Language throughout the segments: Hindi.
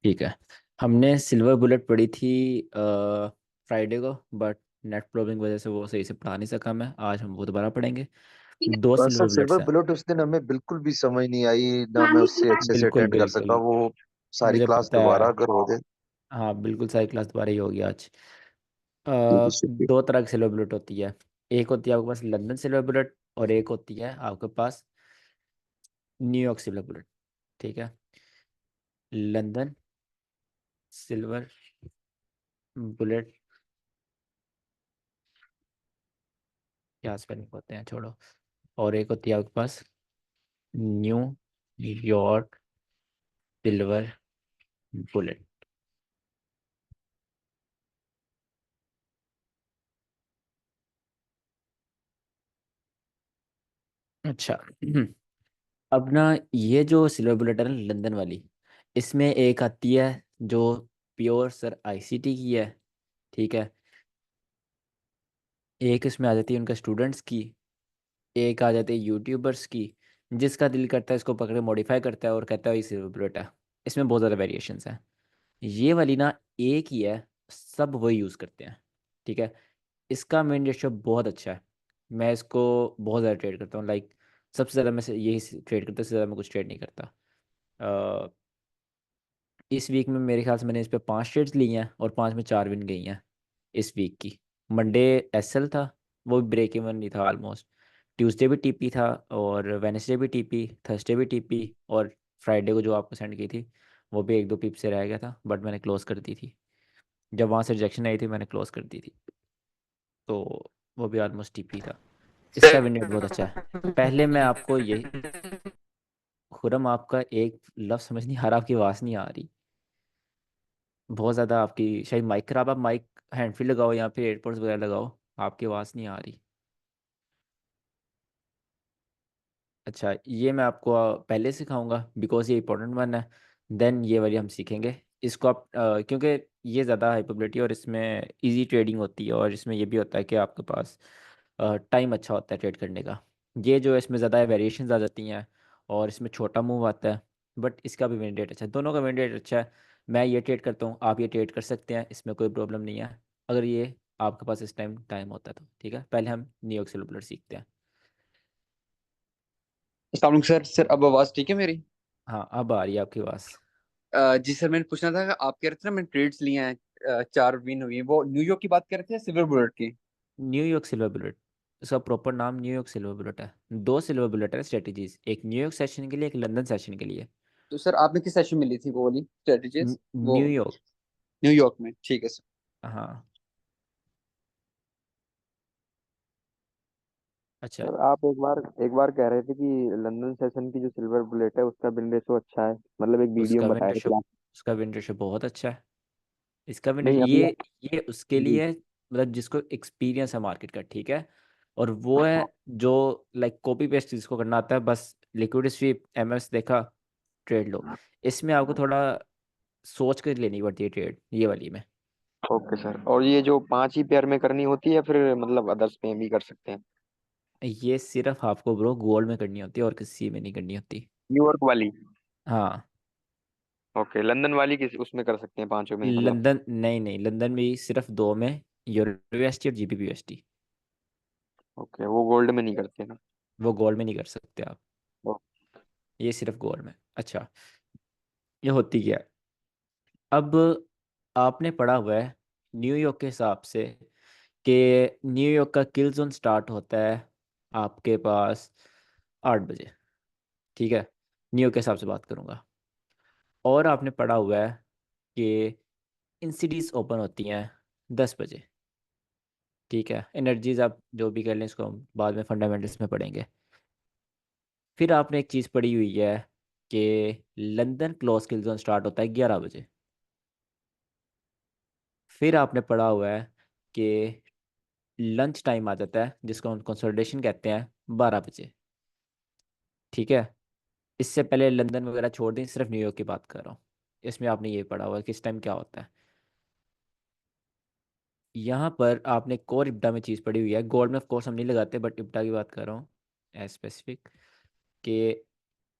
ठीक है। हमने सिल्वर बुलेट पढ़ी थी फ्राइडे को, बट नेट प्रॉब्लम की वजह से वो सही से पढ़ा नहीं सका मैं। आज हम वो दोबारा पढ़ेंगे। दो सर सिल्वर सिल्वर बुलेट्स हैं। बुलेट उस दिन हमें बिल्कुल भी समझ नहीं आई, ना मैं उससे अच्छे से बिल्कुल अटेंड कर सका बिल्कुल, वो। सारी मुझे क्लास पता दोबारा है। अगर हो जाए। हाँ बिल्कुल, सारी क्लास दोबारा ही होगी आज। अ, जी, शुक्रिया। दो तरह की सिल्वर बुलेट होती है। एक होती है आपके पास लंदन सिल्वर बुलेट, और एक होती है आपके पास न्यूयॉर्क सिल्वर बुलेट। ठीक है। लंदन सिल्वर बुलेट, क्या स्पेलिंग होते हैं छोड़ो। और एक होती है आपके पास न्यू यॉर्क सिल्वर बुलेट। अच्छा। अब ना, ये जो सिल्वर बुलेट है ना लंदन वाली, इसमें एक आती है जो प्योर सर आईसीटी की है। ठीक है। एक इसमें आ जाती है उनका स्टूडेंट्स की, एक आ जाती है यूट्यूबर्स की। जिसका दिल करता है इसको पकड़े मॉडिफाई करता है और कहता है ये सिल्वर बुलेट है। इसमें बहुत ज़्यादा वेरिएशंस हैं। ये वाली ना एक ही है, सब वही यूज़ करते हैं। ठीक है। इसका मेन रेशियो बहुत अच्छा है। मैं इसको बहुत ज़्यादा ट्रेड करता हूँ, लाइक सबसे ज़्यादा मैं यही ट्रेड करता हूँ, इससे ज़्यादा मैं कुछ ट्रेड नहीं करता। इस वीक में मेरे ख्याल से मैंने इस पे 5 ट्रेड्स ली हैं और 5 में 4 विन गई हैं इस वीक की। मंडे एसएल था, वो भी ब्रेक इवन नहीं था ऑलमोस्ट। ट्यूसडे भी टीपी था, और वेनेसडे भी टीपी, थर्सडे भी टीपी, और फ्राइडे को जो आपको सेंड की थी वो भी एक दो पीप से रह गया था, बट मैंने क्लोज कर दी थी। जब वहाँ से रिजेक्शन आई थी मैंने क्लोज कर दी थी। तो वो भी ऑलमोस्ट टीपी था। इसका विन रेट बहुत अच्छा है। पहले मैं आपको यही, खुरम आपका एक लफ्ज़ समझ नहीं आ रहा, आपकी आवाज़ नहीं आ रही। बहुत ज़्यादा आपकी शायद माइक खराब, आप माइक हैंड फ्री लगाओ या फिर एयरपोर्ट्स वगैरह लगाओ। आपकी आवाज़ नहीं आ रही। अच्छा, ये मैं आपको पहले सिखाऊंगा बिकॉज ये इंपॉर्टेंट वन है। देन ये वाली हम सीखेंगे। इसको आप क्योंकि ये ज़्यादा हाइपेबिलिटी और इसमें इजी ट्रेडिंग होती है, और इसमें ये भी होता है कि आपके पास टाइम अच्छा होता है ट्रेड करने का। ये जो है इसमें ज़्यादा वेरिएशंस आ जाती हैं, और इसमें छोटा मूव आता है। बट इसका भी विन रेट अच्छा है, दोनों का विन रेट अच्छा है। मैं ये ट्रेड करता हूँ, आप ये ट्रेड कर सकते हैं, इसमें कोई प्रॉब्लम नहीं है। अगर ये आपके पास इस टाइम टाइम होता है तो ठीक है। पहले हम न्यूयॉर्क सिल्वर सीखते हैं। अस्सलाम वालेकुम सर। सर अब आवाज़ ठीक है मेरी? हाँ, अब आ रही है आपकी आवाज़। जी सर, मैंने पूछना था कि आप कह रहे थे ना मैंने ट्रेड्स लिए हैं, 4 विन हुई हैं, वो न्यूयॉर्क की बात कर रहे थे या सिल्वर बुलेट की? न्यूयॉर्क सिल्वर बुलेट, इसका प्रॉपर नाम न्यूयॉर्क सिल्वर बुलेट है। दो सिल्वर बुलेट है स्ट्रेटजीज, एक न्यूयॉर्क सेशन के लिए, एक लंदन सेशन के लिए। तो सर आपने किस सेशन में ली थी वो वाली स्ट्रेटेजीज? वो न्यूयॉर्क। न्यूयॉर्क में, ठीक है सर। हाँ। अच्छा। सर आप एक बार कह रहे थे कि लंदन सेशन की जो सिल्वर बुलेट है उसका विन रेशो अच्छा है, मतलब एक वीडियो उसका में विन बताया रेशो था। उसका विन रेशो बहुत अच्छा है। इसका विन नहीं अभी ये उसके जी। लिए है, मतलब जिसको एक्सपीरियंस है मार्केट का। ठीक है। और वो है जो लाइक कॉपी पेस्ट जिसको करना आता है, बस लिक्विड स्वीप एमएस देखा, ट्रेड लो। इसमें आपको थोड़ा सोच कर लेनी पड़ती है ट्रेड, ये वाली में। ओके सर, और ये जो 5 ही पेयर में करनी होती है या फिर मतलब अदर्स में भी कर सकते हैं? ये सिर्फ आपको ब्रो गोल्ड में करनी होती है और किसी में नहीं करनी होती। न्यूयॉर्क वाली। हाँ। ओके, लंदन वाली किस उसमें कर सकते हैं, पांचों में ही मतलब? लंदन नहीं नहीं, लंदन में सिर्फ दो में, यूरो यूएसटी और जीबीपी यूएसटी। ओके, वो गोल्ड में नहीं करते ना? वो गोल्ड में नहीं कर सकते आप, ओ, ये सिर्फ गोल्ड में। अच्छा, ये होती क्या है। अब आपने पढ़ा हुआ है न्यूयॉर्क के हिसाब से कि न्यूयॉर्क का किल जोन स्टार्ट होता है आपके पास 8 बजे। ठीक है। न्यूयॉर्क के हिसाब से बात करूंगा। और आपने पढ़ा हुआ है कि इन सिटीज ओपन होती हैं 10 बजे। ठीक है। एनर्जीज आप जो भी कर लें, इसको हम बाद में फंडामेंटल्स में पढ़ेंगे। फिर आपने एक चीज़ पढ़ी हुई है कि लंदन क्लोज किल जोन स्टार्ट होता है 11 बजे। फिर आपने पढ़ा हुआ है कि लंच टाइम आ जाता है जिसको हम कंसोलिडेशन कहते हैं 12 बजे। ठीक है। इससे पहले लंदन वगैरह छोड़ दें, सिर्फ न्यूयॉर्क की बात कर रहा हूँ। इसमें आपने ये पढ़ा हुआ है कि इस टाइम क्या होता है। यहाँ पर आपने कोर इब्डा में चीज़ पढ़ी हुई है, गोल्ड में ऑफ कोर्स हम नहीं लगाते, बट इब्डा की बात कर रहा हूँ एज स्पेसिफिक, कि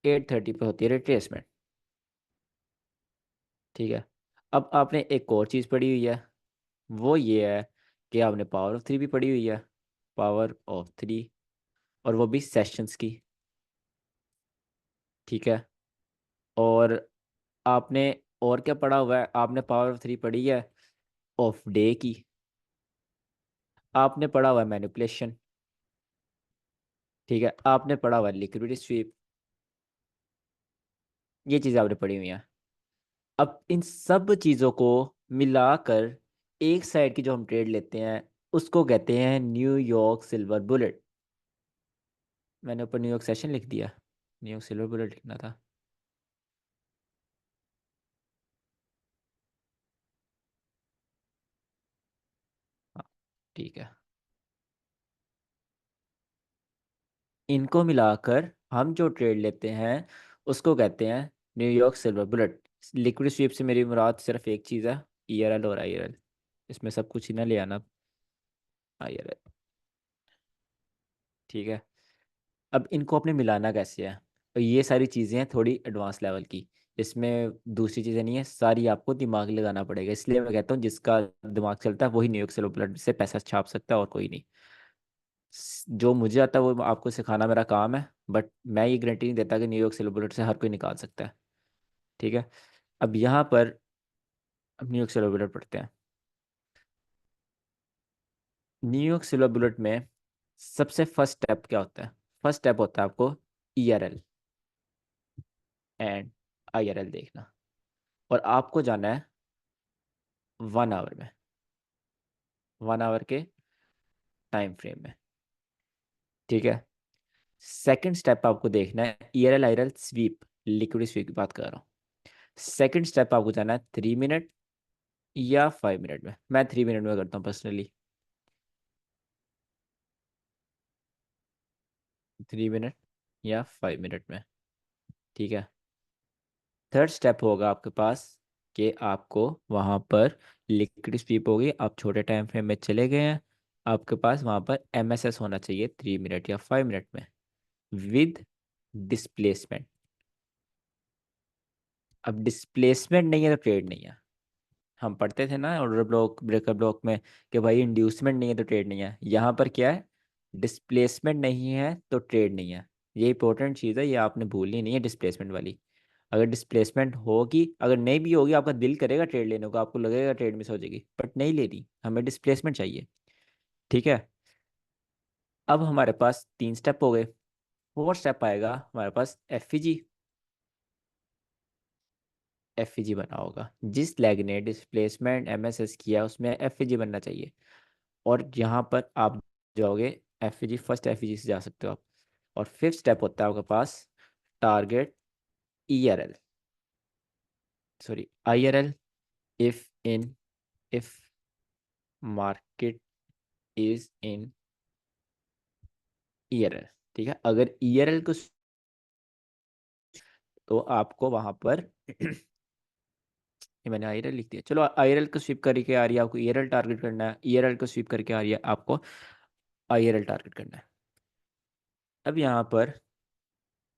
8:30 पे होती है रिट्रेसमेंट। ठीक है। अब आपने एक और चीज़ पढ़ी हुई है, वो ये है कि आपने पावर ऑफ थ्री भी पढ़ी हुई है, पावर ऑफ थ्री, और वो भी सेशंस की। ठीक है। और आपने और क्या पढ़ा हुआ है? आपने पावर ऑफ थ्री पढ़ी है ऑफ डे की, आपने पढ़ा हुआ है मैनिपुलेशन, ठीक है, आपने पढ़ा हुआ है लिक्विडिटी स्वीप। ये चीज़ें आपने पढ़ी हुई हैं। अब इन सब चीज़ों को मिलाकर एक साइड की जो हम ट्रेड लेते हैं उसको कहते हैं न्यूयॉर्क सिल्वर बुलेट। मैंने ऊपर न्यूयॉर्क सेशन लिख दिया, न्यूयॉर्क सिल्वर बुलेट लिखना था। हाँ, ठीक है। इनको मिलाकर हम जो ट्रेड लेते हैं उसको कहते हैं New York silver bullet. Liquid sweep से मेरी मुराद सिर्फ एक चीज़ है, ईआरएल और आईआरएल। इसमें सब कुछ ही ना ले आना, आईआरएल। ठीक है। अब इनको अपने मिलाना कैसे है? तो ये सारी चीज़ें हैं थोड़ी एडवांस लेवल की, इसमें दूसरी चीज़ें नहीं है, सारी आपको दिमाग लगाना पड़ेगा। इसलिए मैं कहता हूँ जिसका दिमाग चलता है वही न्यूयॉर्क सिल्वर बुलेट से पैसा छाप सकता है, और कोई नहीं। जो मुझे आता है वो आपको सिखाना मेरा काम है, बट मैं ये गारंटी नहीं देता कि न्यूयॉर्क सिल्वर बुलेट से हर कोई निकाल सकता है। ठीक है। अब यहाँ पर अब न्यूयॉर्क सिल्वर बुलेट पढ़ते हैं। न्यूयॉर्क सिल्वर बुलेट में सबसे फर्स्ट स्टेप क्या होता है? फर्स्ट स्टेप होता है आपको ईआरएल एंड आईआरएल देखना, और आपको जाना है 1 आवर में, 1 आवर के टाइम फ्रेम में। ठीक है। सेकंड स्टेप आपको देखना है ईआरएल आईआरएल स्वीप, लिक्विड स्वीप की बात कर रहा हूँ। सेकंड स्टेप आपको जाना है 3 मिनट या 5 मिनट में। मैं 3 मिनट में करता हूँ पर्सनली, 3 मिनट या 5 मिनट में। ठीक है। थर्ड स्टेप होगा आपके पास कि आपको वहाँ पर लिक्विड स्वीप होगी, आप छोटे टाइम फ्रेम में चले गए हैं, आपके पास वहाँ पर एमएसएस होना चाहिए 3 मिनट या 5 मिनट में विद डिस्प्लेसमेंट। अब डिस्प्लेसमेंट नहीं है तो ट्रेड नहीं है। हम पढ़ते थे ना ऑर्डर ब्लॉक ब्रेकर ब्लॉक में कि भाई इंड्यूसमेंट नहीं है तो ट्रेड नहीं है। यहाँ पर क्या है? डिस्प्लेसमेंट नहीं है तो ट्रेड नहीं है। ये इंपॉर्टेंट चीज़ है, ये आपने भूलनी नहीं है डिस्प्लेसमेंट वाली। अगर डिस्प्लेसमेंट होगी, अगर नहीं भी होगी, आपका दिल करेगा ट्रेड लेने को, आपको लगेगा ट्रेड मिस हो जाएगी, बट नहीं ले रही, हमें डिस्प्लेसमेंट चाहिए। ठीक है। अब हमारे पास 3 स्टेप हो गए। फोर्थ स्टेप आएगा हमारे पास एफईजी। एफईजी बना होगा, जिस लैग ने डिस्प्लेसमेंट एमएसएस किया उसमें एफईजी बनना चाहिए। और यहाँ पर आप जाओगे एफईजी, फर्स्ट एफईजी से जा सकते हो आप। और फिफ्थ स्टेप होता है आपके पास target ERL, sorry IRL, if in if market is in ERL. ठीक है। अगर ईआरएल को तो आपको वहां पर ये मैंने आईआरएल लिख दिया, चलो आईआरएल को स्वीप करके आ रही है, आपको ईआरएल टारगेट करना है, ईआरएल को स्वीप करके आ रही है, आपको आईआरएल टारगेट करना है। अब यहाँ पर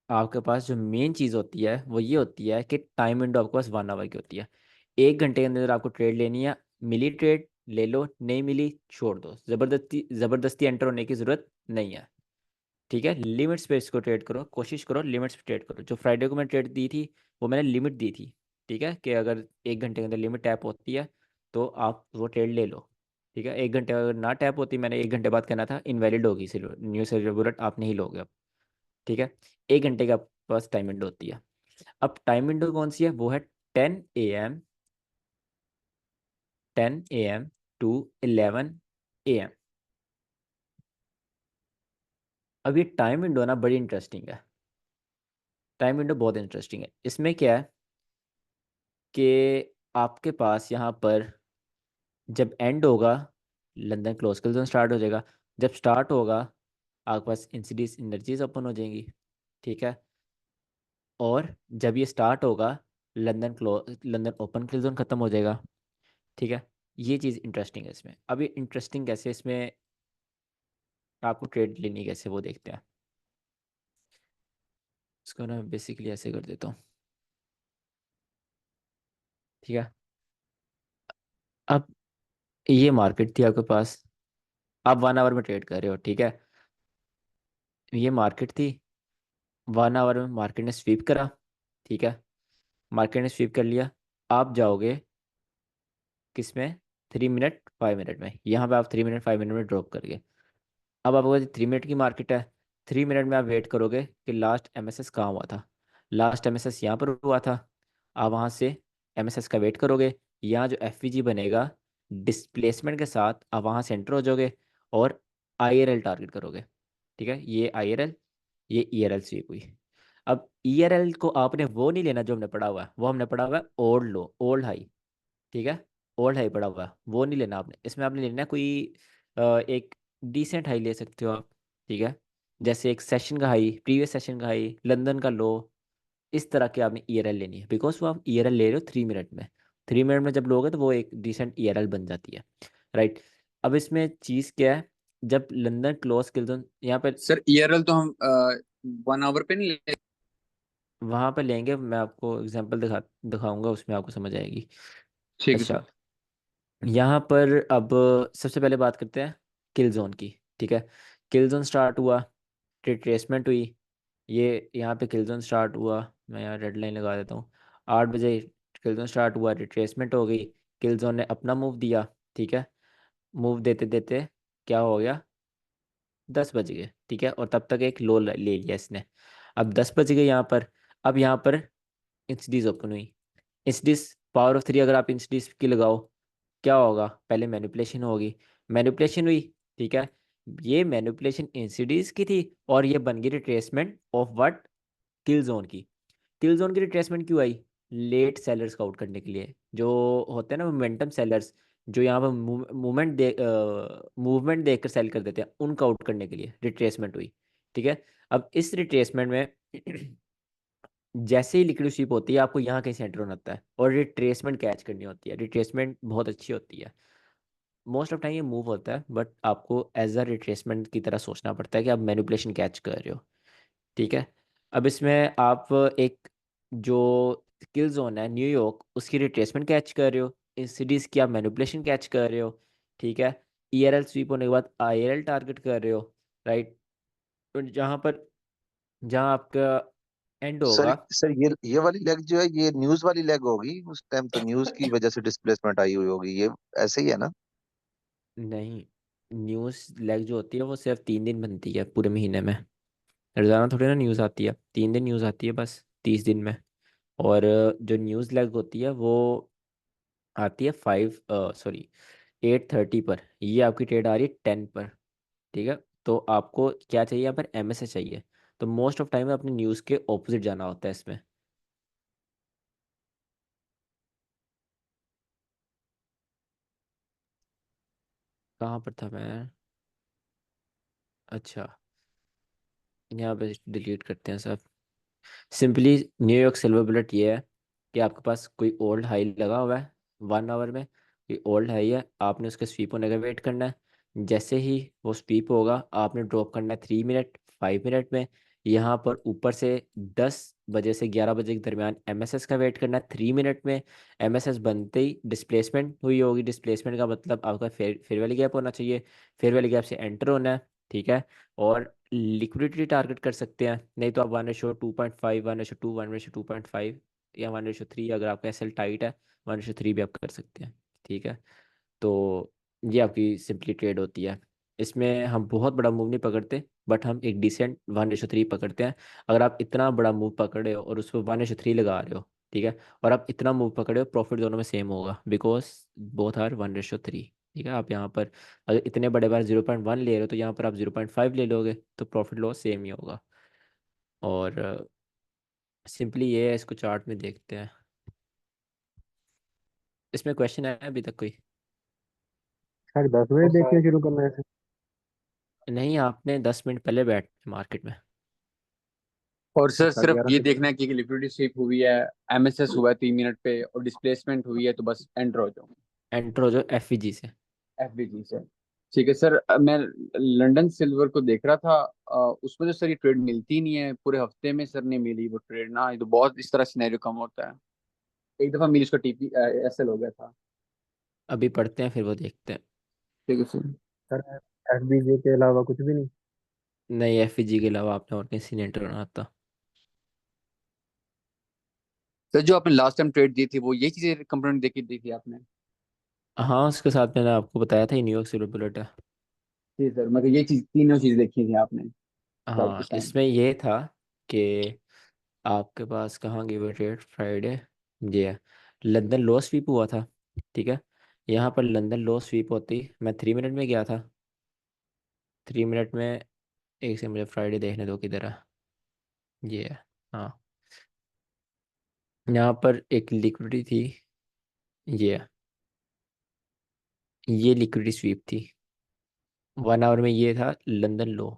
आपके पास जो मेन चीज़ होती है वो ये होती है कि टाइम विंडो आपके पास 1 आवर की होती है। 1 घंटे के अंदर आपको ट्रेड लेनी है, मिली ट्रेड ले लो, नहीं मिली छोड़ दो, ज़बरदस्ती ज़बरदस्ती एंटर होने की ज़रूरत नहीं है। ठीक है। लिमिट्स पे इसको ट्रेड करो, कोशिश करो लिमिट्स पे ट्रेड करो। जो फ्राइडे को मैंने ट्रेड दी थी वो मैंने लिमिट दी थी। ठीक है, कि अगर 1 घंटे के अंदर लिमिट टैप होती है तो आप वो ट्रेड ले लो। ठीक है। 1 घंटे अगर ना टैप होती, मैंने 1 घंटे बाद कहना था, इनवैलिड होगी सिल्वर, न्यू सिल्वर बुलेट आप नहीं लोगे अब। ठीक है। 1 घंटे का पास टाइम विंडो होती है। अब टाइम विंडो कौन सी है? वो है 10 AM, 10 AM to 11 AM। अब ये टाइम विंडो ना बड़ी इंटरेस्टिंग है। टाइम विंडो बहुत इंटरेस्टिंग है। इसमें क्या है कि आपके पास यहाँ पर जब एंड होगा, लंदन क्लोज का जोन स्टार्ट हो जाएगा। जब स्टार्ट होगा आपके पास इंसिडीज एनर्जीज ओपन हो जाएंगी। ठीक है। और जब ये स्टार्ट होगा लंदन ओपन किल जोन खत्म हो जाएगा। ठीक है। ये चीज़ इंटरेस्टिंग है इसमें। अब ये इंटरेस्टिंग कैसे, इसमें आपको ट्रेड लेनी कैसे वो देखते हैं। इसको ना बेसिकली ऐसे कर देता हूँ। ठीक है। अब ये मार्केट थी आपके पास, आप 1 आवर में ट्रेड कर रहे हो, ठीक है। ये मार्केट थी, 1 आवर में मार्केट ने स्वीप करा, ठीक है। मार्केट ने स्वीप कर लिया, आप जाओगे किसमें, 3 मिनट 5 मिनट में। यहाँ पे आप 3 मिनट 5 मिनट में ड्रॉप करोगे। अब आपको 3 मिनट की मार्केट है, 3 मिनट में आप वेट करोगे कि लास्ट एमएसएस कहाँ हुआ था। लास्ट एमएसएस यहाँ पर हुआ था, आप वहाँ से एमएसएस का वेट करोगे। यहाँ जो एफवीजी बनेगा डिस्प्लेसमेंट के साथ, आप वहाँ से एंटर हो जाओगे और आईआरएल टारगेट करोगे, ठीक है। ये आईआरएल, ये ईआरएल स्वीप हुई। अब ईआरएल को आपने वो नहीं लेना जो हमने पढ़ा हुआ है, वो हमने पढ़ा हुआ है ओल्ड लो ओल्ड हाई, ठीक है। ओल्ड हाई पड़ा हुआ है, वो नहीं लेना आपने। इसमें आपने लेना है कोई एक डिसेंट हाई ले सकते हो आप, ठीक है। जैसे एक सेशन का हाई, प्रीवियस सेशन का हाई, लंदन का लो, इस तरह के आपने ईआरएल लेनी है, बिकॉज वो आप ईआरएल ले रहे हो 3 मिनट में। 3 मिनट में जब लोगे तो वो एक डिसेंट ईआरएल बन जाती है, राइट। अब इसमें चीज़ क्या है, जब लंदन क्लोज किल्टन यहाँ पर, सर ईआरएल तो हम 1 आवर पे नहीं ले। वहाँ पर लेंगे, मैं आपको एग्जांपल दिखाऊंगा, उसमें आपको समझ आएगी। ठीक है अच्छा, सर। यहाँ पर अब सबसे पहले बात करते हैं किल जोन की, ठीक है। किल जोन स्टार्ट हुआ, रिट्रेसमेंट हुई। ये यहाँ पे किल जोन स्टार्ट हुआ, मैं यहाँ रेड लाइन लगा देता हूँ। 8 बजे किल जोन स्टार्ट हुआ, रिट्रेसमेंट हो गई। किल जोन ने अपना मूव दिया, ठीक है। मूव देते देते क्या हो गया, 10 बज गए, ठीक है। और तब तक एक लो ले लिया इसने। अब 10 बज गए यहाँ पर। अब यहाँ पर इंचडीज ओपन हुई। इंचडीज पावर ऑफ 3, अगर आप इंचडीज की लगाओ, क्या होगा, पहले मैनिपुलेशन होगी। मैनिपुलेशन हुई, ठीक है। ये मैनिपुलेशन इंसिडीज की थी और ये बन गई retracement of what, kill zone की। किल जोन की रिट्रेसमेंट क्यों आई, लेट सेलर्स का आउट करने के लिए, जो होते हैं ना मोमेंटम सेलर्स, जो यहाँ पर मूवमेंट देखकर सेल कर देते हैं, उनका आउट करने के लिए रिट्रेसमेंट हुई, ठीक है। अब इस रिट्रेसमेंट में जैसे ही लिक्विड स्वीप होती है, आपको यहाँ कहीं सेंटर होना होता है और रिट्रेसमेंट कैच करनी होती है। रिट्रेसमेंट बहुत अच्छी होती है, मोस्ट ऑफ टाइम ये मूव होता है, बट आपको एज अ रिट्रेसमेंट की तरह सोचना पड़ता है कि आप मैनिपुलेशन कैच कर रहे हो, ठीक है। अब इसमें आप एक जो किल जोन है न्यूयॉर्क, उसकी रिट्रेसमेंट कैच कर रहे हो, इन सिटीज की आप मैनिपुलेशन कैच कर रहे हो, ठीक है। ईआरएल स्वीप होने के बाद आईआरएल टारगेट कर रहे हो, राइट। तो जहाँ पर, जहाँ आपका एंड सर होगा, सर ये वाली लेग जो है, ये न्यूज वाली लेग होगी। उस टाइम तो न्यूज की वजह से डिस्प्लेसमेंट आई हुई होगी, ये ऐसे ही है ना? नहीं, न्यूज़ लैग जो होती है वो सिर्फ 3 दिन बनती है पूरे महीने में। रोजाना थोड़ी ना न्यूज़ आती है, 3 दिन न्यूज़ आती है बस 30 दिन में। और जो न्यूज़ लैग होती है वो आती है 8:30 पर। ये आपकी ट्रेड आ रही है 10 पर, ठीक है। तो आपको क्या चाहिए यहाँ पर, एमएसए चाहिए। तो मोस्ट ऑफ टाइम अपने न्यूज़ के ऑपोजिट जाना होता है इसमें। कहाँ पर था मैं, अच्छा, यहाँ पे डिलीट करते हैं सब। सिंपली न्यूयॉर्क सिल्वर बुलेट ये है कि आपके पास कोई ओल्ड हाई लगा हुआ है, 1 आवर में कोई ओल्ड हाई है, आपने उसके स्वीप होने का वेट करना है। जैसे ही वो स्वीप होगा, आपने ड्रॉप करना है 3 मिनट 5 मिनट में। यहाँ पर ऊपर से 10 बजे से 11 बजे के दरमियान एमएसएस का वेट करना है 3 मिनट में। एमएसएस बनते ही डिस्प्लेसमेंट हुई होगी, डिस्प्लेसमेंट का मतलब आपका फेयर वैली गैप होना चाहिए। फेयर वैली गैप से एंटर होना है, ठीक है। और लिक्विडिटी टारगेट कर सकते हैं, नहीं तो आप 1:2.5, 1:2, 1:2.5, या 1:3, अगर आपका एसएल टाइट है 1:3 भी आप कर सकते हैं, ठीक है। तो ये आपकी सिंपली ट्रेड होती है। इसमें हम बहुत बड़ा मूव नहीं पकड़ते, बट हम एक डिसेंट 1:3 पकड़ते हैं। अगर आप इतना बड़ा मूव पकड़े हो और उस पर 1:3 लगा रहे हो, ठीक है, और आप इतना मूव पकड़े हो, प्रॉफिट दोनों में सेम होगा, बिकॉज बोथ आर 1:3, ठीक है। आप यहाँ पर अगर इतने बड़े बार 0.1 ले रहे हो, तो यहाँ पर आप 0.5 ले लोगे, तो प्रॉफिट लॉस सेम ही होगा। और सिंपली ये है, इसको चार्ट में देखते हैं। इसमें क्वेश्चन है अभी तक कोई? सर 10 मिनट देख के शुरू करना है सर? नहीं, आपने 10 मिनट पहले बैठ मार्केट में। और सर साढ़े सिर्फ ग्यारह ये से देखना है कि लिक्विडिटी स्वीप हुई है, एमएसएस हुआ है 3 मिनट पे और डिस्प्लेसमेंट हुई है, तो बस एंटर हो जाओ एंटर हो जो एफईजी से। एफबीजी से। ठीक है सर। मैं लंदन सिल्वर को देख रहा था, उसमें तो सर ये ट्रेड मिलती नहीं है, पूरे हफ्ते में सर नहीं मिली वो ट्रेड ना, ये तो बहुत इस तरह सिनेरियो कम होता है। एक दफा मेरी उसका टीपी एसएल हो गया था। अभी पढ़ते हैं फिर वो देखते हैं। ठीक है सर। सर एफबीजे के अलावा कुछ भी नहीं? नहीं, एफईजी के अलावा आपने और किसी ने एंटर होना आता। सर जो आपने लास्ट टाइम ट्रेड दी थी वो ये चीजें कंपोनेंट देखी दी थी आपने? हाँ, उसके साथ मैंने आपको बताया था, ये न्यूयॉर्क सिल्वर बुलेट है। जी सर, मतलब ये चीज तीनों चीज देखी थी आपने थ्रू हाँ, दिस टाइम? इसमें ये था कि आपके पास कहाँ गिव डेट फ्राइडे, ये है, लंदन लो स्वीप हुआ था। ठीक है, यहाँ पर लंदन लो स्वीप होती, मैं 3 मिनट में गया था। 3 मिनट में, एक से मुझे फ्राइडे देखने दो किधर है, ये है। हाँ, यहाँ पर एक लिक्विडिटी थी, ये है, ये लिक्विडिटी स्वीप थी। 1 आवर में ये था लंदन लो,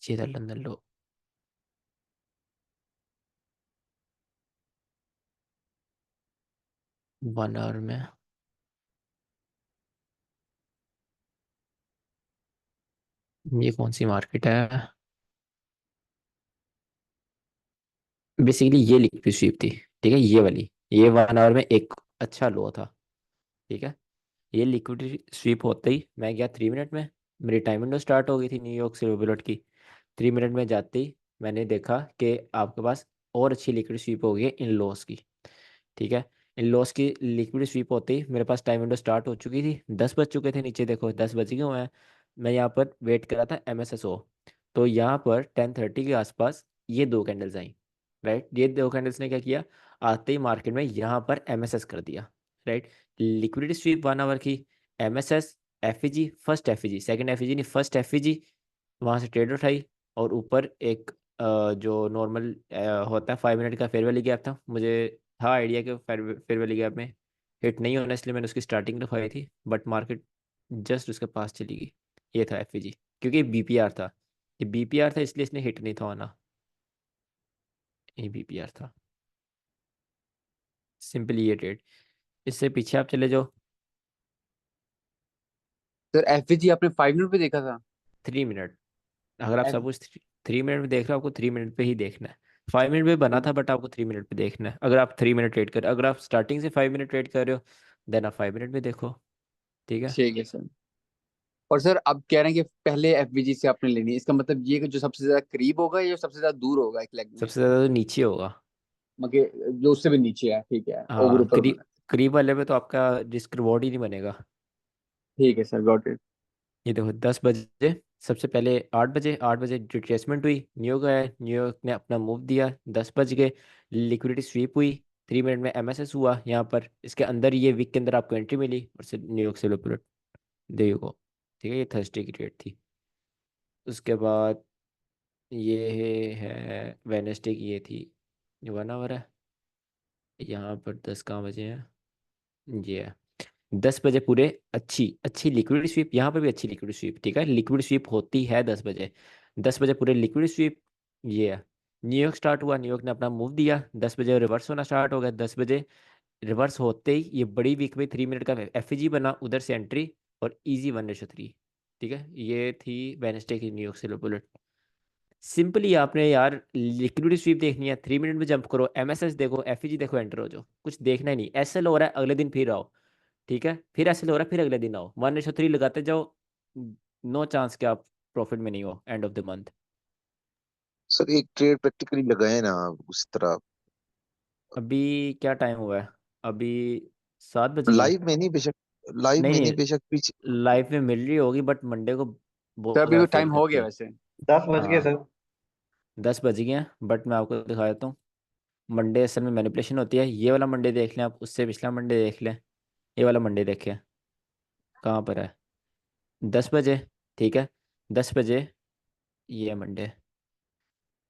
ये था लंदन लो। 1 आवर में ये कौन सी मार्केट है, बेसिकली ये लिक्विड स्वीप थी। ठीक है, ये वाली, ये 1 आवर में एक अच्छा लो था। ठीक है, ये लिक्विडिटी स्वीप होते ही मैं गया 3 मिनट में, मेरी टाइम विंडो स्टार्ट हो गई थी न्यूयॉर्क सिल्वर बुलेट की। 3 मिनट में जाते ही मैंने देखा कि आपके पास और अच्छी लिक्विड स्वीप हो गई है इन लॉस की। ठीक है, इन लॉस की लिक्विड स्वीप होते ही मेरे पास टाइम विंडो स्टार्ट हो चुकी थी, 10 बज चुके थे, नीचे देखो 10 बज गए हुए हैं। मैं यहाँ पर वेट कर रहा था MSSO। तो यहाँ पर 10:30 के आसपास ये दो कैंडल्स आई। राइट, ये दो कैंडल्स ने क्या किया, आते ही मार्केट में यहाँ पर MSS कर दिया। राइट, लिक्विडिटी स्वीप 1 आवर की, MSS, FEG, first FEG, second FEG नहीं, फर्स्ट एफईजी, वहाँ से ट्रेड उठाई। और ऊपर एक जो नॉर्मल होता है 5 मिनट का फेयर वैली गैप था, मुझे था आइडिया कि फेयर वैली गैप में हिट नहीं होना, इसलिए मैंने उसकी स्टार्टिंग रखवाई थी, बट मार्केट जस्ट उसके पास चली गई। ये था एफईजी, क्योंकि बीपीआर था, ये बीपीआर था इसलिए इसने हिट नहीं था होना, ये बीपीआर था। सिंपली ये ट्रेड, इससे पीछे आप चले जाओ। सर एफवीजी आपने 5 मिनट पे देखा था? 3 मिनट, अगर आप एफ सब कुछ 3 मिनट में देख रहे हो, आपको 3 मिनट पे ही देखना है। 5 मिनट में बना था, बट आपको 3 मिनट पे देखना है। अगर आप 3 मिनट ट्रेड कर, अगर आप स्टार्टिंग से 5 मिनट ट्रेड कर रहे हो, देन आप 5 मिनट में देखो। ठीक है, ठीक है सर। और सर आप कह रहे हैं कि पहले एफवीजी से आपने लेनी है, इसका मतलब ये कि जो सबसे ज्यादा करीब होगा या जो सबसे ज्यादा दूर होगा एक लेग में? सबसे ज़्यादा तो नीचे होगा। मगर जो उससे भी नीचे है, ठीक है, ओवर हाँ, ऊपर करीब, बना। करीब वाले पे तो आपका रिस्क रिवॉर्ड ही नहीं बनेगा। ठीक है सर, गॉट इट। ये देखो 10 बजे, सबसे पहले 8 बजे, 8 बजे रिट्रेसमेंट हुई, न्यूयॉर्क आया, न्यूयॉर्क ने अपना मूव दिया, 10 बज गए, लिक्विडिटी स्वीप हुई, 3 मिनट में MSS हुआ यहाँ पर, इसके अंदर ये वीक के अंदर आपको एंट्री मिली, और से न्यूयॉर्क से बुलेट, दे को। ठीक है, ये थर्सडे की डेट थी। उसके बाद ये है वेनसडे की, ये थी, ये 1 आवर है। यहाँ पर 10 कहाँ बजे हैं, ये है 10 बजे पूरे, अच्छी अच्छी लिक्विड स्वीप, यहाँ पर भी अच्छी लिक्विड स्वीप। ठीक है, लिक्विड स्वीप होती है 10 बजे, 10 बजे पूरे लिक्विड स्वीप। ये है, न्यूयॉर्क स्टार्ट हुआ, न्यूयॉर्क ने अपना मूव दिया, 10 बजे रिवर्स होना स्टार्ट हो गया, 10 बजे रिवर्स होते ही ये बड़ी वीक में 3 मिनट का एफईजी बना, उधर से एंट्री, और इजी 1:3। ठीक है, ये थी वेनसडे की न्यूयॉर्क सिल्वर बुलेट। सिंपली आपने यार लिक्विडिटी स्वीप देखनी है, 3 मिनट में जंप करो, MSS देखो, एफईजी देखो, एंटर हो जाओ, कुछ देखना ही नहीं। एसएल हो रहा है, अगले दिन फिर आओ। ठीक है, फिर एसएल हो रहा है, फिर अगले दिन आओ, 1:3 लगाते जाओ, नो चांस कि आप प्रॉफिट में नहीं हो end of the month. Sir एक ट्रेड प्रैक्टिकली लगाए ना उस तरह, अभी क्या टाइम हुआ है, अभी 7 बज गए। लाइव में नहीं बेशक, लाइव नहीं में नहीं, नहीं बेशक पीछे। लाइफ में मिल रही होगी, बट मंडे को सर बहुत अभी ज़्यादा तो फेल टाइम हो करती गया है। वैसे। 10 बज गए हाँ, सर। 10 बज गए हैं, बट मैं आपको दिखा देता हूँ। मंडे असल में मैनिपुलेशन होती है, ये वाला मंडे देख लें आप, उससे पिछला मंडे देख लें, ये वाला मंडे देखें, कहाँ पर है, 10 बजे। ठीक है, 10 बजे, ये मंडे,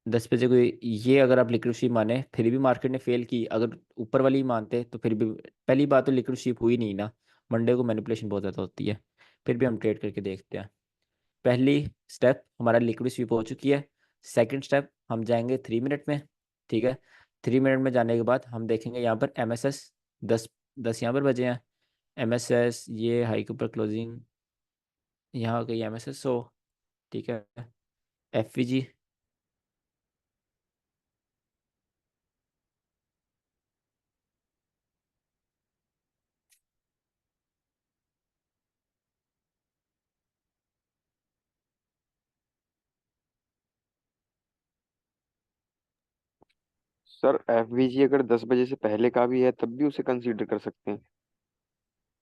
10 बजे को ये, अगर आप लिक्विड शीप माने, फिर भी मार्केट ने फेल की, अगर ऊपर वाली ही मानते तो फिर भी, पहली बात तो लिक्विड शीप हुई नहीं ना, मंडे को मैनिपुलेशन बहुत ज़्यादा होती है। फिर भी हम ट्रेड करके देखते हैं। पहली स्टेप हमारा लिक्विड स्वीप हो चुकी है, सेकंड स्टेप हम जाएंगे 3 मिनट में। ठीक है, 3 मिनट में जाने के बाद हम देखेंगे यहाँ पर MSS, 10 10 यहाँ पर बजे हैं, MSS ये हाई के ऊपर क्लोजिंग, यहाँ गई MSS हो। ठीक है, एफवीजी, सर एफवीजी अगर 10 बजे से पहले का भी है तब भी उसे कंसीडर कर सकते हैं?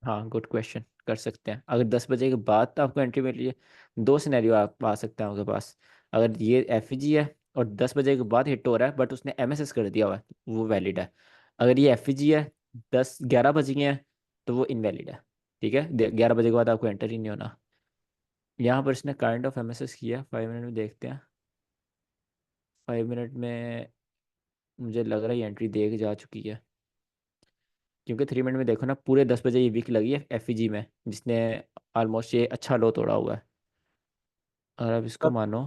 हाँ, गुड क्वेश्चन, कर सकते हैं। अगर 10 बजे के बाद आपको एंट्री मिली है, दो सिनेरियो आप आ सकते हैं आपके पास। अगर ये एफ है और 10 बजे के बाद हिट हो रहा है बट उसने एमएसएस कर दिया हुआ है, वो वैलिड है। अगर ये एफ है, 10-11 बज गए हैं, तो वो इनवैलिड है। ठीक है, 11 बजे के बाद आपको एंटर ही नहीं होना। यहाँ पर इसने काइंड ऑफ एमएसएस किया, 5 मिनट में देखते हैं। 5 मिनट में मुझे लग रहा है ये एंट्री दे के जा चुकी है, क्योंकि 3 मिनट में देखो ना, पूरे 10 बजे ये वीक लगी है एफ में, जिसने ऑलमोस्ट ये अच्छा लो तोड़ा हुआ है। अगर आप इसको सर मानो,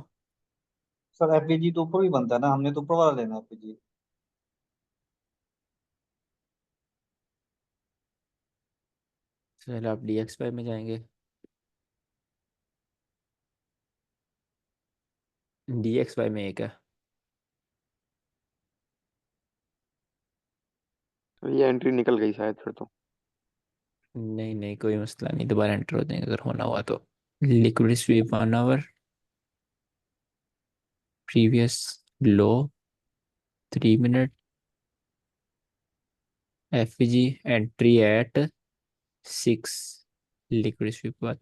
सर एफपीजी तो ऊपर भी बनता है ना, हमने तो ऊपर वाला लेना है एफपीजी। चलो आप DXY में जाएंगे। DXY में एक है। तो ये एंट्री निकल गई शायद फिर तो। नहीं नहीं, कोई मसला नहीं, दोबारा एंटर हो जाएंगे अगर होना हुआ तो। Liquid sweep 1 hour, previous low 3 minute, FG entry at 6, liquid sweep बाद।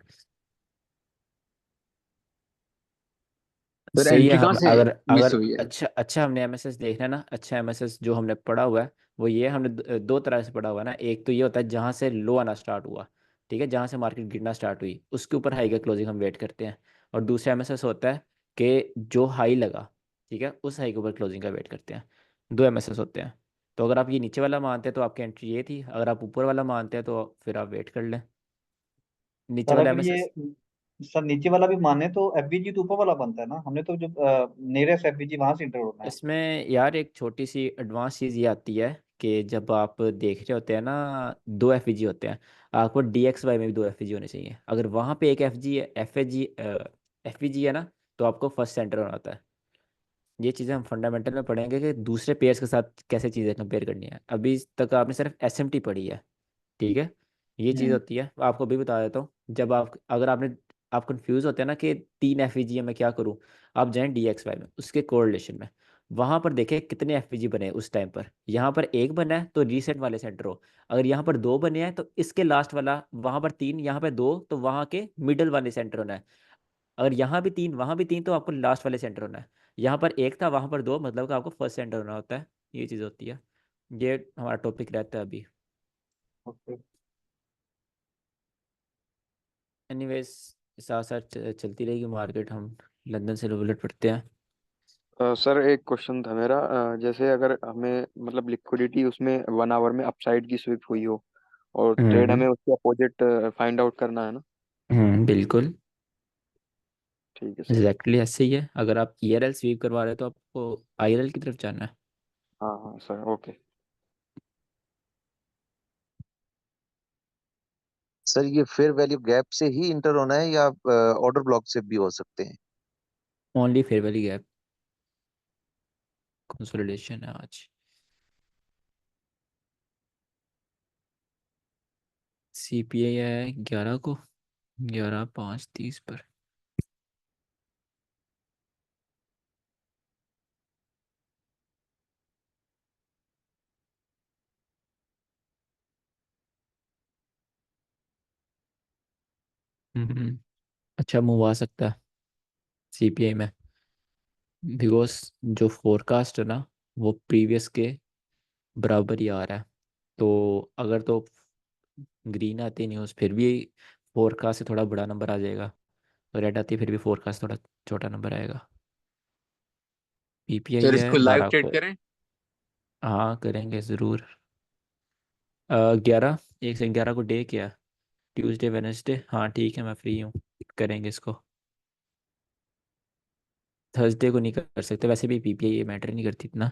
सर सही है। एंट्री कहाँ हम से अगर मिस अगर हुई है? अच्छा अच्छा हमने एमएसएस देखना है ना, अच्छा एमएसएस जो हमने पढ़ा हुआ है वो ये हमने दो तरह से पढ़ा हुआ है ना। एक तो ये होता है जहाँ से लो आना स्टार्ट हुआ, ठीक है, जहाँ से मार्केट गिरना स्टार्ट हुई उसके ऊपर हाई का क्लोजिंग हम वेट करते हैं। और दूसरा एमएसएस होता है कि जो हाई लगा, ठीक है, उस हाई के ऊपर क्लोजिंग का वेट करते हैं। दो एमएसएस होते हैं। तो अगर आप ये नीचे वाला मानते हैं तो आपकी एंट्री ये थी, अगर आप ऊपर वाला मानते हैं तो फिर आप वेट कर लें। नीचे सर वाला अगर ये एमएसएस। सर नीचे वाला भी माने तो एफबीजी तो ऊपर वाला बनता है ना, हमने तो जो नियरेस्ट एफबीजी वहां से इंटर होना है। इसमें यार एक छोटी सी एडवांस चीज़ ये आती है कि जब आप देख रहे होते हैं ना, दो एफ होते हैं, आपको DXY में भी दो एफ होने चाहिए। अगर वहाँ पे एक एफ है ना, तो आपको फर्स्ट सेंटर होना होता है। ये चीज़ें हम फंडामेंटल में पढ़ेंगे कि दूसरे पेयर्स के साथ कैसे चीज़ें कंपेयर करनी है। अभी तक आपने सिर्फ SMT पढ़ी है, ठीक है। ये चीज़ हम्म। होती है, आपको भी बता देता हूँ। जब आप कंफ्यूज होते हैं ना कि तीन एफ है मैं क्या करूँ, आप जाएं DXY में, उसके कोरिलेशन में, वहां पर देखें कितने एफ बने उस टाइम पर। यहाँ पर एक बना है तो रीसेंट वाले सेंटर हो। अगर यहाँ पर दो बने हैं तो इसके लास्ट वाला, वहां पर तीन, यहाँ पर दो, तो वहां के मिडल वाले सेंटर होना है। अगर यहाँ भी तीन, वहां भी तीन, तो आपको लास्ट वाले सेंटर होना है। यहाँ पर एक था, वहां पर दो, मतलब कि आपको फर्स्ट सेंटर होना होता है। ये चीज़ होती है। ये हमारा टॉपिक रहता है अभी। ओके। एनीवेज, साथ साथ चलती रहेगी मार्केट। हम लंदन से बुलेट पढ़ते हैं। सर एक क्वेश्चन था मेरा, जैसे अगर हमें मतलब लिक्विडिटी उसमें 1 आवर में अपसाइड की स्विप हुई हो और ट्रेड हम्म। हमें उसके अपोजिट फाइंड आउट करना है ना? बिल्कुल। ठीक है सर। एग्जैक्टली ऐसे ही है। अगर आप ERL स्वीप करवा रहे हो तो आपको IRL की तरफ जाना है। हाँ हाँ सर, ओके। सर ये फेयर वैल्यू गैप से ही इंटर होना है या ऑर्डर ब्लॉक से भी हो सकते हैं? Only fair valley gap. Consolidation है आज। CPI है 11 को, 11/5/30 पर। हम्म। अच्छा मूव आ सकता है CPI में, बिकॉज जो फोरकास्ट है ना, वो प्रीवियस के बराबर ही आ रहा है। तो अगर तो ग्रीन आती न्यूज़ फिर भी फोरकास्ट से थोड़ा बड़ा नंबर आ जाएगा, रेड आती फिर भी फोरकास्ट थोड़ा छोटा नंबर आएगा। PPI सर है इसको लाइव 12 ट्रेड को। करें? हाँ करेंगे ज़रूर। 11, 1 से 11 को डे क्या है? ट्यूसडे वेनेसडे, हाँ ठीक है, मैं फ्री हूँ। करेंगे इसको। थर्सडे को नहीं कर सकते, वैसे भी PPI ये मैटर नहीं करती इतना।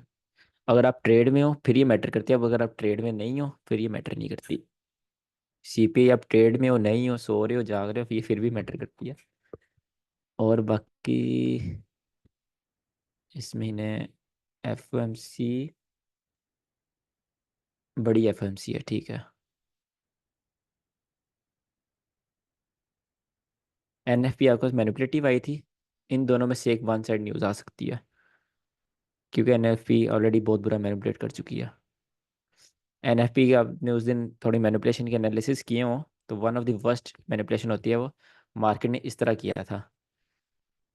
अगर आप ट्रेड में हो फिर ये मैटर करती है, अब अगर आप ट्रेड में नहीं हो फिर ये मैटर नहीं करती। CPI आप ट्रेड में हो, नहीं हो, सो रहे हो, जाग रहे हो, ये फिर भी मैटर करती है। और बाकी इस महीने FOMC, बड़ी FOMC है, ठीक है। NFP आपको मैनिपुलेटिव आई थी। इन दोनों में से एक वन साइड न्यूज़ आ सकती है। क्योंकि एनएफपी ऑलरेडी बहुत बुरा मैनिपुलेट कर चुकी है। एनएफपी का आपने उस दिन थोड़ी मैनिपुलेशन की एनालिसिस किए हो, तो one of the worst manipulation होती है वो। मार्केट ने इस तरह किया था,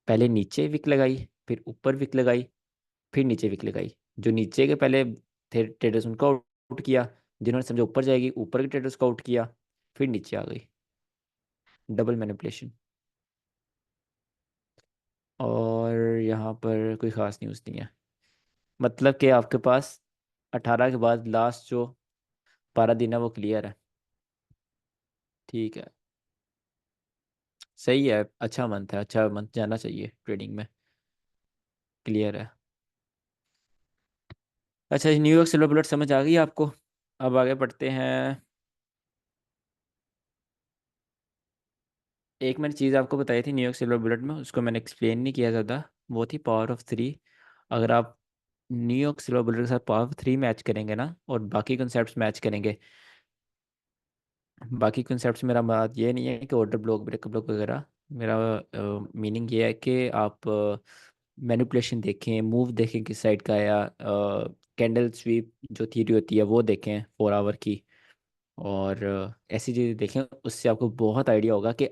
पहले नीचे विक लगाई, फिर ऊपर विक लगाई, फिर नीचे विक लगाई। जो नीचे के पहले थे ट्रेडर्स उनको आउट किया, जिन्होंने समझा ऊपर जाएगी ऊपर के ट्रेडर्स को आउट किया, फिर नीचे आ गई। Double manipulation. और यहाँ पर कोई ख़ास न्यूज़ नहीं है। मतलब कि आपके पास 18 के बाद लास्ट जो 12 दिन है वो क्लियर है। ठीक है, सही है, अच्छा मंथ है, अच्छा मंथ जाना चाहिए ट्रेडिंग में। क्लियर है। अच्छा, न्यूयॉर्क सिल्वर बुलेट समझ आ गई आपको? अब आगे बढ़ते हैं। एक मैंने चीज़ आपको बताई थी न्यूयॉर्क सिल्वर बुलेट में, उसको मैंने एक्सप्लेन नहीं किया ज़्यादा। वो थी पावर ऑफ थ्री। अगर आप न्यूयॉर्क सिल्वर बुलेट के साथ पावर ऑफ थ्री मैच करेंगे ना, और बाकी कंसेप्ट मैच करेंगे, बाकी कंसेप्ट मेरा बात ये नहीं है कि ऑर्डर ब्लॉक ब्रेकअप ब्लॉक वगैरह। मेरा मीनिंग ये है कि आप मैनिपुलेशन देखें, मूव देखें किस साइड का आया, कैंडल स्वीप जो थ्योरी होती है वो देखें 4 आवर की। और ऐसी चीज़ें देखें, उससे आपको बहुत आइडिया होगा कि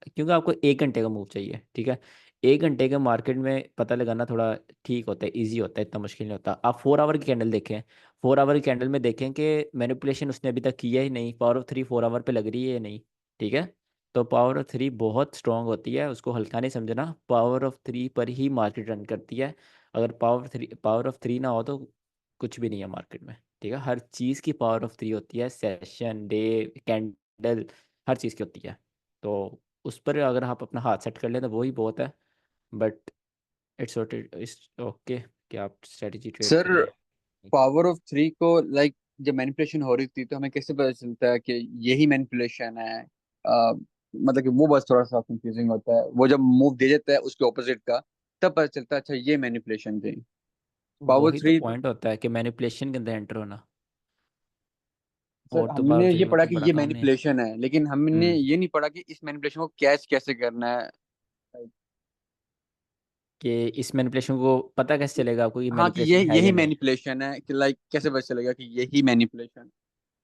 क्योंकि आपको 1 घंटे का मूव चाहिए, ठीक है। 1 घंटे के मार्केट में पता लगाना थोड़ा ठीक होता है, इजी होता है, इतना मुश्किल नहीं होता। आप 4 आवर की कैंडल देखें, 4 आवर की कैंडल में देखें कि मैनिपुलेशन उसने अभी तक किया ही नहीं, पावर ऑफ थ्री 4 आवर पे लग रही है या नहीं। ठीक है। तो पावर ऑफ थ्री बहुत स्ट्रांग होती है, उसको हल्का नहीं समझना। पावर ऑफ थ्री पर ही मार्केट रन करती है। अगर पावर ऑफ थ्री ना हो तो कुछ भी नहीं है मार्केट में। ठीक है, हर चीज़ की पावर ऑफ थ्री होती है, सेशन, डे, कैंडल, हर चीज़ की होती है। तो उस पर अगर आप अपना हाथ सेट कर लें तो वही बहुत है। बट इट्स ओके कि आप स्ट्रेटजी ट्रेड सर, करें। पावर ऑफ थ्री को लाइक जब मैनिपुलेशन हो रही थी तो हमें कैसे पता चलता है कि यही मैनिपुलेशन है? मतलब कि वो बस थोड़ा सा कंफ्यूजिंग होता है, वो जब मूव दे देता है उसके ऑपोजिट का, तब पता चलता है अच्छा ये मैनिपुलेशन थी। पावर वही तो थ्री। पॉइंट होता है कि मैनिपुलेशन के अंदर एंटर होना। सर और तो पावर हमने थ्री ये में पढ़ा कोई कि बड़ा ये काम नहीं है। मैनिपुलेशन है, लेकिन हमने हम्म। ये नहीं पढ़ा कि इस मैनिपुलेशन को कैच कैसे करना है। कि इस मैनिपुलेशन को पता कैसे चलेगा आपको कि हाँ, कि ये मैनिपुलेशन है या यही नहीं? मैनिपुलेशन है, कि लाइक कैसे पता चलेगा कि यही मैनिपुलेशन?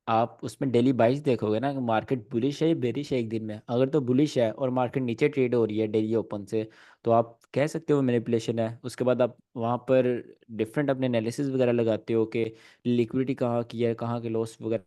आप उसमें डेली बाइस देखोगे ना कि मार्केट बुलिश है या बेरिश है एक दिन में। अगर तो बुलिश है और मार्केट नीचे ट्रेड हो रही है डेली ओपन से, तो आप कह सकते हो मैनिपुलेशन है। उसके बाद आप वहाँ पर डिफरेंट अपने एनालिसिस वगैरह लगाते हो कि लिक्विडिटी कहाँ की है, कहाँ के लॉस वगैरह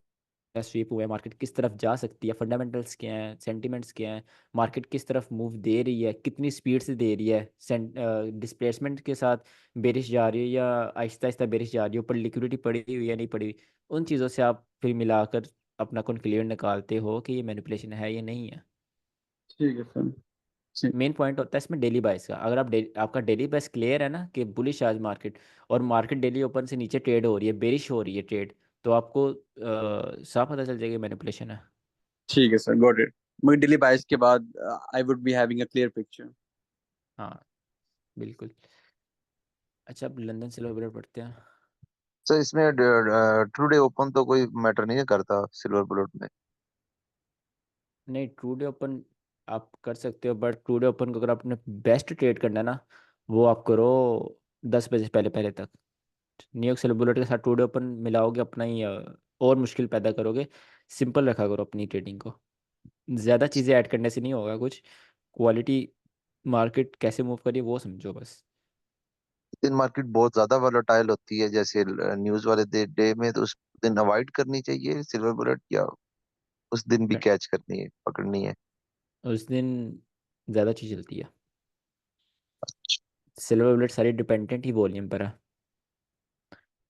स्वीप हुए, मार्केट किस तरफ जा सकती है, फंडामेंटल्स क्या हैं, सेंटिमेंट्स क्या हैं, मार्केट किस तरफ मूव दे रही है, कितनी स्पीड से दे रही है, डिस्प्लेसमेंट के साथ बेरिश जा रही है या आहिस्ता आहिस्ता बेरिश जा रही है, ऊपर लिक्विडिटी पड़ी हुई है या नहीं पड़ी हुई। उन चीज़ों से आप फिर मिलाकर अपना कंक्लूजन निकालते हो कि ये मैनिपुलेशन है या नहीं है। ठीक है सर। ठीक। मेन पॉइंट होता है इसमें डेली बाइस का। अगर आपका डेली बाइस क्लियर है ना कि बुलिश आज मार्केट, और मार्केट डेली ओपन से नीचे ट्रेड हो रही है, बेरिश हो रही है ट्रेड, तो आपको साफ पता चल जाएगा मैनिपुलेशन है। ठीक है सर, गॉट इट। मगर डेली बाइस के बाद I would be having a clear picture. हाँ, बिल्कुल। अच्छा, अब लंदन सिल्वर बुलेट पढ़ते हैं। सर इसमें ट्रू डे ओपन तो कोई मैटर नहीं करता सिल्वर बुलेट में। नहीं, ट्रू डे ओपन आप कर सकते हो, बट ट्रू डे ओपन को अगर आपने बेस्ट ट्रेड करना है ना, वो आप करो 10 बजे पहले पहले तक। न्यूयॉर्क सिल्वर बुलेट के साथ ट्रू डे ओपन मिलाओगे अपना ही और मुश्किल पैदा करोगे। सिंपल रखा करो अपनी ट्रेडिंग को। ज़्यादा चीज़ें ऐड करने से नहीं होगा कुछ। क्वालिटी, मार्केट कैसे मूव करिए वो समझो बस। दिन मार्केट बहुत ज्यादा वोलेटाइल होती है जैसे न्यूज वाले डे में, तो उस दिन अवॉइड करनी चाहिए सिल्वर बुलेट, या उस दिन भी कैच करनी है, पकड़नी है? उस दिन ज़्यादा चीज़ चलती है। सिल्वर बुलेट सारी डिपेंडेंट ही वॉल्यूम पर है।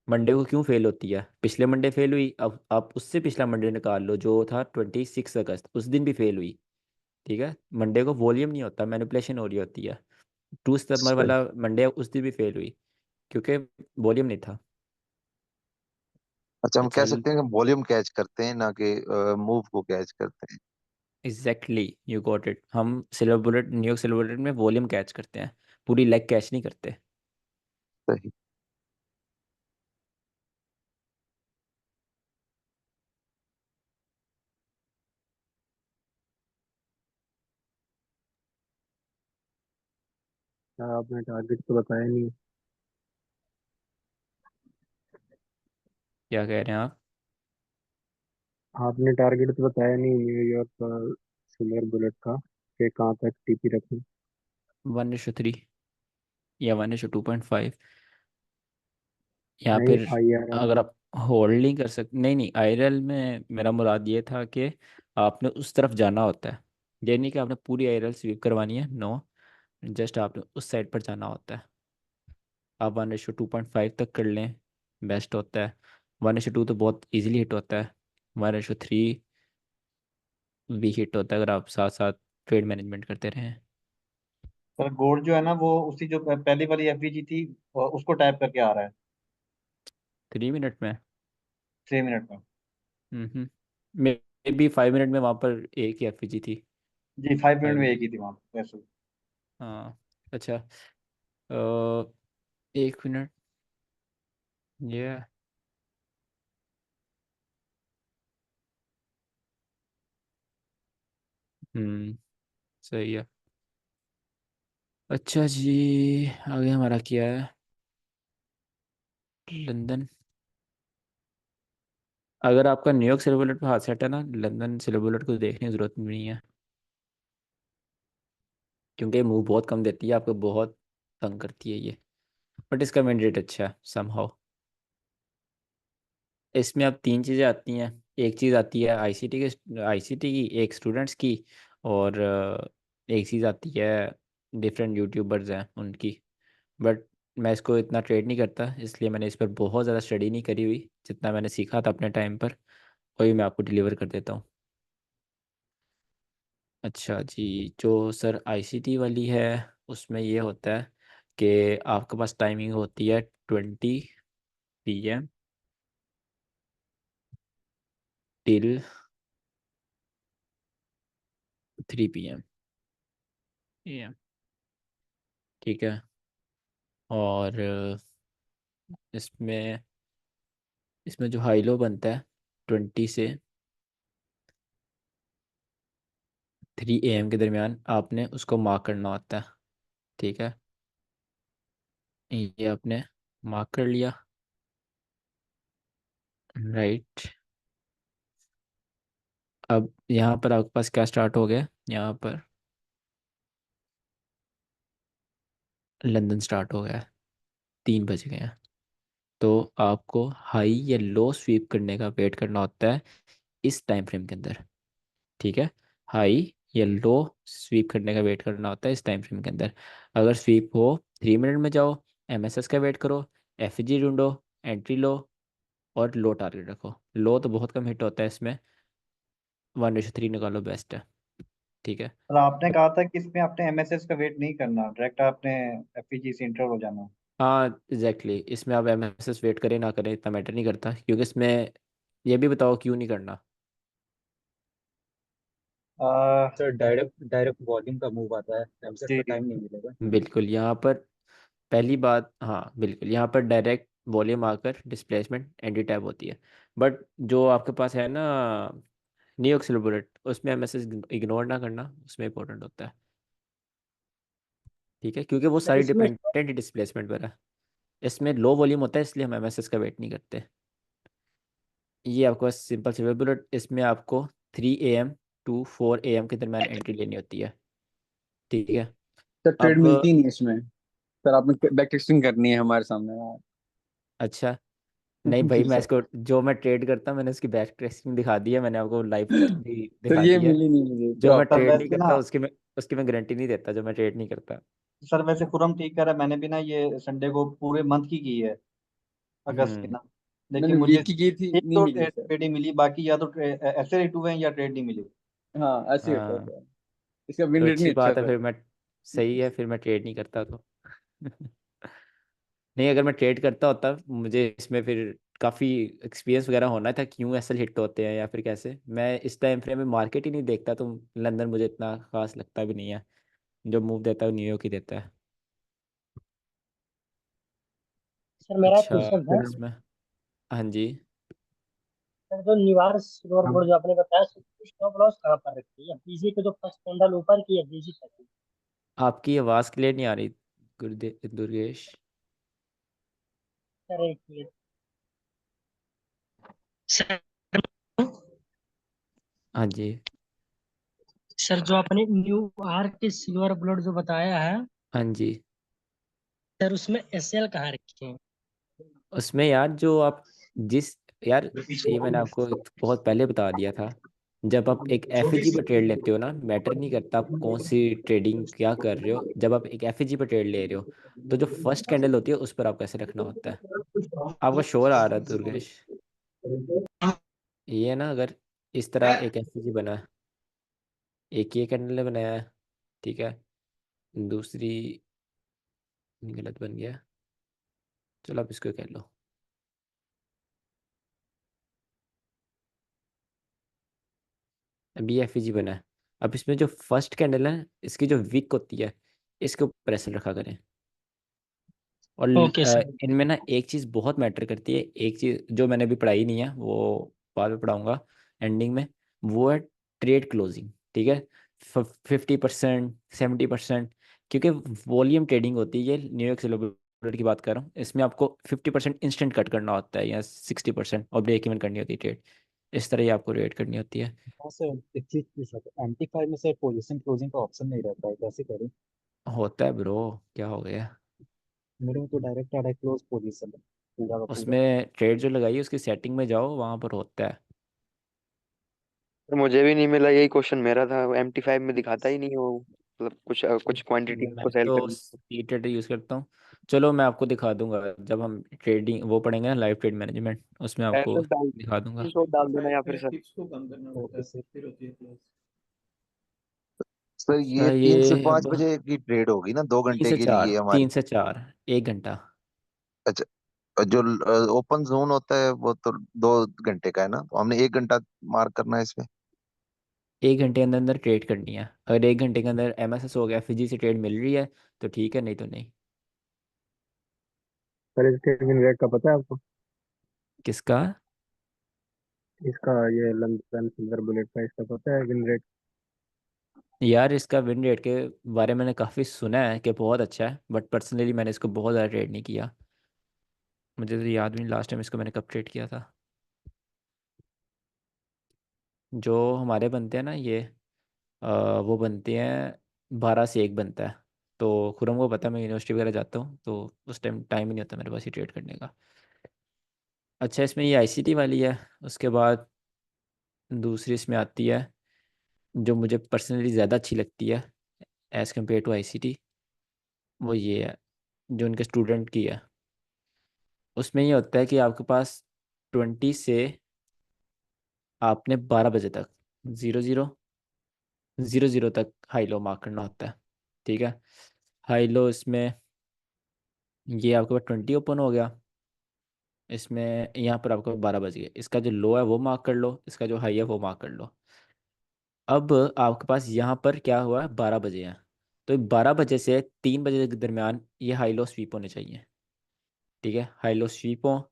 मंडे को क्यों फेल होती है? पिछले मंडे फेल हुई, अब आप उससे पिछला मंडे निकाल लो जो था 26 अगस्त, उस दिन भी फेल हुई। ठीक है, मंडे को वॉल्यूम नहीं होता, मैनिपुलेशन हो रही होती है। 2 सितंबर सही। वाला मंडे उस दिन भी फेल हुई, क्योंकि वॉल्यूम नहीं था। अच्छा, हम अच्छा, कह सकते हैं कि वॉल्यूम कैच करते हैं ना कि मूव को कैच करते हैं। Exactly, you got it. हम silver bullet, New York silver bullet में वॉल्यूम कैच करते हैं, पूरी लेग कैच नहीं करते। सही। यार आपने टारगेट तो बताया नहीं। क्या कह रहे हैं आप? आपने टारगेट तो बताया नहीं न्यूयॉर्क का सिल्वर बुलेट का, कि कहाँ तक टीपी रखें। 1:3 या 1:2.5, या नहीं, फिर IRR अगर में। आप होल्डिंग कर सकते, नहीं नहीं, आईरल में मेरा मुराद ये था कि आपने उस तरफ जाना होता है। ये नहीं कि आपने पूरी आईरल स्वीप करवानी है, नो, जस्ट आपने उस साइड पर जाना होता है। आप 1:2.5 तक कर लें, बेस्ट होता है। 1:2 तो बहुत इजीली हिट होता है। 1:3 भी हिट होता है अगर आप साथ साथ ट्रेड मैनेजमेंट करते रहें। सर गोल्ड जो है ना वो उसी जो पहली वाली एफवीजी थी उसको टाइप करके आ रहा है 3 मिनट में। 6 मिनट में। मे बी 5 मिनट में वहाँ पर एक ही एफपीजी थी। जी 5 मिनट में 5 मिनट। एक ही थी वहाँ पे वैसे। हाँ। अच्छा। 1 मिनट। ये। हम्म। सही है। अच्छा जी, आगे हमारा क्या है? लंदन। अगर आपका न्यूयॉर्क सिल्वर बुलेट पे हाथ सेट है ना, लंदन सिल्वर बुलेट को देखने की जरूरत नहीं है, क्योंकि मूव बहुत कम देती है आपको, बहुत तंग करती है ये। बट इसका मेन रेट अच्छा है समहाउ। इसमें अब 3 चीज़ें आती हैं। एक चीज़ आती है आईसीटी की, एक स्टूडेंट्स की, और एक चीज़ आती है डिफरेंट यूट्यूबर्स हैं उनकी। बट मैं इसको इतना ट्रेड नहीं करता, इसलिए मैंने इस पर बहुत ज़्यादा स्टडी नहीं करी हुई। जितना मैंने सीखा था अपने टाइम पर, वही मैं आपको डिलीवर कर देता हूँ। अच्छा जी, जो सर आईसीटी वाली है, उसमें ये होता है कि आपके पास टाइमिंग होती है 20 PM टिल 3 PM AM। ठीक है। और इसमें इसमें जो हाई लो बनता है 20 से 3 AM के दरमियान, आपने उसको मार्क करना होता है। ठीक है। ये आपने मार्क कर लिया, राइट। अब यहाँ पर आपके पास क्या स्टार्ट हो गया? यहाँ पर लंदन स्टार्ट हो गया है, 3 बज गए हैं। तो आपको हाई या लो स्वीप करने का वेट करना होता है इस टाइम फ्रेम के अंदर। ठीक है। हाई या लो स्वीप करने का वेट करना होता है इस टाइम फ्रेम के अंदर। अगर स्वीप हो 3 मिनट में जाओ, एमएसएस का वेट करो, एफजी ढूंढो, एंट्री लो, और लो टारगेट रखो। लो तो बहुत कम हिट होता है इसमें, 1:3 निकालो, बेस्ट है। ठीक है। और आपने कहा था कि इसमें आपने एमएसएस का वेट नहीं करना, डायरेक्ट आपने एफवीजी से इंटर हो जाना। हाँ एग्जैक्टली, इसमें आप एमएसएस वेट करें ना करें इतना मैटर नहीं करता, क्योंकि इसमें ये भी बताओ क्यों नहीं करना। आ, सर डायरेक्ट डायरेक्ट वॉल्यूम का मूव आता है, एमसेट जी का जी। टाइम नहीं मिलेगा। बिल्कुल, यहाँ पर पहली बात, हाँ बिल्कुल, यहाँ पर डायरेक्ट वॉल्यूम आकर डिस्प्लेसमेंट एंटी टैप होती है। बट जो आपके पास है ना न्यूयॉर्क सिल्वर बुलेट, उसमें एमएसएस इग्नोर ना करना, उसमें इंपॉर्टेंट होता है। ठीक है, क्योंकि वो सारी इसमें डिपेंडेंट डिस्प्लेसमेंट पर है। इसमें लो वॉल्यूम होता है, इसलिए हम एमएसएस का वेट नहीं करते। ये आपको सिंपल सिल्वर बुलेट, इसमें आपको 3 AM to 4 AM के दरमियान एंट्री लेनी होती है। ठीक है। सर ट्रेड अब मिलती नहीं है इसमें। सर आपने बैक टेस्टिंग करनी है हमारे सामने यार। अच्छा, नहीं भाई, जी मैं सर। इसको जो मैं ट्रेड करता मैंने उसकी बैक ट्रेसिंग दिखा दी है, मैंने आपको लाइव भी सर दिखा ये दी है। मिली नहीं मुझे, क्या जो मैं होता सर है? ट्रेड नहीं वैसे करता ना, उसकी मैं गारंटी नहीं देता, जो मैं ट्रेड नहीं करता। सर वैसे खुरम ठीक कह रहा है, मैंने भी ना ये संडे को पूरे मंथ की है, अगस्त की हम्म। ना। लेकिन मैंने मुझे वीक की थी, एक नहीं तो मिली सर। ट्रेड ही मिली, बाकी या तो ऐसे रेट हुए हैं या ट्रेड नहीं मिली। हाँ ऐसे ही होता है हाँ, सर। इसका विन तो रेट अच्छी नहीं अच्छा बात है, सर। फिर मैं सही है, फिर मैं ट्रेड नहीं करता तो नहीं, अगर मैं ट्रेड करता होता, मुझे इसमें फिर काफ़ी एक्सपीरियंस वगैरह होना था, क्यों एसल हिट होते हैं या फिर कैसे। मैं इस टाइम फ्रेम में मार्केट ही नहीं देखता, तो लंदन मुझे इतना खास लगता भी नहीं है। जो मूव देता है वो न्यूयॉर्क ही देता है। सर मेरा एक अच्छा। क्वेश्चन था। सर इसमें, हाँ जी। सर जो न्यूयॉर्क सिल्वर हम बोर्ड जो आपने बताया, स्टॉप लॉस कहाँ पर रखी है? पीछे के जो फर्स्ट कैंडल ऊपर की है बीजी तक की। आपकी आवाज़ क्लियर नहीं आ रही, दुर्गेश। सर एक मिनट। सर हाँ जी। सर जो आपने न्यू आर्क सिल्वर बुलेट जो बताया है, हाँ जी। सर उसमें एसएल कहाँ रखे हैं? उसमें यार जो आप जिस यार ये मैंने आपको बहुत पहले बता दिया था। जब आप एक एफएजी पर ट्रेड लेते हो ना, मैटर नहीं करता आप कौन सी ट्रेडिंग क्या कर रहे हो, जब आप एक एफएजी पर ट्रेड ले रहे हो तो जो फर्स्ट कैंडल होती है उस पर आप कैसे रखना होता है। आपका शोर आ रहा है दुर्गेश। ये ना अगर इस तरह एक एफएजी बना है, एक ये कैंडल ने बनाया है, ठीक है, दूसरी गलत बन गया, चलो आप इसको कह लो। अभी एफईजी बना है। अब इसमें जो फर्स्ट कैंडल है इसकी जो विक होती है इसके ऊपर प्रेशर रखा करें। और ओके सर। इनमें ना एक चीज़ बहुत मैटर करती है, एक चीज़ जो मैंने अभी पढ़ाई नहीं है वो बाद में पढ़ाऊंगा एंडिंग में, वो है ट्रेड क्लोजिंग। ठीक है, 50%, 70%, क्योंकि वॉल्यूम ट्रेडिंग होती है, ये न्यूयॉर्क सिल्वर की बात कर रहा हूँ, इसमें आपको 50% इंस्टेंट कट करना होता है या 60% और ब्रेक इवन करनी होती है ट्रेड। इस तरह ही आपको रेट करनी होती है। हाँ सर, एक चीज पूछा था, MT5 में सर पोजीशन क्लोजिंग का ऑप्शन नहीं रहता है, कैसे करें? होता है ब्रो, क्या हो गया। मेरे में तो डायरेक्ट आ रहा है क्लोज पोजीशन है पूरा का पूरा। उसमें ट्रेड जो लगाई है उसकी सेटिंग में जाओ, वहां पर होता है। तो मुझे भी नहीं मिला, यही क्वेश्चन मेरा था। MT5 में दिखाता ही नहीं वो, मतलब कुछ क्वांटिटी मैं को सेल तो करनी। सी ट्रेड यूज़ करता हूँ। चलो मैं आपको दिखा दूंगा जब हम ट्रेडिंग वो पढ़ेंगे ना, लाइव ट्रेड मैनेजमेंट, उसमें आपको एरर डाल, दिखा दूंगा। स्क्रीनशॉट डाल देना या फिर सर। Okay sir. सर अच्छा ये 3 से 5 अब बजे की ट्रेड होगी ना, 2 घंटे के लिए हमारी? 3 से 4, 1 घंटा। अच्छा, और जो ओपन जोन होता है वो तो 2 घंटे का है ना, तो हमने 1 घंटा मार्क करना है इसमें। 1 घंटे के अंदर अंदर ट्रेड करनी है। अगर 1 घंटे के अंदर एमएसएस हो गया, एफजी से ट्रेड मिल रही है तो ठीक है, नहीं तो नहीं। सर इसके विन रेट का पता है आपको? किसका? इसका ये लंदन सिल्वर बुलेट का इसका पता है विन रेट? यार इसका विन रेट के बारे में मैंने काफ़ी सुना है कि बहुत अच्छा है, बट पर्सनली मैंने इसको बहुत ज़्यादा ट्रेड नहीं किया। मुझे तो याद भी नहीं लास्ट टाइम इसको मैंने कब ट्रेड किया था। जो हमारे बनते हैं ना ये वो बनते हैं 12 से 1 बनता है। तो खुरम को पता है, मैं यूनिवर्सिटी वगैरह जाता हूँ तो उस टाइम टाइम ही नहीं होता मेरे पास ये ट्रेड करने का। अच्छा इसमें ये आईसीटी वाली है। उसके बाद दूसरी इसमें आती है जो मुझे पर्सनली ज़्यादा अच्छी लगती है एज़ कम्पेयर टू आईसीटी, वो ये है जो उनके स्टूडेंट की है। उसमें ये होता है कि आपके पास 20 से आपने 12 बजे तक 0000 तक हाई लो मार्क करना होता है। ठीक है, हाई लो इसमें ये आपके पास 20 ओपन हो गया, इसमें यहाँ पर आपको 12 बज गए, इसका जो लो है वो मार्क कर लो, इसका जो हाई है वो मार्क कर लो। अब आपके पास यहाँ पर क्या हुआ है, 12 बजे हैं, तो 12 बजे से 3 बजे के दरमियान ये हाई लो स्वीप होने चाहिए। ठीक है, हाई लो स्वीप हो,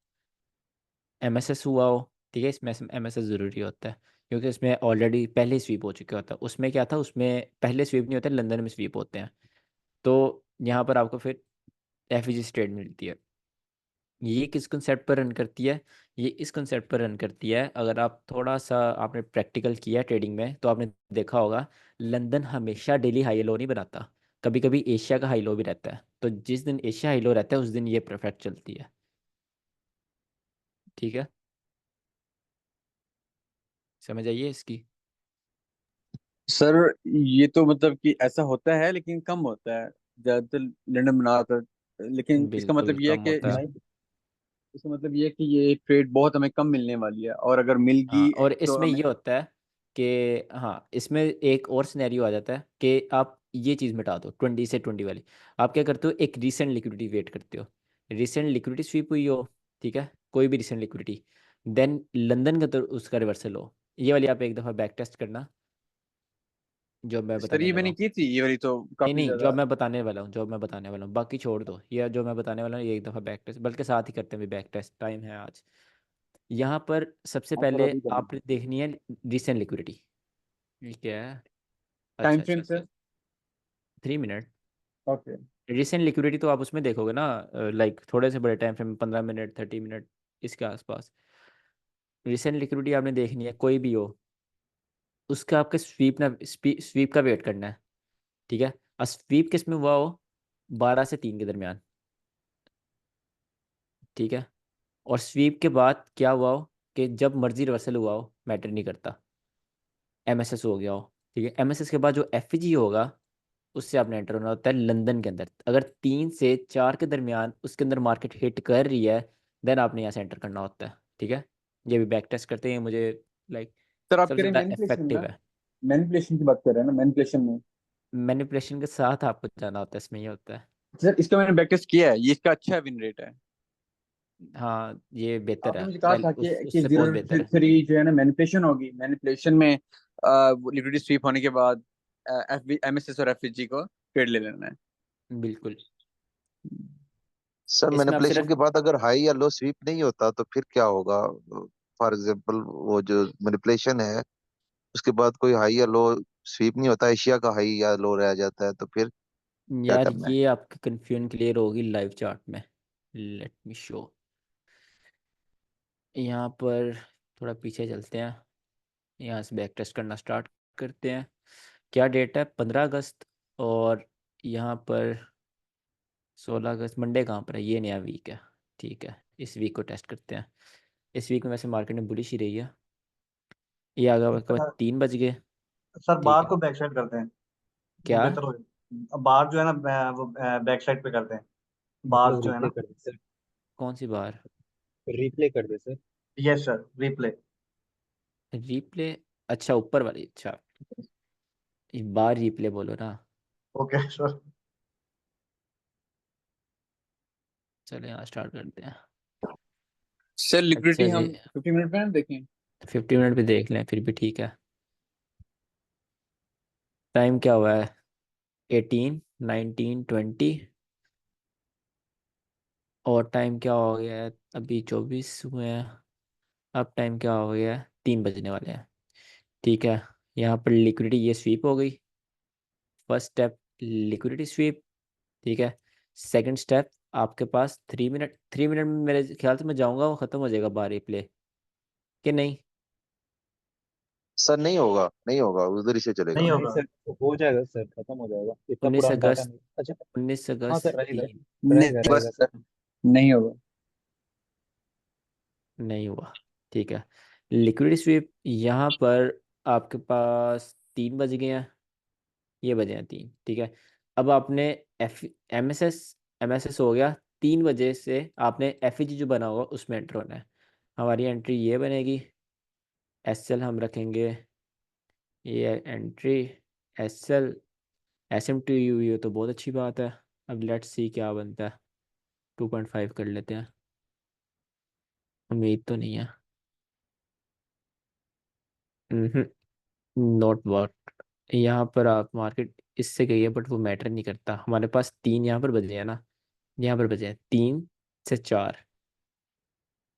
एमएसएस हुआ हो। ठीक है, इसमें एमएसएस ज़रूरी होता है क्योंकि इसमें ऑलरेडी पहले स्वीप हो चुका होता है। उसमें क्या था, उसमें पहले स्वीप नहीं होते, लंदन में स्वीप होते हैं। तो यहाँ पर आपको फिर एफईजी स्ट्रेट मिलती है। ये किस कंसेप्ट पर रन करती है, ये इस कंसेप्ट पर रन करती है, अगर आप थोड़ा सा आपने प्रैक्टिकल किया ट्रेडिंग में तो आपने देखा होगा लंदन हमेशा डेली हाई लो नहीं बनाता, कभी कभी एशिया का हाई लो भी रहता है, तो जिस दिन एशिया हाई लो रहता है उस दिन ये परफेक्ट चलती है। ठीक है, समझ आइए इसकी। सर ये तो मतलब कि ऐसा होता है लेकिन कम होता है, ज्यादातर लंदन बना होता है। लेकिन इसका बिल्कुल मतलब ये है कम कि होता है। इसका मतलब ये है कि ये ट्रेड बहुत हमें कम मिलने वाली है, और अगर मिल हाँ, गई और तो इसमें हमें। ये होता है कि हाँ इसमें एक और सिनेरियो आ जाता है कि आप ये चीज़ मिटा दो 20 से 20 वाली। आप क्या करते हो, एक रीसेंट लिक्विडिटी वेट करते हो, रीसेंट लिक्विडिटी स्वीप हुई हो, ठीक है, कोई भी रीसेंट लिक्विडिटी, देन लंदन का तो उसका रिवर्सल हो। ये वाली आप एक दफ़ा बैक टेस्ट करना, जो मैं सर बताने ये लगा मैंने हूँ। की थी, ये वाली तो नहीं काफी नहीं, जो ज्यादा। अब मैं बताने वाला हूँ, जो मैं बताने वाला हूँ बाकी छोड़ दो, ये जो मैं बताने वाला हूँ ये एक दफ़ा बैक टेस्ट, बल्कि साथ ही करते हैं, बैक टेस्ट टाइम है आज। यहाँ पर सबसे हाँ सर पहले अभी कर आपने लीजिए। देखनी है रीसेंट लिक्विडिटी। ये क्या है, टाइम अच्छा फ्रेम अच्छा, sir. 3 minute. Okay. Recent liquidity तो आप उसमें देखोगे ना, लाइक थोड़े से बड़े टाइम फ्रेम, 15 मिनट, 30 मिनट, इसके आसपास। रिसेंट लिक्विडिटी आपने देखनी है, कोई भी हो, उसका आपके स्वीप का वेट करना है, ठीक है। और स्वीप किस में हुआ हो, 12 से 3 के दरमियान, ठीक है। और स्वीप के बाद क्या हुआ हो, कि जब मर्जी रिवर्सल हुआ हो, मैटर नहीं करता, एमएसएस हो गया हो, ठीक है। एमएसएस के बाद जो एफईजी होगा, उससे आपने एंटर होना होता है लंदन के अंदर। अगर 3 से 4 के दरमियान उसके अंदर मार्केट हिट कर रही है, देन आपने यहाँ से एंटर करना होता है, ठीक है। ये भी बैक टेस्ट करते हैं मुझे, लाइक सर आप सबसे कह रहे हैं ज़्यादा मैनिपुलेशन इफेक्टिव ना, है। मैनिपुलेशन की बात कर रहे हैं ना, मैनिपुलेशन में। मैनिपुलेशन के साथ आपको जाना होता है, इसमें ये होता है। सर इसका मैंने बैक टेस्ट किया है, ये इसका अच्छा विन रेट है। हाँ, ये बेहतर आपने है, मुझे कहा था कि उससे बहुत बेहतर है। 0.3 जो है ना मैनिपुलेशन होगी, मैनिपुलेशन में लिक्विडिटी स्वीप होने के बाद एफ एमएसएस और एफईजी को ट्रेड ले लेना है। बिल्कुल। सर इसमें आप मैनिपुलेशन सिर्फ, के बाद अगर हाई या लो स्वीप नहीं होता तो फिर क्या होगा? फॉर एग्जांपल वो जो मैनिपुलेशन है उसके बाद कोई हाई या लो स्वीप नहीं होता, एशिया का हाई या लो रह जाता है, तो फिर क्या यार करना है? ये आपकी कन्फ्यूजन क्लियर होगी लाइव चार्ट में। Let me show. यहाँ पर थोड़ा पीछे चलते हैं, यहाँ से बैक टेस्ट करना स्टार्ट करते हैं। क्या डेट है, 15 अगस्त। और यहाँ पर 16 अगस्त, मंडे कहाँ पर है, ये नया वीक है, ठीक है। इस वीक को टेस्ट करते हैं। इस वीक में वैसे मार्केट में बुलिश ही रही है। ये आ गया कब, सर 3 बज गए, सर ठीक बार है। को बैक साइड करते हैं, वो क्या? बेहतर होगा। बार जो है ना, वो बैक साइड पे करते हैं, बार मतलब जो है रिप्ले ना। कर दे सर, कौन सी बार? रिप्ले कर दे sir. Yes sir, replay. Replay? अच्छा, ऊपर वाली, अच्छा। ये बार रिप्ले बोलो ना। Okay sir. चलो यहाँ स्टार्ट करते हैं। सर लिक्विडिटी अच्छा जी, हम 50 मिनट में देखें। 50 मिनट पे देख लें फिर भी, ठीक है। टाइम क्या हुआ है, 18, 19, 20। और टाइम क्या हो गया है, अभी 24 हुए हैं। अब टाइम क्या हो गया है, 3 बजने वाले हैं, ठीक है। यहाँ पर लिक्विडिटी ये स्वीप हो गई। फर्स्ट स्टेप लिक्विडिटी स्वीप, ठीक है। सेकंड स्टेप, आपके पास 3 मिनट, 3 मिनट में मेरे ख्याल से मैं जाऊंगा, वो ख़त्म हो जाएगा बार रिप्ले, कि नहीं? सर नहीं होगा, नहीं होगा, उधर ही से चलेगा। नहीं नहीं होगा। सर, हो जाएगा सर, खत्म हो जाएगा, इतना उन्नीस पुराना डाटा अगस्त नहीं। अच्छा। उन्नीस हाँ अगस्त सर, रहेगा, तीन नहीं रहेगा बस रहेगा सर। सर, नहीं होगा। नहीं हुआ, ठीक है। लिक्विडिटी स्वीप यहाँ पर आपके पास 3 बज गए हैं, ये बजे हैं 3, ठीक है। अब आपने एफ एम एस एस हो गया, 3 बजे से आपने एफ जो बना होगा उसमें एंटर होना है। हमारी एंट्री ये बनेगी, एस एल हम रखेंगे, ये एंट्री एस एल। SMTU तो बहुत अच्छी बात है। अब लेट्स सी क्या बनता है, 2.5 कर लेते हैं, उम्मीद तो नहीं है। Not work. यहाँ पर आप मार्केट इससे गई है, बट वो मैटर नहीं करता, हमारे पास 3 यहाँ पर बजे हैं ना, यहाँ पर बजे हैं 3 से 4,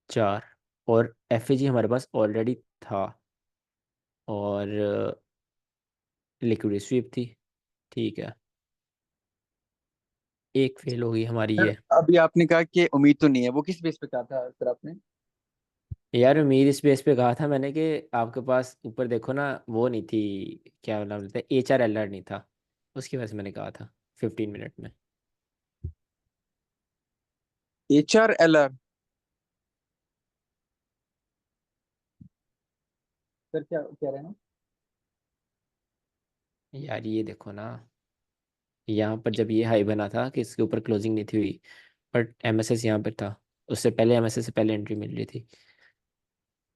4। और हमारे पास ऑलरेडी था, और लिक्विड स्वीप थी, ठीक है। एक फेल हो गई हमारी सर ये। अभी आपने कहा कि उम्मीद तो नहीं है, वो किस बेस पे कहा था सर आपने? यार उम्मीद इस बेस पे कहा था मैंने कि आपके पास ऊपर देखो ना, वो नहीं थी, क्या नाम लेते हैं, HRLR नहीं था, उसकी वजह से मैंने कहा था 15 मिनट में। HRLR? सर क्या कह रहे हैं? यार ये देखो ना, यहाँ पर जब ये हाई बना था कि इसके ऊपर क्लोजिंग नहीं थी हुई, बट एमएसएस यहाँ पर था, उससे पहले एमएसएस से पहले एंट्री मिल रही थी।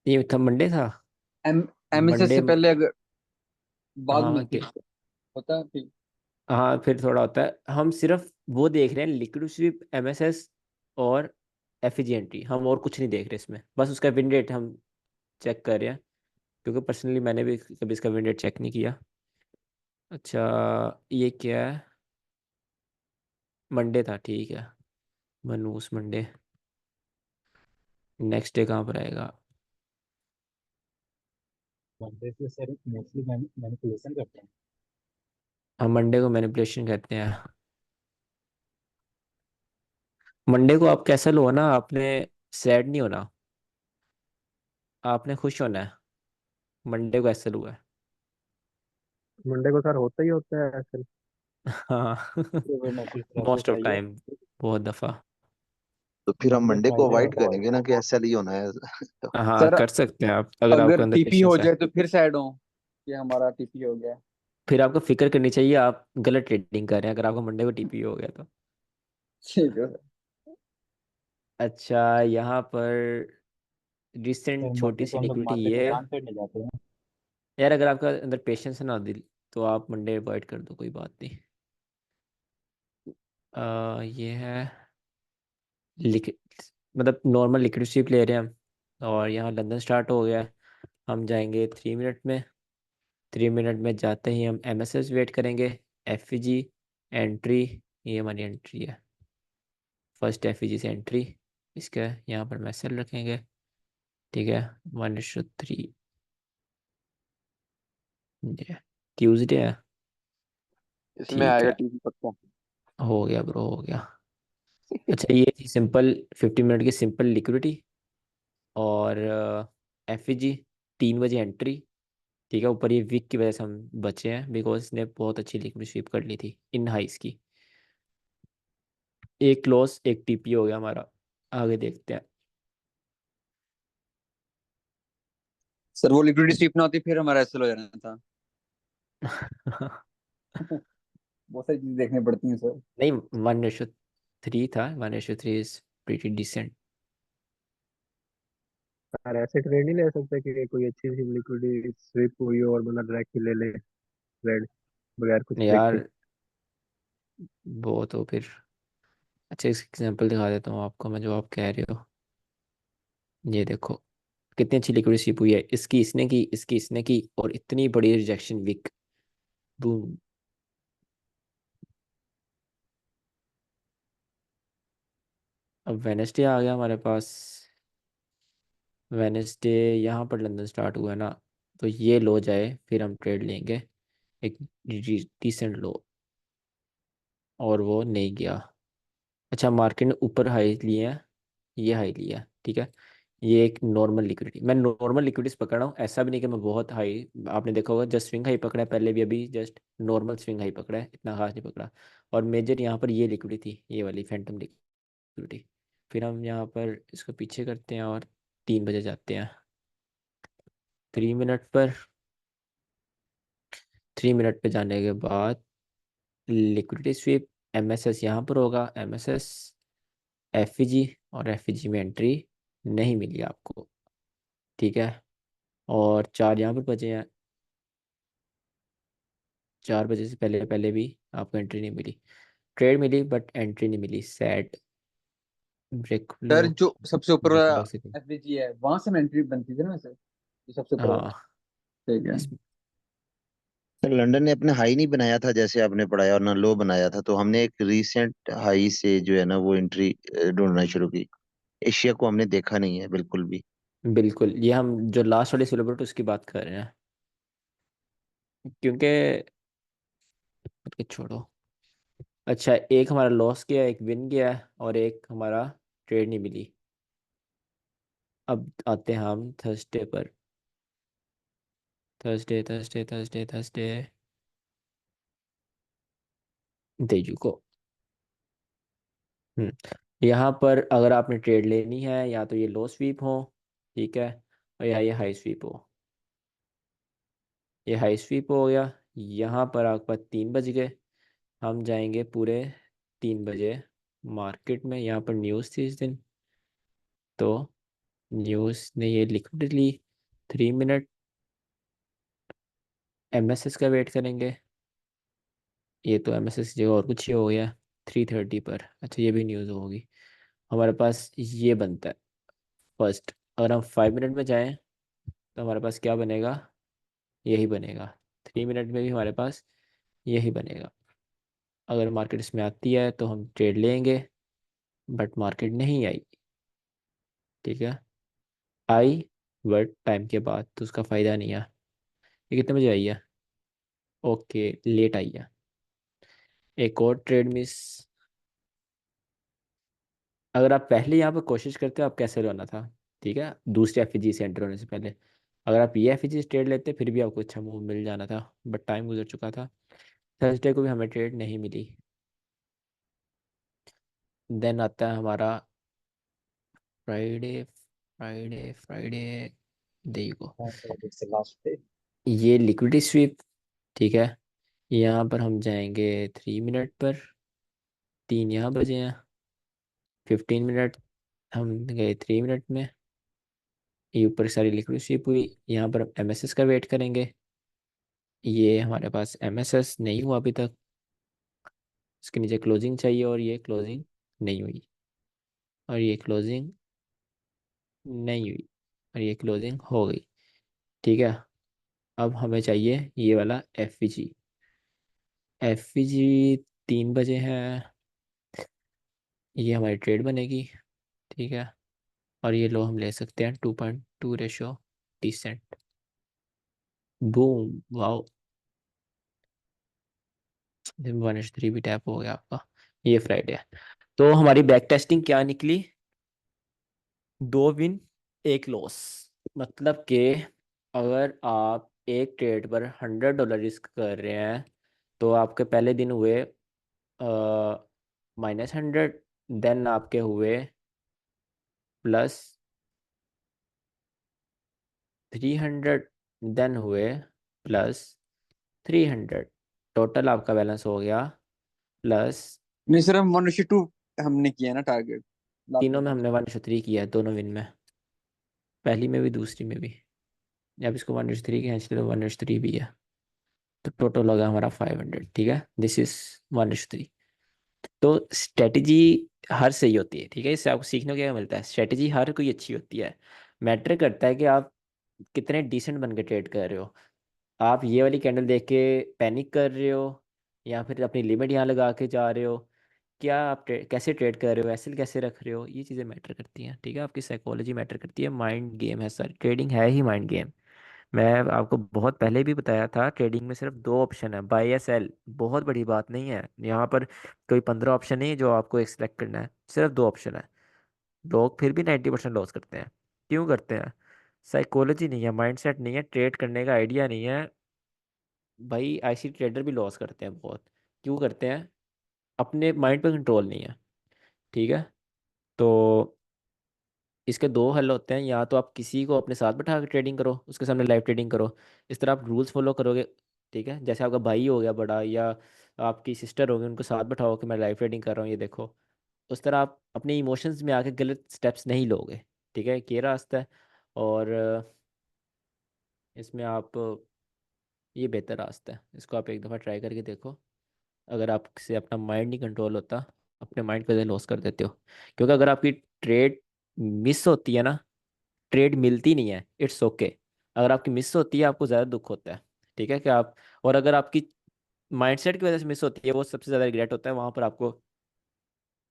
ये था मंडे था। एम एमएसएस मंडे, से पहले अगर बाद हाँ मिलती होता फिर। हाँ, फिर थोड़ा होता है, हम सिर्फ वो देख रहे हैं लिक्विड स्वीप, एमएसएस और एफिजिएंटी, हम और कुछ नहीं देख रहे इसमें, बस उसका विन रेट हम चेक कर रहे हैं, क्योंकि पर्सनली मैंने भी कभी इसका विन रेट चेक नहीं किया। अच्छा, ये क्या है, मंडे था, ठीक है। मनूस मंडे, नेक्स्ट डे कहाँ पर आएगा? मंडे से सर मोस्टली मैनिपुलेशन करते हैं। हम मंडे को मैनिपुलेशन कहते हैं। मंडे को आप कैसा लो ना, आपने सैड नहीं होना, आपने खुश होना है, मंडे को एसएल हुआ है। मंडे को सर होता ही होता है ऐसे। हाँ। वो नोटिस मोस्ट प्रोसेस ऑफ आई है। टाइम, बहुत दफा। तो फिर हम मंडे मंडे को फ्राइडे अवॉइड होता है। करेंगे ना कि ऐसा नहीं होना है। हाँ सर कर सकते हैं आप, अगर आपके अगर अंदर टीपी हो पेशेंस है। जाए तो फिर सैड हो कि हमारा टीपी हो गया। फिर आपको फिक्र करनी चाहिए, आप गलत ट्रेडिंग कर रहे हैं अगर आपको मंडे को टीपी हो गया तो। ठीक है सर। अच्छा, यहाँ पर फिर रिसेंट छोटी मंडे सी को हम लोग लिक्विडिटी मार्केट ये में है। प्लान करने जाते हैं। यार अगर आपका अंदर पेशेंस है ना दिल, तो आप मंडे अवॉइड कर दो, कोई बात नहीं। ये है लिक्विड, मतलब नॉर्मल लिक्विड स्वीप ले रहे हैं हम। और यहाँ लंदन स्टार्ट हो गया है, हम जाएंगे 3 मिनट में। 3 मिनट में जाते ही हम एमएसएस वेट करेंगे। एफईजी एंट्री, ये हमारी एंट्री है, फर्स्ट एफईजी से एंट्री। इसका यहाँ पर मैं सेल रखेंगे, ठीक है। 1:3, ट्यूसडे है। इसमें ठीक आएगा है, टीवी पक्का। हो गया ब्रो, हो गया। अच्छा, ये थी सिंपल 50 मिनट की सिंपल लिक्विडिटी। और एफईजी 3 बजे एंट्री, ठीक है। ऊपर ये वीक की वजह से हम बचे हैं, बिकॉज इसने बहुत अच्छी लिक्विड स्वीप कर ली थी इन हाइस की। एक लॉस एक टीपी हो गया हमारा। आगे देखते हैं। सर वो लिक्विडिटी स्वीप ना होती फिर हमारा एसएल हो जाना था। बहुत सारी चीजें देखनी पड़ती हैं सर। नहीं, 1:3 था, 1:3 इज प्रीटी डिसेंट। सर ऐसे ट्रेड नहीं ले सकते कि कोई अच्छी सी लिक्विडिटी स्विप हुई हो और बंदा डायरेक्ट ही ले ले ट्रेड बगैर कुछ देखे। यार वो तो फिर, अच्छा एक एग्जांपल दिखा देता हूँ आपको मैं, जो आप कह रहे हो। ये देखो कितनी अच्छी लिक्विड स्वीप हुई है, इसकी इसने की, इसकी इसने की, और इतनी बड़ी रिजेक्शन वीक। बूम। अब वेनेसडे आ गया हमारे पास। वेनेसडे यहाँ पर लंदन स्टार्ट हुआ है ना, तो ये लो जाए फिर हम ट्रेड लेंगे, एक डिसेंट लो। और वो नहीं गया। अच्छा, मार्केट ने ऊपर हाई लिए हैं, ये हाई लिया है, ठीक है। ये एक नॉर्मल लिक्विडिटी, मैं नॉर्मल लिक्विडिटीज पकड़ रहा हूँ, ऐसा भी नहीं कि मैं बहुत हाई। आपने देखा होगा जस्ट स्विंग हाई पकड़ा है पहले भी, अभी जस्ट नॉर्मल स्विंग हाई पकड़ा है, इतना खास नहीं पकड़ा। और मेजर यहाँ पर ये लिक्विडिटी थी, ये वाली फैंटम लिक्विडिटी। फिर हम यहाँ पर इसको पीछे करते हैं और 3 बजे जाते हैं 3 मिनट पर। 3 मिनट पे जाने के बाद लिक्विडिटी स्वीप, एमएसएस यहाँ पर होगा, एमएसएस एफईजी, और एफईजी में एंट्री नहीं मिली आपको, ठीक है। और 4 यहाँ पर बचे हैं, 4 बजे से पहले पहले भी आपको एंट्री नहीं मिली। ट्रेड मिली बट एंट्री नहीं मिली, सैड। ब्रेक लो, सर जो सबसे ऊपर ब्रेक वाला लो से। एफबीजी है वहां से एंट्री बनती थी ना सर, जो सबसे ऊपर वाला। हाँ, ठीक है। इस सर लंदन ने अपने हाई नहीं बनाया था जैसे आपने पढ़ाया, और ना लो बनाया था, तो हमने एक रीसेंट हाई से जो है ना वो एंट्री ढूंढना शुरू की। एशिया को हमने देखा नहीं है बिल्कुल भी। बिल्कुल, ये हम जो लास्ट वाली सिलेबट उसकी बात कर रहे हैं, क्योंकि छोड़ो। अच्छा, एक हमारा लॉस गया, एक विन गया, और एक हमारा ट्रेड नहीं मिली। अब आते हैं हम थर्सडे पर। थर्सडे थर्सडे थर्सडे थर्सडे, तेजू को। यहाँ पर अगर आपने ट्रेड लेनी है, या तो ये लो स्वीप हो, ठीक है, और या ये हाई स्वीप हो। ये हाई स्वीप हो गया। यहाँ पर आपके पास 3 बज गए, हम जाएंगे पूरे 3 बजे मार्केट में। यहाँ पर न्यूज़ थी इस दिन, तो न्यूज़ ने ये लिक्विड ली। 3 मिनट एमएसएस का वेट करेंगे। ये तो एमएसएस की जगह और कुछ ही हो गया। 3:30 पर, अच्छा ये भी न्यूज़ होगी। हमारे पास ये बनता है फर्स्ट। अगर हम 5 मिनट में जाएं तो हमारे पास क्या बनेगा, यही बनेगा। 3 मिनट में भी हमारे पास यही बनेगा। अगर मार्केट इसमें आती है तो हम ट्रेड लेंगे, बट मार्केट नहीं आई, ठीक है। आई बट टाइम के बाद, तो उसका फ़ायदा नहीं है। ये कितने बजे आई है, ओके लेट आई है। एक और ट्रेड मिस। अगर आप पहले यहाँ पर कोशिश करते हो, आप कैसे लाना था, ठीक है, दूसरे एफ से एंटर होने से पहले। अगर आप ये एफ ट्रेड लेते फिर भी आपको अच्छा मूव मिल जाना था, बट टाइम गुजर चुका था। थर्सडे को भी हमें ट्रेड नहीं मिली। देन आता है हमारा फ्राइडे। फ्राइडे फ्राइडे देखो, लास्ट डे। ये लिक्विडिटी स्वीप। ठीक है, यहाँ पर हम जाएंगे 3 मिनट पर। 3 यहाँ बजे हैं, 15 मिनट, हम गए 3 मिनट में। ये ऊपर सारी लिक्विड स्वीप हुई। यहाँ पर हम एमएसएस का वेट करेंगे। ये हमारे पास एमएसएस नहीं हुआ अभी तक। इसके नीचे क्लोजिंग चाहिए और ये क्लोजिंग नहीं हुई, और ये क्लोजिंग नहीं हुई, और ये क्लोजिंग हो गई। ठीक है, अब हमें चाहिए ये वाला एफ 3 बजे है, ये हमारी ट्रेड बनेगी। ठीक है, और ये लो हम ले सकते हैं 2.2 रेशो डिसेंट। बूम, वाओ, 1:3 भी टैप हो गया आपका। ये फ्राइडे है। तो हमारी बैक टेस्टिंग क्या निकली? 2 विन 1 लॉस। मतलब कि अगर आप एक ट्रेड पर $100 रिस्क कर रहे हैं, तो आपके पहले दिन हुए -100, देन आपके हुए +300, देन हुए +300। टोटल आपका बैलेंस हो गया प्लस। नहीं सर, हम 1:2 हमने किया ना टारगेट लास्ट तीनों में में। हमने 1:3 किया है, दोनों विन में, पहली में भी दूसरी में भी। अब इसको 1:3 के इसलिए 1:3 भी है, तो टोटल होगा हमारा 500। ठीक है, दिस इज 1:3। तो स्ट्रेटजी हर सही होती है। ठीक है, इससे आपको सीखने को क्या मिलता है? स्ट्रेटजी हर कोई अच्छी होती है। मैटर करता है कि आप कितने डिसेंट बन के ट्रेड कर रहे हो। आप ये वाली कैंडल देख के पैनिक कर रहे हो, या फिर अपनी लिमिट यहाँ लगा के जा रहे हो, क्या आप कैसे ट्रेड कर रहे हो, एसएल कैसे रख रहे हो, ये चीज़ें मैटर करती हैं। ठीक है, आपकी साइकोलॉजी मैटर करती है। माइंड गेम है सर, ट्रेडिंग है ही माइंड गेम। मैं आपको बहुत पहले भी बताया था, ट्रेडिंग में सिर्फ 2 ऑप्शन है, बाय या सेल। बहुत बड़ी बात नहीं है यहाँ पर, कोई 15 ऑप्शन नहीं है जो आपको एक सेलेक्ट करना है, सिर्फ 2 ऑप्शन है। लोग फिर भी 90% लॉस करते हैं। क्यों करते हैं? साइकोलॉजी नहीं है, माइंडसेट नहीं है, ट्रेड करने का आइडिया नहीं है। भाई आईसी ट्रेडर भी लॉस करते हैं बहुत। क्यों करते हैं? अपने माइंड पे कंट्रोल नहीं है। ठीक है, तो इसके 2 हल होते हैं, या तो आप किसी को अपने साथ बैठा के ट्रेडिंग करो, उसके सामने लाइव ट्रेडिंग करो। इस तरह आप रूल्स फॉलो करोगे। ठीक है, जैसे आपका भाई हो गया बड़ा, या आपकी सिस्टर होगी, उनको साथ बैठाओ कि मैं लाइव ट्रेडिंग कर रहा हूँ, ये देखो। उस तरह आप अपने इमोशंस में आके गलत स्टेप्स नहीं लोगे। ठीक है, ये रास्ता है। और इसमें आप, ये बेहतर रास्ता है, इसको आप एक दफ़ा ट्राई करके देखो। अगर आपसे अपना माइंड नहीं कंट्रोल होता, अपने माइंड को लॉस कर देते हो। क्योंकि अगर आपकी ट्रेड मिस होती है ना, ट्रेड मिलती नहीं है, इट्स ओके। अगर आपकी मिस होती है, आपको ज़्यादा दुख होता है। ठीक है, कि आप, और अगर आपकी माइंडसेट की वजह से मिस होती है, वो सबसे ज़्यादा रिग्रेट होता है, वहाँ पर आपको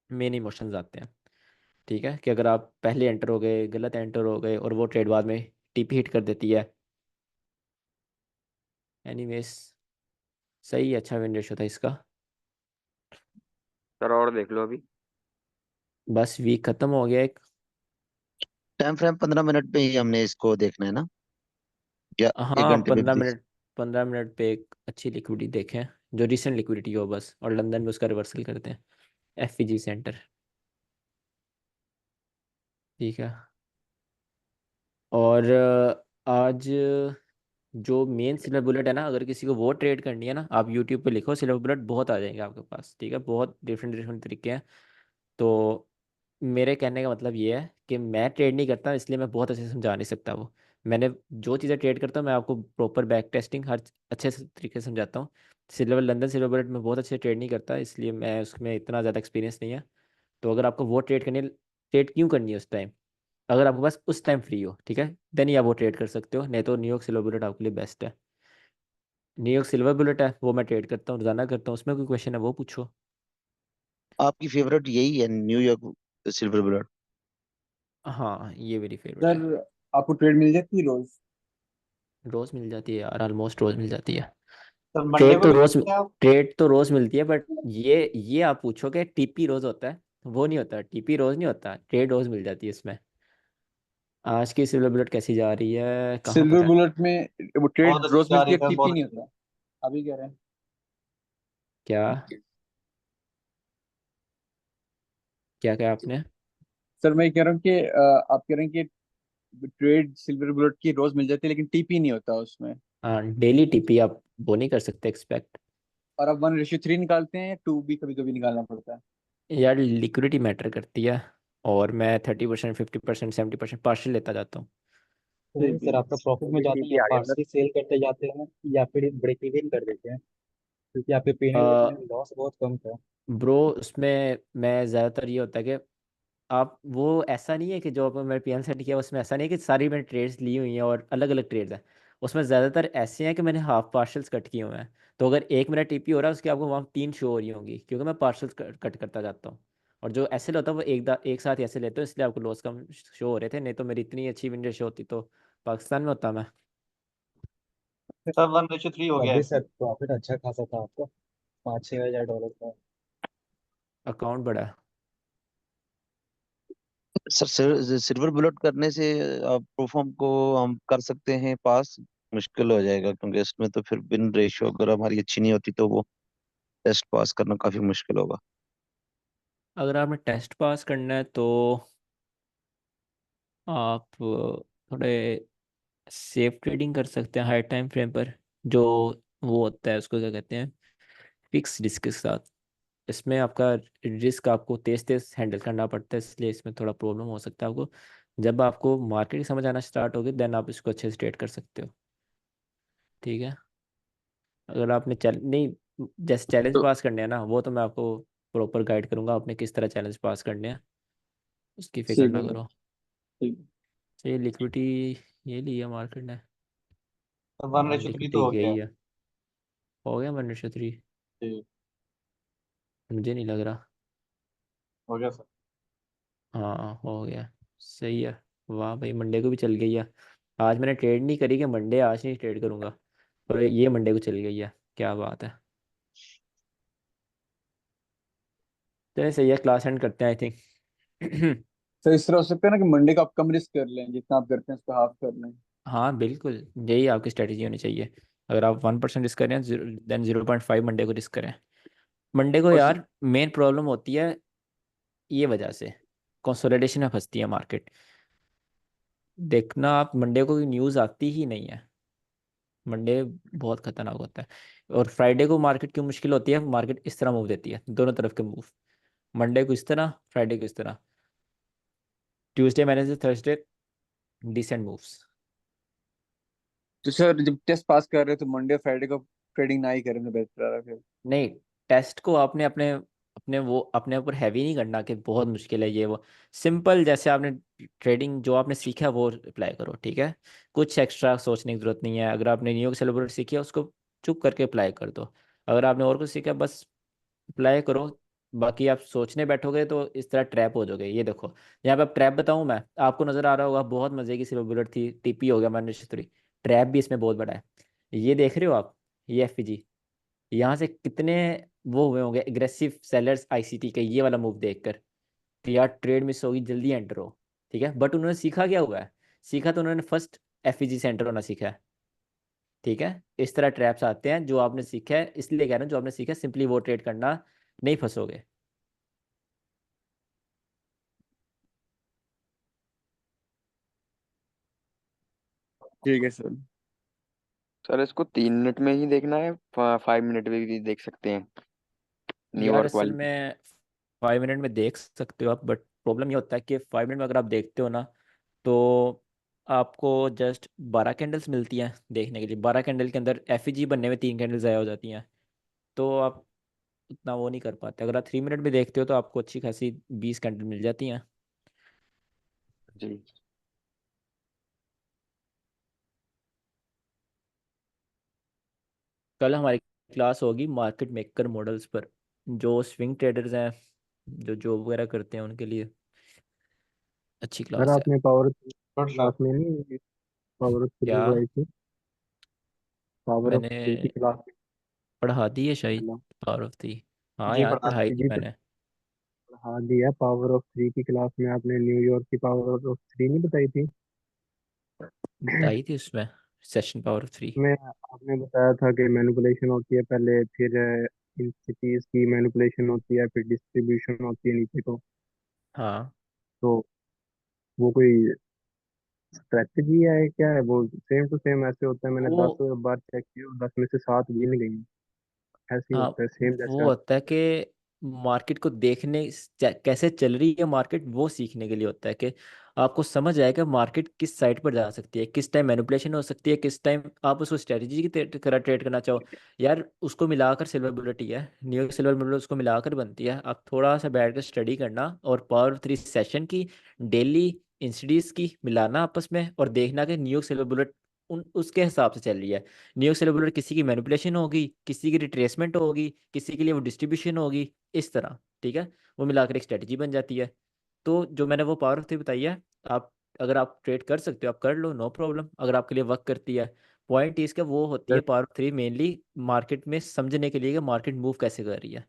मेन इमोशंस आते हैं। ठीक है, कि अगर आप पहले एंटर हो गए, गलत एंटर हो गए, और वो ट्रेड बाद में टीपी हिट कर देती है। एनीवेज, सही है, अच्छा विन रेशो था इसका। सर और देख लो अभी। बस वीक खत्म हो गया एक। टाइम फ्रेम 15 मिनट पे ही हमने इसको देखना है ना, या एक हाँ, घंटे में भी पंद्रह देख? मिनट 15 मिनट पे एक अच्छी लिक्विडिटी देखें, जो रिसेंट लिक्विडिटी हो बस, और लंदन में उसका रिवर्सल करते हैं, एफईजी सेंटर। ठीक है, और आज जो मेन सिल्वर बुलेट है ना, अगर किसी को वो ट्रेड करनी है ना, आप यूट्यूब पे लिखो सिल्वर बुलेट, बहुत आ जाएंगे आपके पास। ठीक है, बहुत डिफरेंट डिफरेंट तरीके हैं। तो मेरे कहने का मतलब ये है कि मैं ट्रेड नहीं करता, इसलिए मैं बहुत अच्छे से समझा नहीं सकता वो। मैंने जो चीज़ें ट्रेड करता हूँ, मैं आपको प्रॉपर बैक टेस्टिंग हर अच्छे से तरीके से समझाता हूँ। सिल्वर लंदन सिल्वर बुलेट में बहुत अच्छे ट्रेड नहीं करता, इसलिए मैं उसमें इतना ज़्यादा एक्सपीरियंस नहीं है। तो अगर आपको वो ट्रेड करनी, ट्रेड क्यों करनी है उस टाइम, अगर आपके पास उस टाइम फ्री हो, ठीक है, देन ही आप वो ट्रेड कर सकते हो। नहीं तो न्यूयॉर्क सिल्वर बुलेट आपके लिए बेस्ट है। न्यूयॉर्क सिल्वर बुलेट है, वो मैं ट्रेड करता हूँ, रोजाना करता हूँ, उसमें कोई क्वेश्चन है वो पूछो। आपकी फेवरेट यही है, न्यूयॉर्क सिल्वर बुलेट? हाँ, ये मेरी फेवरेट सर है। आपको ट्रेड मिल जाती है रोज? रोज मिल जाती है यार, ऑलमोस्ट रोज मिल जाती है। सर मंडे ट्रेड को तो भी रोज देखते हैं आप? ट्रेड तो रोज मिलती है, बट ये आप पूछो कि टीपी रोज होता है, वो नहीं होता। टीपी रोज नहीं होता, ट्रेड रोज मिल जाती है इसमें। आज की सिल्वर बुलेट कैसी जा रही है, कहाँ सिल्वर पता है? बुलेट में वो बहुत ट्रेड अच्छी रोज जा मिलती रही है, था, टीपी बहुत नहीं अच्छी। होता। अभी कह रहे हैं क्या क्या क्या आपने? सर, मैं कह रहा हूँ कि आप कह रहे हैं कि ट्रेड सिल्वर बुलेट की रोज मिल जाती है लेकिन टीपी नहीं होता उसमें। हाँ, डेली टीपी आप वो नहीं कर सकते एक्सपेक्ट। और अब 1:3 निकालते हैं, 2 भी कभी कभी निकालना पड़ता है। यार लिक्विडिटी मैटर करती है, और मैं 30%, 50%, 70% पार्शल लेता जाता हूँ। तो ठीक है। सर आपका प्रॉफिट में जाता है टीपी या आ गया ना। पार्सली सेल करते जाते हैं या फिर ब्रेक इवन कर देते हैं, क्योंकि आपके पीएनएल में लॉस बहुत कम था। ब्रो उसमें मैं ज़्यादातर ये होता है कि आप वो ऐसा नहीं है कि जो आपने मेरे पीएन सेट किया उसमें ऐसा नहीं है कि सारी मैंने ट्रेड्स ली हुई हैं और अलग अलग ट्रेड्स हैं। उसमें ज़्यादातर ऐसे हैं कि मैंने हाफ पार्शल्स कट किए हुए हैं। तो अगर एक मेरा टीपी हो रहा है उसकी आपको वहाँ 3 शो हो रही होंगी, क्योंकि मैं पार्शल्स कट करता जाता हूँ। और जो ऐसे होता है वो एक साथ ऐसे लेते हो, इसलिए आपको लॉस कम शो हो रहे थे, नहीं तो मेरी इतनी अच्छी विंडो शो होती तो पाकिस्तान में होता मैं। सर 1:3 हो तब गया भी है। सर प्रॉफिट अच्छा खासा था आपका, 5-6 हज़ार डॉलर का। अकाउंट बड़ा है। सर सिल्वर बुलेट करने से प्रोफॉर्म को हम कर सकते हैं पास, मुश्किल हो जाएगा क्योंकि इसमें तो फिर विन रेशियो अगर हमारी अच्छी नहीं होती तो वो टेस्ट पास करना काफी मुश्किल होगा। अगर आपने टेस्ट पास करना है तो आप थोड़े सेफ ट्रेडिंग कर सकते हैं हाई टाइम फ्रेम पर। जो वो होता है उसको क्या कहते हैं, फिक्स रिस्क के साथ। इसमें आपका रिस्क आपको तेज तेज हैंडल करना पड़ता है, इसलिए इसमें थोड़ा प्रॉब्लम हो सकता है आपको। जब आपको मार्केट समझ आना स्टार्ट होगी देन आप इसको अच्छे से ट्रेड कर सकते हो। ठीक है। अगर आपने चैल नहीं, जैसे चैलेंज तो पास करने हैं ना, वो तो मैं आपको प्रॉपर गाइड करूंगा आपने किस तरह चैलेंज पास करने हैं, उसकी फिक्र ठीक ना है। करो। ठीक। तो ये लिक्विडिटी ये लिया मार्केट ने। सर वन हाँ रेशो थ्री तो लिक्विडिटी हो गया गई है। है। हो गया 1:3। ठीक। मुझे नहीं लग रहा। हो गया सर। हाँ हो गया। सही है। वाह भाई, मंडे को भी चल गई है। आज मैंने ट्रेड नहीं करी कि मंडे आज नहीं ट्रेड करूंगा, पर ये मंडे को चली गई है। क्या बात है। चलिए सही है, क्लास एंड करते हैं आई थिंक। तो इस तरह हो सकता है ना कि मंडे को आप कम रिस्क कर लें, जितना आप करते हैं उसको हाफ कर लें। हाँ बिल्कुल, यही आपकी स्ट्रेटजी होनी चाहिए। अगर आप 1% रिस्क करें देन 0.5 मंडे को रिस्क करें। मंडे को और यार मेन प्रॉब्लम होती है ये वजह से, कंसोलिडेशन में फंसती है मार्केट। देखना आप मंडे को न्यूज़ आती ही नहीं है। मंडे बहुत खतरनाक होता है। और फ्राइडे को मार्केट क्यों मुश्किल होती है, मार्केट इस तरह मूव देती है, दोनों तरफ के मूव। मंडे को इस तरह, फ्राइडे को इस तरह। Tuesday Wednesday Thursday decent moves. तो सर जब टेस्ट पास कर रहे हो तो मंडे फ्राइडे को ट्रेडिंग ना ही करें तो बेहतर है फिर। नहीं, टेस्ट को आपने अपने अपने वो अपने ऊपर हैवी नहीं करना कि बहुत मुश्किल है ये वो। सिंपल जैसे आपने ट्रेडिंग जो आपने सीखा है वो अप्लाई करो, ठीक है। कुछ एक्स्ट्रा सोचने की जरूरत नहीं है। अगर आपने न्यू सेलिब्रेट सीखी है उसको चुप करके अप्लाई कर दो। अगर आपने और कुछ सीखा है, बस अप्लाई करो। बाकी आप सोचने बैठोगे तो इस तरह ट्रैप हो जाओगे। ये देखो, यहाँ पे आप ट्रैप बताऊं मैं, आपको नजर आ रहा होगा बहुत मजे की सिल्वर बुलेट थी, टीपी हो गया मैंने ट्रैप भी इसमें बहुत बड़ा है। ये देख रहे हो आप, ये एफपीजी, यहाँ से कितने वो हुए होंगे एग्रेसिव सेलर्स आईसीटी के ये वाला मूव देखकर कि यार ट्रेड मिस होगी, जल्दी एंटर हो। ठीक है, बट उन्होंने सीखा क्या हुआ है, सीखा तो उन्होंने फर्स्ट एफईजी से एंटर होना सीखा है। ठीक है, इस तरह ट्रैप्स आते हैं जो आपने सीखा है, इसलिए कह रहा हूँ जो आपने सीखा है सिंपली वो ट्रेड करना, नहीं फंसोगे। ठीक है सर। सर इसको 3 मिनट में ही देखना है, 5 मिनट में भी देख सकते हैं, यार न्यूयॉर्क असल वाली? में 5 मिनट में देख सकते हो आप, बट प्रॉब्लम ये होता है कि 5 मिनट में अगर आप देखते हो ना, तो आपको जस्ट 12 कैंडल्स मिलती हैं देखने के लिए। 12 कैंडल के अंदर एफईजी बनने में 3 कैंडल ज़ाया हो जाती हैं। तो आप उतना वो नहीं कर पाते। अगर आप 3 मिनट में देखते हो तो आपको अच्छी खासी 20 कैंडल मिल जाती हैं। जी। कल हमारी क्लास होगी मार्केट मेकर मॉडल्स पर, जो स्विंग ट्रेडर्स हैं, जो जॉब वगैरह करते हैं उनके लिए अच्छी सर क्लास है। आपने पावर गुड सर। क्लास में नहीं, पावर ऑफ थ्री क्या पढ़ाई थी? पावर ऑफ मैंने थ्री की क्लास पढ़ा दी है शायद, में पावर ऑफ थी। हाँ जी यार पढ़ा पढ़ाई थी जी मैंने। पढ़ा दी है। पावर ऑफ थ्री की क्लास में आपने न्यूयॉर्क की पावर ऑफ थ्री नहीं बताई थी? बताई थी उसमें सेशन पावर ऑफ 3। में आपने बताया था कि मैनिपुलेशन होती है पहले, फिर इंस्टीट्यूट की मैनिपुलेशन होती है, फिर डिस्ट्रीब्यूशन होती है नीचे को। हाँ तो वो कोई स्ट्रेटजी है क्या है? वो सेम टू सेम ऐसे होता है? मैंने वो 10 बार चेक किया और 10 में से 7 गिन गई। ऐसे ही हाँ होता है सेम वो जैसा। होता है कि मार्केट को देखने कैसे चल रही है मार्केट, वो सीखने के लिए होता है कि आपको समझ आएगा मार्केट किस साइड पर जा सकती है, किस टाइम मैनिपुलेशन हो सकती है, किस टाइम आप उसको स्ट्रेटजी की तरह ट्रेड करना चाहो। यार उसको मिलाकर सिल्वर बुलेट ही है, न्यू सिल्वर बुलेट उसको मिलाकर बनती है। आप थोड़ा सा बैठ कर स्टडी करना और पावर 3 सेशन की डेली इंस्टीज की मिलाना आपस में और देखना कि न्यू सिल्वर बुलेट उन उसके हिसाब से चल रही है। न्यू सेलुलर किसी की मैनिपुलेशन होगी, किसी की रिट्रेसमेंट होगी, किसी के लिए वो डिस्ट्रीब्यूशन होगी, इस तरह। ठीक है, वो मिलाकर एक स्ट्रेटजी बन जाती है। तो जो मैंने वो पावर ऑफ थ्री बताई है, आप अगर आप ट्रेड कर सकते हो आप कर लो, नो प्रॉब्लम, अगर आपके लिए वर्क करती है। पॉइंट इसका वो होती है जैसे power of three mainly market में समझने के लिए कि मार्केट मूव कैसे कर रही है।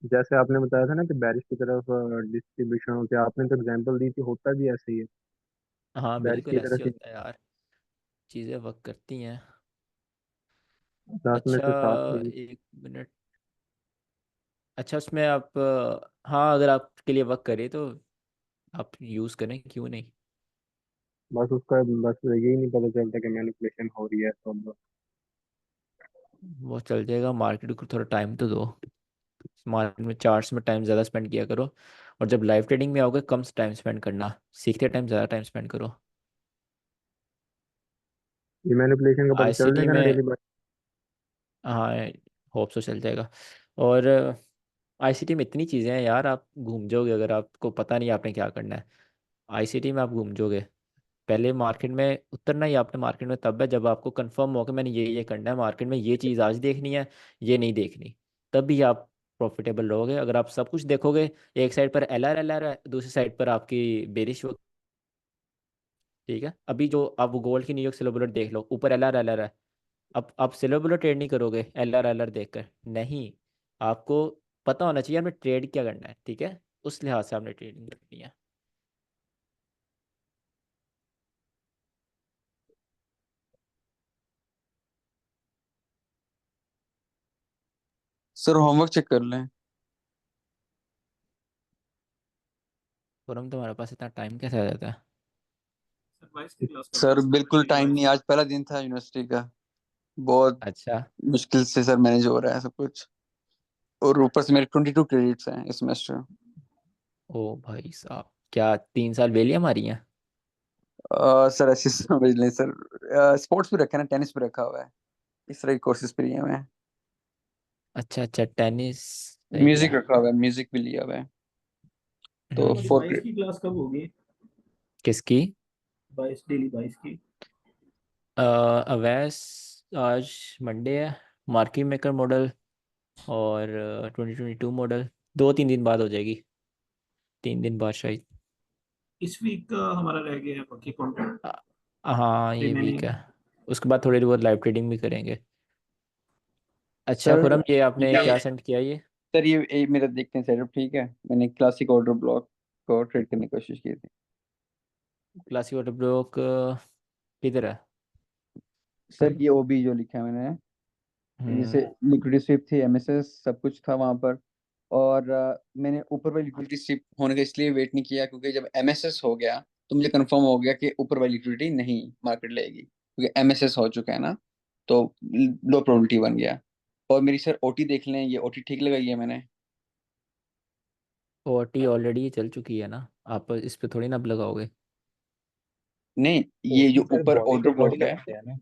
जैसे आपने बताया था ना कि बारिश की तरफ डिस्ट्रीब्यूशन होती है, आपने तो एग्जांपल दी थी, होता भी ऐसे ही है। हाँ बारिश बिल्कुल की ऐसे तरफ ही होता है यार, चीज़ें वर्क करती हैं। 10 में अच्छा से 7 गई। 1 मिनट। अच्छा उसमें आप हाँ अगर आपके लिए वर्क करे तो आप यूज़ करें, क्यों नहीं। बस उसका बस यही नहीं पता चलता कि मैनिपुलेशन हो रही है तो अब। वो चल जाएगा, मार्केट को थोड़ा टाइम तो दो। मार्केट में चार्ट्स में टाइम ज़्यादा स्पेंड किया करो, और जब लाइव ट्रेडिंग में आओगे कम टाइम स्पेंड करना, सीखते टाइम ज़्यादा टाइम स्पेंड करो। ये मैनिपुलेशन का पता चल आईसीटी जाएगा ना में डेली? हाँ होप सो चल जाएगा। और आईसीटी में इतनी चीज़ें हैं यार, आप घूम जाओगे अगर आपको पता नहीं आपने क्या करना है। आईसीटी में आप घूम जाओगे। पहले मार्केट में उतरना ही आपने मार्केट में तब है जब आपको कंफर्म हो कि मैंने ये करना है मार्केट में, ये चीज़ आज देखनी है, ये नहीं देखनी। तब भी आप प्रॉफिटेबल रहोगे। अगर आप सब कुछ देखोगे, एक साइड पर एल आर है, दूसरी साइड पर आपकी बेरिश। ठीक है, अभी जो आप वो गोल्ड की न्यूयॉर्क सिल्वर बुलेट देख लो, ऊपर एल आर है। अब आप सिल्वर बुलेट ट्रेड नहीं करोगे एल आर देखकर, नहीं। आपको पता होना चाहिए हमें ट्रेड क्या करना है, ठीक है, उस लिहाज से आपने ट्रेडिंग करनी है। सर होमवर्क चेक कर लें। और हम तुम्हारे पास इतना टाइम कैसे आ जाता है। सर बिल्कुल टाइम नहीं, आज पहला दिन था यूनिवर्सिटी का। बहुत अच्छा। मुश्किल से सर मैनेज हो रहा है सब कुछ। और ऊपर से मेरे 22 क्रेडिट्स हैं इस सेमेस्टर। ओ भाई साहब, क्या 3 साल बेलियां मारी हैं। सर ऐसे समझ लें सर। स्पोर्ट्स भी रखा है ना, टेनिस भी रखा हुआ है। इस तरह की कोर्सेज पे लिए हुए हैं। अच्छा अच्छा, टेनिस। सही है। म्यूजिक रखा हुआ है, म्यूजिक भी लिया हुआ है। तो हम्म। 4 की क्लास कब होगी? किसकी। 22 अवैस आज मंडे है। मार्केट मेकर मॉडल और 2022 मॉडल 2-3 दिन बाद हो जाएगी, 3 दिन बाद शायद। इस वीक का हमारा रह गया है बाकी कंटेंट अ- हाँ ये वीक रिमेनिंग। है। उसके बाद थोड़ी बहुत लाइव ट्रेडिंग भी करेंगे। अच्छा सर खुरम, ये आपने ये क्या सेंड किया ये। सर ये मेरा देखते हैं सेटअप ठीक है। मैंने क्लासिक ऑर्डर ब्लॉक को ट्रेड करने की कोशिश की थी। क्लासिक वाटर ब्लॉक किधर है। सर ये ओबी जो लिखा है मैंने, जैसे हम्म। लिक्विडिटी स्विप थी, एमएसएस सब कुछ था वहां पर। और मैंने ऊपर वाली लिक्विडिटी स्विप होने का इसलिए वेट नहीं किया क्योंकि जब एमएसएस हो गया तो मुझे कंफर्म हो गया कि ऊपर वाली लिक्विडिटी नहीं मार्केट लेगी, क्योंकि एमएसएस हो चुका है ना। तो लो प्रोबेबिलिटी बन गया। और मेरी सर ओटी देख लें, ये ओटी ठीक लगाई है मैंने। ओटी ऑलरेडी चल चुकी है ना, आप इस पे थोड़ी ना अब लगाओगे। नहीं, ये ओटी जो सर ऊपर body order to body block है। लगाते हैं ना।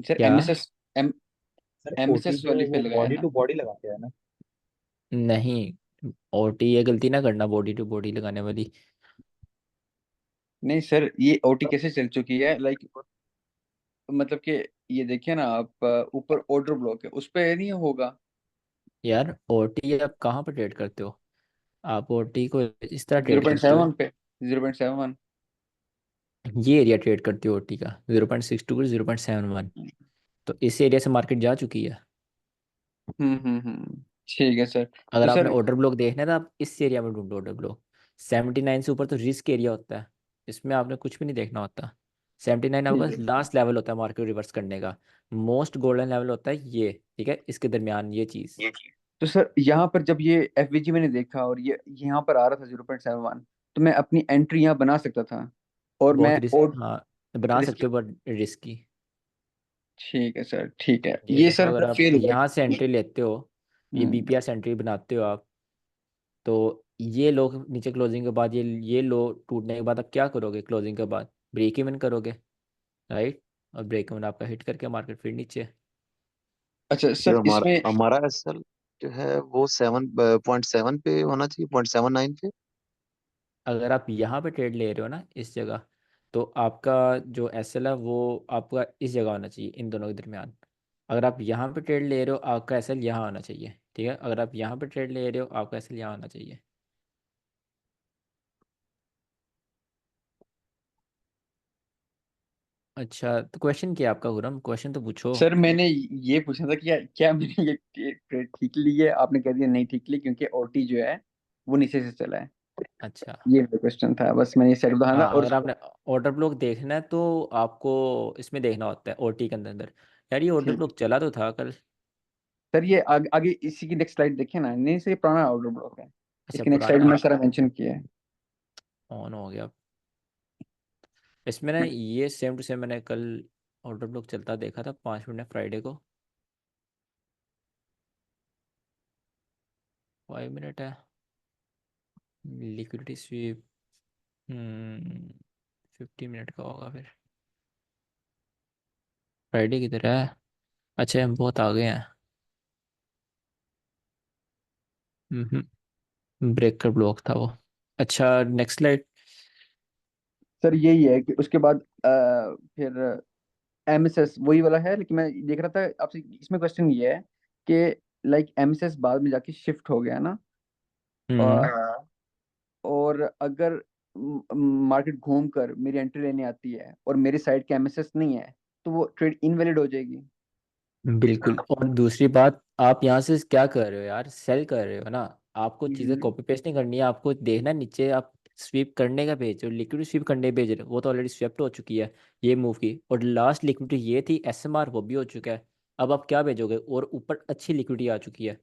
सर क्या। MSS M sir OT MSS जो वाली पे वो लगाया है बॉडी ना। टू बॉडी लगाते हैं ना। नहीं, ओटी ये गलती ना करना बॉडी टू बॉडी लगाने वाली। नहीं सर, ये ओटी कैसे चल चुकी है लाइक, मतलब कि ये देखिए ना आप, ऊपर ऑर्डर ब्लॉक है उस पे नहीं होगा। यार ओटी आप कहाँ पर ट्रेड करते हो, आप ओटी को इस तरह जीरो ट्रेड पॉइंट करते हो। सेवन पे 0.71। ये एरिया ट्रेड करते हो ओटी का 0.62 0.71, तो इस एरिया से मार्केट जा चुकी है। ठीक है सर। तो अगर आपने सर ऑर्डर ब्लॉक देखना है तो आप इस एरिया में ढूंढो ऑर्डर ब्लॉक। 79 से ऊपर तो रिस्क एरिया होता है, इसमें आपने कुछ भी नहीं देखना होता। 79 आपका ठीक है लास्ट लेवल होता है मार्केट रिवर्स करने का। मोस्ट गोल्डन लेवल होता है ये, ठीक है, इसके दरमियान ये चीज़। तो सर यहाँ पर जब ये एफवीजी मैंने देखा और ये यहाँ पर आ रहा था 0.71, तो मैं अपनी एंट्री यहाँ बना सकता था और मैं बहुत रिस्क, और हाँ बना रिस्क। सकते हो बट रिस्की। ठीक है सर, ठीक है, ये ये देखो, सर अगर आप फेल हुआ। यहाँ से एंट्री लेते हो, ये हम्म। बीपीआर से एंट्री बनाते हो आप, तो ये लो नीचे क्लोजिंग के बाद, ये लो टूटने के बाद आप क्या करोगे? क्लोजिंग के बाद ब्रेक इवन करोगे, राइट? और ब्रेक इवन आपका हिट करके मार्केट फिर नीचे। अच्छा जो सर हमारा इसमें हमारा एसएल जो है वो 7.7 पे होना चाहिए, 0.79 पे। अगर आप यहाँ पे ट्रेड ले रहे हो ना इस जगह, तो आपका जो एस एल है वो आपका इस जगह होना चाहिए, इन दोनों के दरमियान। अगर आप यहाँ पे ट्रेड ले रहे हो, आपका एस एल यहाँ होना चाहिए, ठीक है? अगर आप यहाँ पे ट्रेड ले रहे हो, आपका एस एल यहाँ होना चाहिए। अच्छा, तो क्वेश्चन क्या है आपका गुरम? क्वेश्चन तो पूछो। सर मैंने ये पूछा था कि क्या मैंने ये ट्रेड ठीक ली है, आपने कह दिया नहीं ठीक ली क्योंकि ओटी जो है वो नीचे से चला है। अच्छा, ये मेरा क्वेश्चन था, बस मैंने ये सेट बताना था। हाँ और अगर आपने ऑर्डर ब्लॉक देखना है तो आपको इसमें देखना होता है ओटी के अंदर। यार ये ऑर्डर ठीक, ब्लॉक चला तो था कल। सर ये आगे इसी की नेक्स्ट स्लाइड देखिए ना, नहीं सर ये पुराना ऑर्डर ब्लॉक है, अच्छा इसकी नेक्स्ट स्लाइड पुराना में सारा मेंशन किया है। ऑन हो गया। इसमें ना ये सेम टू सेम मैंने कल ऑर्डर ब्लॉक चलता देखा था 5 मिनट फ्राइडे को। 5 मिनट है लिक्विडिटी स्वीप। 50 मिनट का होगा फिर। फ्राइडे की तरह है। अच्छा हम बहुत आगे हैं। ब्रेकर ब्लॉक था वो। अच्छा नेक्स्ट स्लाइड। सर यही है कि उसके बाद फिर एमएसएस वही वाला है, लेकिन मैं देख रहा था आपसे इसमें क्वेश्चन ये है कि लाइक एमएसएस बाद में जाके शिफ्ट हो गया ना, हम्म और और अगर मार्केट घूम कर मेरी एंट्री लेने आती है और मेरी साइड के एमएसएस नहीं है, तो वो ट्रेड इनवैलिड हो जाएगी। बिल्कुल। और दूसरी बात, आप यहाँ से क्या कर रहे हो यार? सेल कर रहे हो ना। आपको चीज़ें हम्म। कॉपी पेस्ट नहीं करनी है, आपको देखना है नीचे आप स्वीप करने का भेज रहे हो, लिक्विड स्वीप करने भेज रहे हो, वो तो ऑलरेडी स्वेप्ट हो चुकी है ये मूव की। और लास्ट लिक्विडिटी ये थी एसएमआर, वो भी हो चुका है। अब आप क्या भेजोगे? और ऊपर अच्छी लिक्विडिटी आ चुकी है,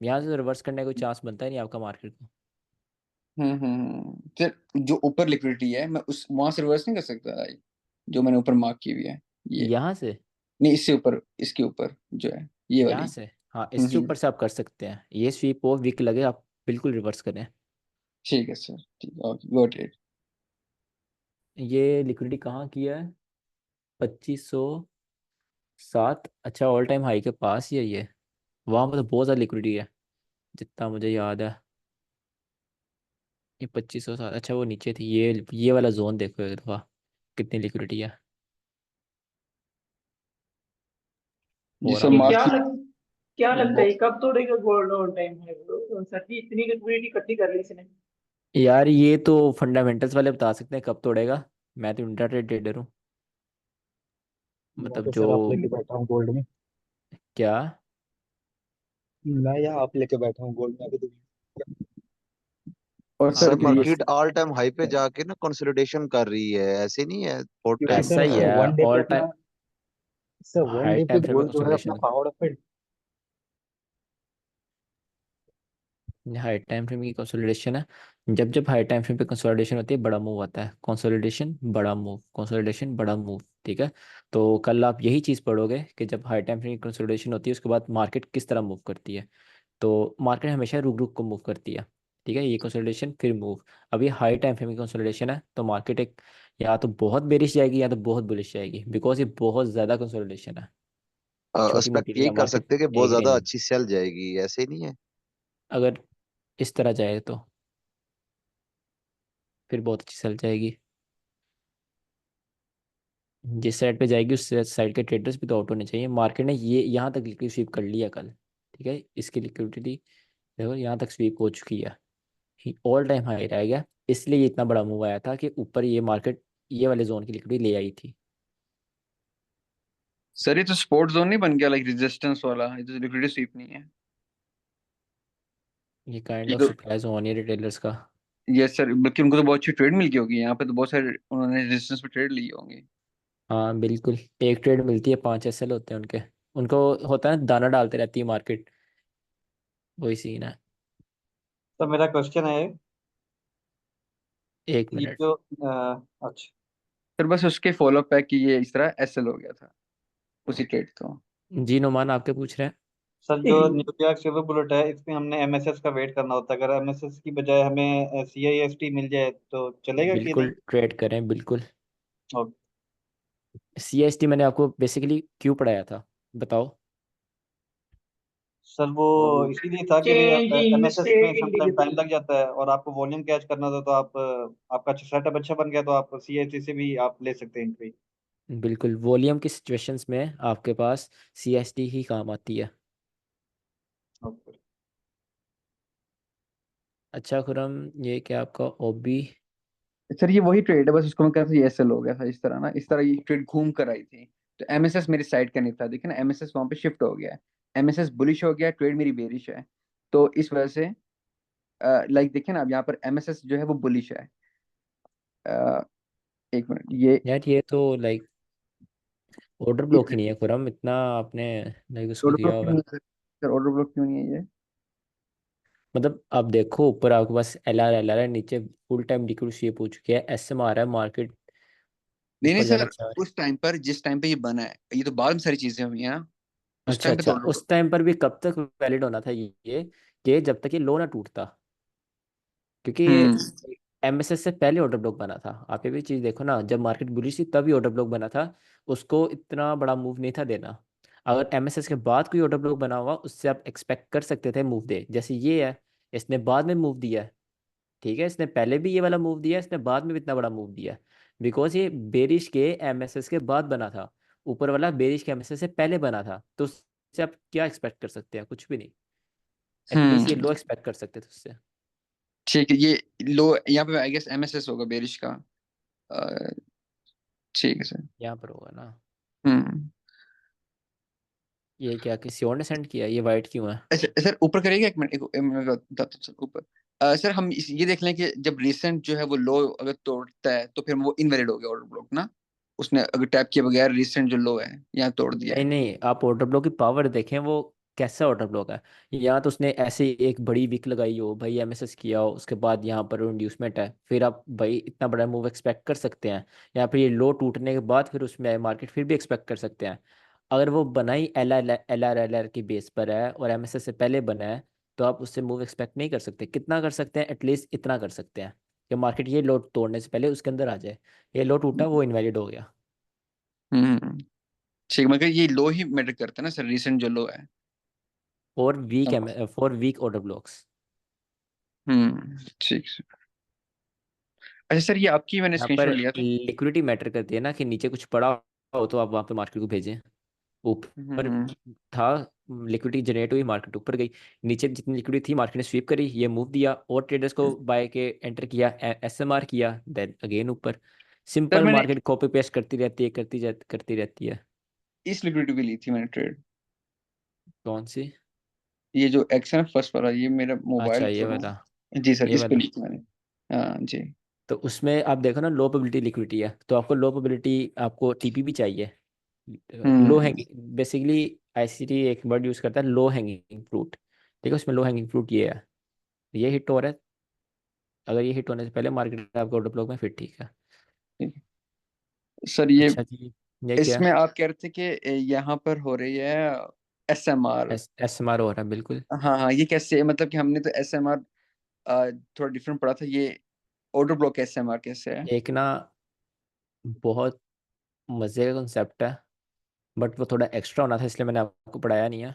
यहाँ से रिवर्स करने का कोई चांस बनता ही नहीं आपका मार्केट को। सर जो ऊपर लिक्विडिटी है मैं उस वहां से रिवर्स नहीं कर सकता भाई, जो मैंने ऊपर मार्क की हुई है ये। यहाँ से, नहीं इससे ऊपर, इसके ऊपर जो है ये यहाँ वाली। से, हाँ इससे ऊपर से आप कर सकते हैं। ये स्वीप हो वीक लगे आप बिल्कुल रिवर्स करें। ठीक है सर, ठीक है, ओके गॉट इट। ये लिक्विडिटी कहाँ किया है? 2507। अच्छा ऑल टाइम हाई के पास ही है ये। वहाँ पर तो बहुत ज़्यादा लिक्विडिटी है जितना मुझे याद है। ये 2507, अच्छा वो नीचे थी। ये वाला जोन देखो एक दफ़ा, कितनी लिक्विडिटी है। जी और सर ये आगे क्या मार्केट क्या लगता है ये कब तोड़ेगा गोल्ड ऑन टाइम है ब्रो? सर जी इतनी लिक्विडिटी इकट्ठी कर ली इसने। यार ये तो फंडामेंटल्स वाले बता सकते हैं कब तोड़ेगा। मैं तो इंट्राडे ट्रेडर हूँ, मैं मतलब तो जो। सर आप लेके बैठा हूँ गोल्ड में। क्या? मैं यहाँ आप लेके बैठा हूँ गोल्ड में अभी तो। और हाँ सर सर तो ये बस मार्केट ऑल टाइम हाई पे जाके ना कंसोलिडेशन कर रही है, ऐसे नहीं है फोर्ट क्योंकि टाइम ऐसा सर ही है। वन डे पे ऑल टाइम अपना, सर वन हाई डे पे टाइम फ्रेम में गोल्ड जो है अपना कंसोलिडेशन। पहाड़ पे। हाई टाइम फ्रेम की कंसोलिडेशन है। जब जब हाई टाइम फ्रेम पे कंसोलिडेशन होती है बड़ा मूव आता है। कंसोलिडेशन बड़ा मूव, कंसोलिडेशन बड़ा मूव, ठीक है? तो कल आप यही चीज़ पढ़ोगे कि जब हाई टाइम फ्रेम की कंसोलिडेशन होती है उसके बाद मार्केट किस तरह मूव करती है। तो मार्केट हमेशा रुक रुक को मूव करती है, ठीक है? ये कंसोलिडेशन फिर मूव। अब ये हाई टाइम फ्रेम की कंसोलिडेशन है तो मार्केट एक या तो बहुत बेरिश जाएगी या तो बहुत बुलिश जाएगी, बिकॉज ये बहुत ज़्यादा कंसोलिडेशन है। छोटी एक्सपेक्ट मोटी नहीं यही है कर मार्केट सकते हैं कि बहुत एक ज्यादा रेंज में। अच्छी सेल जाएगी, ऐसे ही नहीं है। अगर इस तरह जाए तो फिर बहुत अच्छी चल जाएगी। जिस साइड पे जाएगी उस साइड के ट्रेडर्स भी तो आउट होने चाहिए। मार्केट ने ये यहाँ तक लिक्विड स्वीप कर लिया कल, ठीक है? इसकी लिक्विडिटी देखो यहाँ तक स्वीप हो चुकी है, ऑल टाइम हाई रह गया। इसलिए ये इतना बड़ा मूव आया था कि ऊपर ये मार्केट ये वाले जोन की लिक्विडिटी ले आई थी। सर ये तो स्पोर्ट जोन नहीं बन गया लाइक रेजिस्टेंस वाला, ये तो लिक्विडिटी स्वीप नहीं है ये काइंड ये ऑफ तो। सप्लाई जोन है रिटेलर्स का। यस सर, बल्कि उनको तो बहुत अच्छी ट्रेड मिल गई होगी यहाँ पे, तो बहुत सारे उन्होंने रेजिस्टेंस पे ट्रेड ली होंगी। हाँ बिल्कुल, एक ट्रेड मिलती है, 5 एसएल होते हैं उनके। उनको होता है ना, दाना डालते रहती है मार्केट, वही सीन है। तो मेरा क्वेश्चन है एक ये मिनट जो अच्छा सर बस उसके फॉलो अप है कि ये इस तरह एसएल हो गया था उसी ट्रेड तो। जी, नुमान आपके पूछ रहे सर, जो न्यूयॉर्क सिल्वर बुलेट है इसमें हमने एमएसएस का वेट करना होता है। अगर एमएसएस की बजाय हमें सीआईएसटी मिल जाए तो हैं, चलेगा कि नहीं? बिल्कुल ट्रेड करें बिल्कुल। ओके। सीएसटी मैंने आपको बेसिकली क्यों पढ़ाया था, बताओ। सर वो इसीलिए था कि चेंज इन एमएसएस में स्टेट समटाइम टाइम इंडिविजुअल। लग जाता है और आपको वॉल्यूम कैच करना था, तो आप आपका सेटअप अच्छा बन गया तो आप सीआईएसटी से भी आप ले सकते हैं एंट्री। बिल्कुल, वॉल्यूम की सिचुएशंस में आपके पास सीएसटी ही काम आती है। ओके। अच्छा खुरम, ये क्या आपका ओबी? सर ये वही ट्रेड है, बस उसको मैं कहता था ये एसएल हो गया था इस तरह ना, इस तरह ये ट्रेड घूम कर आई थी। तो एमएसएस मेरी साइड का नहीं था, देखिए ना, एमएसएस वहां पे शिफ्ट हो गया है। एमएसएस बुलिश हो गया, ट्रेड मेरी बेरिश है। तो इस वजह से लाइक देखिए ना, अब यहाँ पर एमएसएस जो है वो बुलिश है। अ, एक मिनट, ये यार ये तो लाइक ऑर्डर ब्लॉक ही नहीं है खुरम, इतना आपने लाइक उसको ऑर्डर दिया ब्लॉक क्यों हुआ है। नहीं है सर? ऑर्डर ब्लॉक क्यों नहीं है ये? मतलब आप देखो, ऊपर आपके पास एल आर है, नीचे फुल टाइम लिक्विड शेप हो चुकी है, एसएमआर है, मार्केट नहीं नहीं ऊपर जाना सर, चाह रही उस टाइम पर जिस टाइम पे ये बना है, ये तो बाद में सारी चीजें हुई हैं ना। है। उस अच्छा टाइम पे तो अच्छा, ऑर्डर उस ब्लॉक। टाइम पर भी कब तक वैलिड होना था ये कि जब तक ये लो ना टूटता, क्योंकि हम्म ये एमएसएस से पहले ऑर्डर ब्लॉक बना था। आप ये भी चीज़ देखो ना, जब मार्केट बुलिश थी तभी ऑर्डर ब्लॉक बना था, उसको इतना बड़ा मूव नहीं था देना। अगर एमएसएस के बाद कोई ऑर्डर ब्लॉक बना हुआ, उससे आप एक्सपेक्ट कर सकते थे मूव दे, जैसे ये है, इसने बाद में मूव दिया है। ठीक है, इसने पहले भी ये वाला मूव दिया है, इसने बाद में भी इतना बड़ा मूव दिया है, बिकॉज ये बेरिश के एमएसएस के बाद बना था, ऊपर वाला बेरिश के एमएसएस से पहले बना था, तो उससे आप क्या एक्सपेक्ट कर सकते हैं? कुछ भी नहीं। एटलीस्ट ये हम्म लो एक्सपेक्ट कर सकते थे उससे। ठीक है, ये लो यहाँ पे आई गेस एमएसएस होगा बेरिश का। अ, ठीक है सर। यहाँ पर होगा ना। हम्म ये क्या किसी और ने सेंड किया? ये वाइट क्यों है? अच्छा सर, ऊपर करिएगा एक मिनट, एक मिनट बताता हूँ सर ऊपर। सर हम ये देख लें कि जब रिसेंट जो है वो लो अगर तोड़ता है तो फिर वो इनवैलिड हो गया ऑर्डर ब्लॉक ना। उसने अगर टैप किए बगैर रिसेंट जो लो है यहाँ तोड़ दिया नहीं है। नहीं, आप ऑर्डर ब्लॉक की पावर देखें, वो कैसा ऑर्डर ब्लॉक है। यहाँ तो उसने ऐसे ही एक बड़ी विक लगाई हो भाई, एमएसएस किया हो, उसके बाद यहाँ पर इंड्यूसमेंट है, फिर आप भाई इतना बड़ा मूव एक्सपेक्ट कर सकते हैं। यहाँ पर ये लो टूटने के बाद फिर उसमें मार्केट फिर भी एक्सपेक्ट कर सकते हैं। अगर वो बनाई एल आर की बेस पर है और एमएसएस से पहले बना है, तो आप उससे मूव एक्सपेक्ट नहीं कर सकते। कितना कर सकते हैं? एटलीस्ट इतना कर सकते हैं कि मार्केट ये लो तोड़ने से पहले उसके अंदर आ जाए। ये लो टूटा, वो इनवैलिड हो गया। हम्म ठीक, मगर ये लो ही मैटर करता है ना सर, रिसेंट जो लो है। और फॉर वीक ऑर्डर ब्लॉक्स। ठीक है। अच्छा सर, ये आपकी मैंने यहाँ पर स्क्रीनशॉट लिया था। लिक्विडिटी मैटर करती है ना, कि नीचे कुछ पड़ा हो तो आप वहाँ पे मार्केट को भेजें। ऊपर हम्म था, लिक्विडिटी जनरेट हुई, मार्केट ऊपर गई, नीचे जितनी लिक्विडिटी थी मार्केट ने स्वीप करी, ये मूव दिया और ट्रेडर्स को बाय के एंटर किया, एसएमआर किया, देन अगेन ऊपर। सर सिंपल, मैंने मार्केट कॉपी पेस्ट करती रहती है, करती रहती है। इस लिक्विडिटी भी ली थी मैंने ट्रेड। कौन सी? ये जो एक्शन है फर्स्ट वाला, ये मेरा मोबाइल अच्छा ये थ्रू। वाला, जी सर, ये इस पे वाला। ली थी मैंने। हाँ जी। तो उसमें आप देखो ना, लो प्रोबेबिलिटी लिक्विडिटी है, तो आपको लो प्रोबेबिलिटी, आपको टीपी भी चाहिए। लो हम्म हैंगिंग, बेसिकली आईसीटी एक वर्ड यूज करता है, लो हैंगिंग फ्रूट। ठीक है, उसमें लो हैंगिंग फ्रूट ये है, ये हिट हो रहा है। अगर ये हिट होने से पहले मार्केट आपका ऑर्डर ब्लॉक में, फिर ठीक है। सर ये अच्छा जी, ये क्या? इसमें आप कह रहे थे कि यहाँ पर हो रही है एसएमआर। एस एम आर हो रहा है बिल्कुल। हाँ हाँ, ये कैसे, मतलब कि हमने तो एसएमआर थोड़ा डिफरेंट पढ़ा था, ये ऑर्डर ब्लॉक एसएमआर कैसे है? एक ना बहुत मजे का कॉन्सेप्ट है, बट वो थोड़ा एक्स्ट्रा होना था, इसलिए मैंने आपको पढ़ाया नहीं है।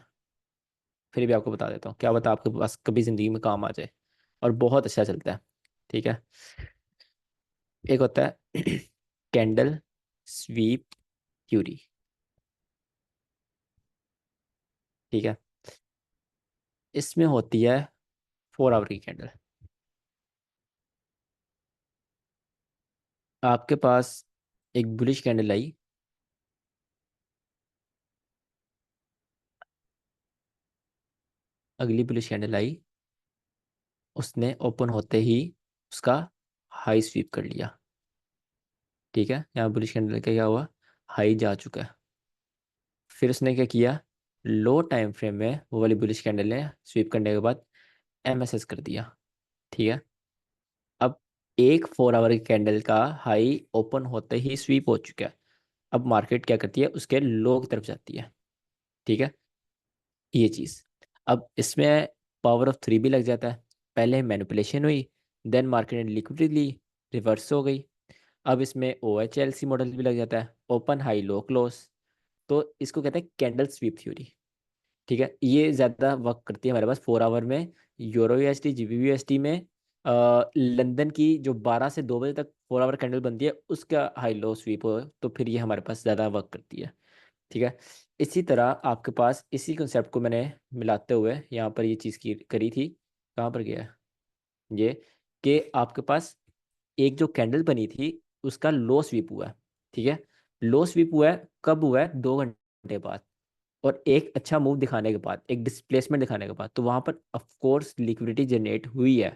फिर भी आपको बता देता हूँ, क्या बता आपके पास कभी जिंदगी में काम आ जाए, और बहुत अच्छा चलता है। ठीक है, एक होता है कैंडल स्वीप थ्योरी। ठीक है, इसमें होती है 4 आवर की कैंडल। आपके पास एक बुलिश कैंडल आई, अगली बुलिश कैंडल आई, उसने ओपन होते ही उसका हाई स्वीप कर लिया। ठीक है, यहाँ बुलिश कैंडल का क्या हुआ, हाई जा चुका है। फिर उसने क्या किया, लो टाइम फ्रेम में वो वाली बुलिश कैंडल ने स्वीप करने के बाद एमएसएस कर दिया। ठीक है, अब एक 4 आवर की कैंडल का हाई ओपन होते ही स्वीप हो चुका है। अब मार्केट क्या करती है, उसके लो की तरफ जाती है। ठीक है, ये चीज़, अब इसमें पावर ऑफ 3 भी लग जाता है। पहले मैनिपुलेशन हुई, देन मार्केट ने लिक्विडिटी ली, रिवर्स हो गई। अब इसमें O H L C model भी लग जाता है, ओपन हाई लो क्लोज। तो इसको कहते हैं कैंडल स्वीप थ्योरी। ठीक है, ये ज़्यादा वर्क करती है हमारे पास 4 आवर में, यूरो यूएसडी जीबीबी यूएसडी में। लंदन की जो 12 से 2 बजे तक 4 आवर कैंडल बनती है, उसका हाई लो स्वीप हो तो फिर ये हमारे पास ज़्यादा वर्क करती है। ठीक है, इसी तरह आपके पास इसी कंसेप्ट को मैंने मिलाते हुए यहाँ पर ये चीज़ की करी थी। कहाँ पर गया है ये, कि आपके पास एक जो कैंडल बनी थी उसका लो स्वीप हुआ है। ठीक है, लो स्वीप हुआ है, कब हुआ है, 2 घंटे बाद, और एक अच्छा मूव दिखाने के बाद, एक डिस्प्लेसमेंट दिखाने के बाद, तो वहां पर ऑफ कोर्स लिक्विडिटी जनरेट हुई है।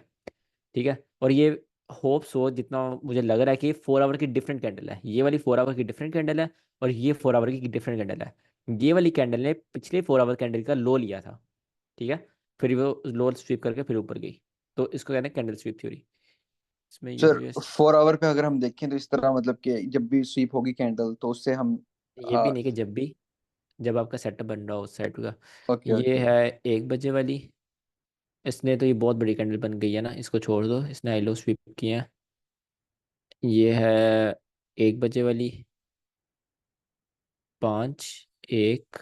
ठीक है, और ये होप सो जितना मुझे लग रहा है कि 4 आवर की डिफरेंट कैंडल है, ये वाली 4 आवर की डिफरेंट कैंडल है, और ये 4 आवर की डिफरेंट कैंडल है। ये वाली कैंडल ने पिछले 4 आवर कैंडल का लो लिया था। ठीक है, फिर वो लो स्वीप करके फिर ऊपर गई। तो इसको कहते हैं कैंडल स्वीप थ्योरी। इसमें सर यूरो यूएस, 4 आवर पे अगर हम देखें तो इस तरह मतलब कि जब भी स्वीप होगी कैंडल तो उससे हम ये भी नहीं कि जब भी, जब आपका सेटअप बन रहा हो उस साइड का। ओके ये ओके। है 1 बजे वाली, इसने तो ये बहुत बड़ी कैंडल बन गई है ना, इसको छोड़ दो, इसने आई लो स्वीप किया है। ये है 1 बजे वाली, 5, 1।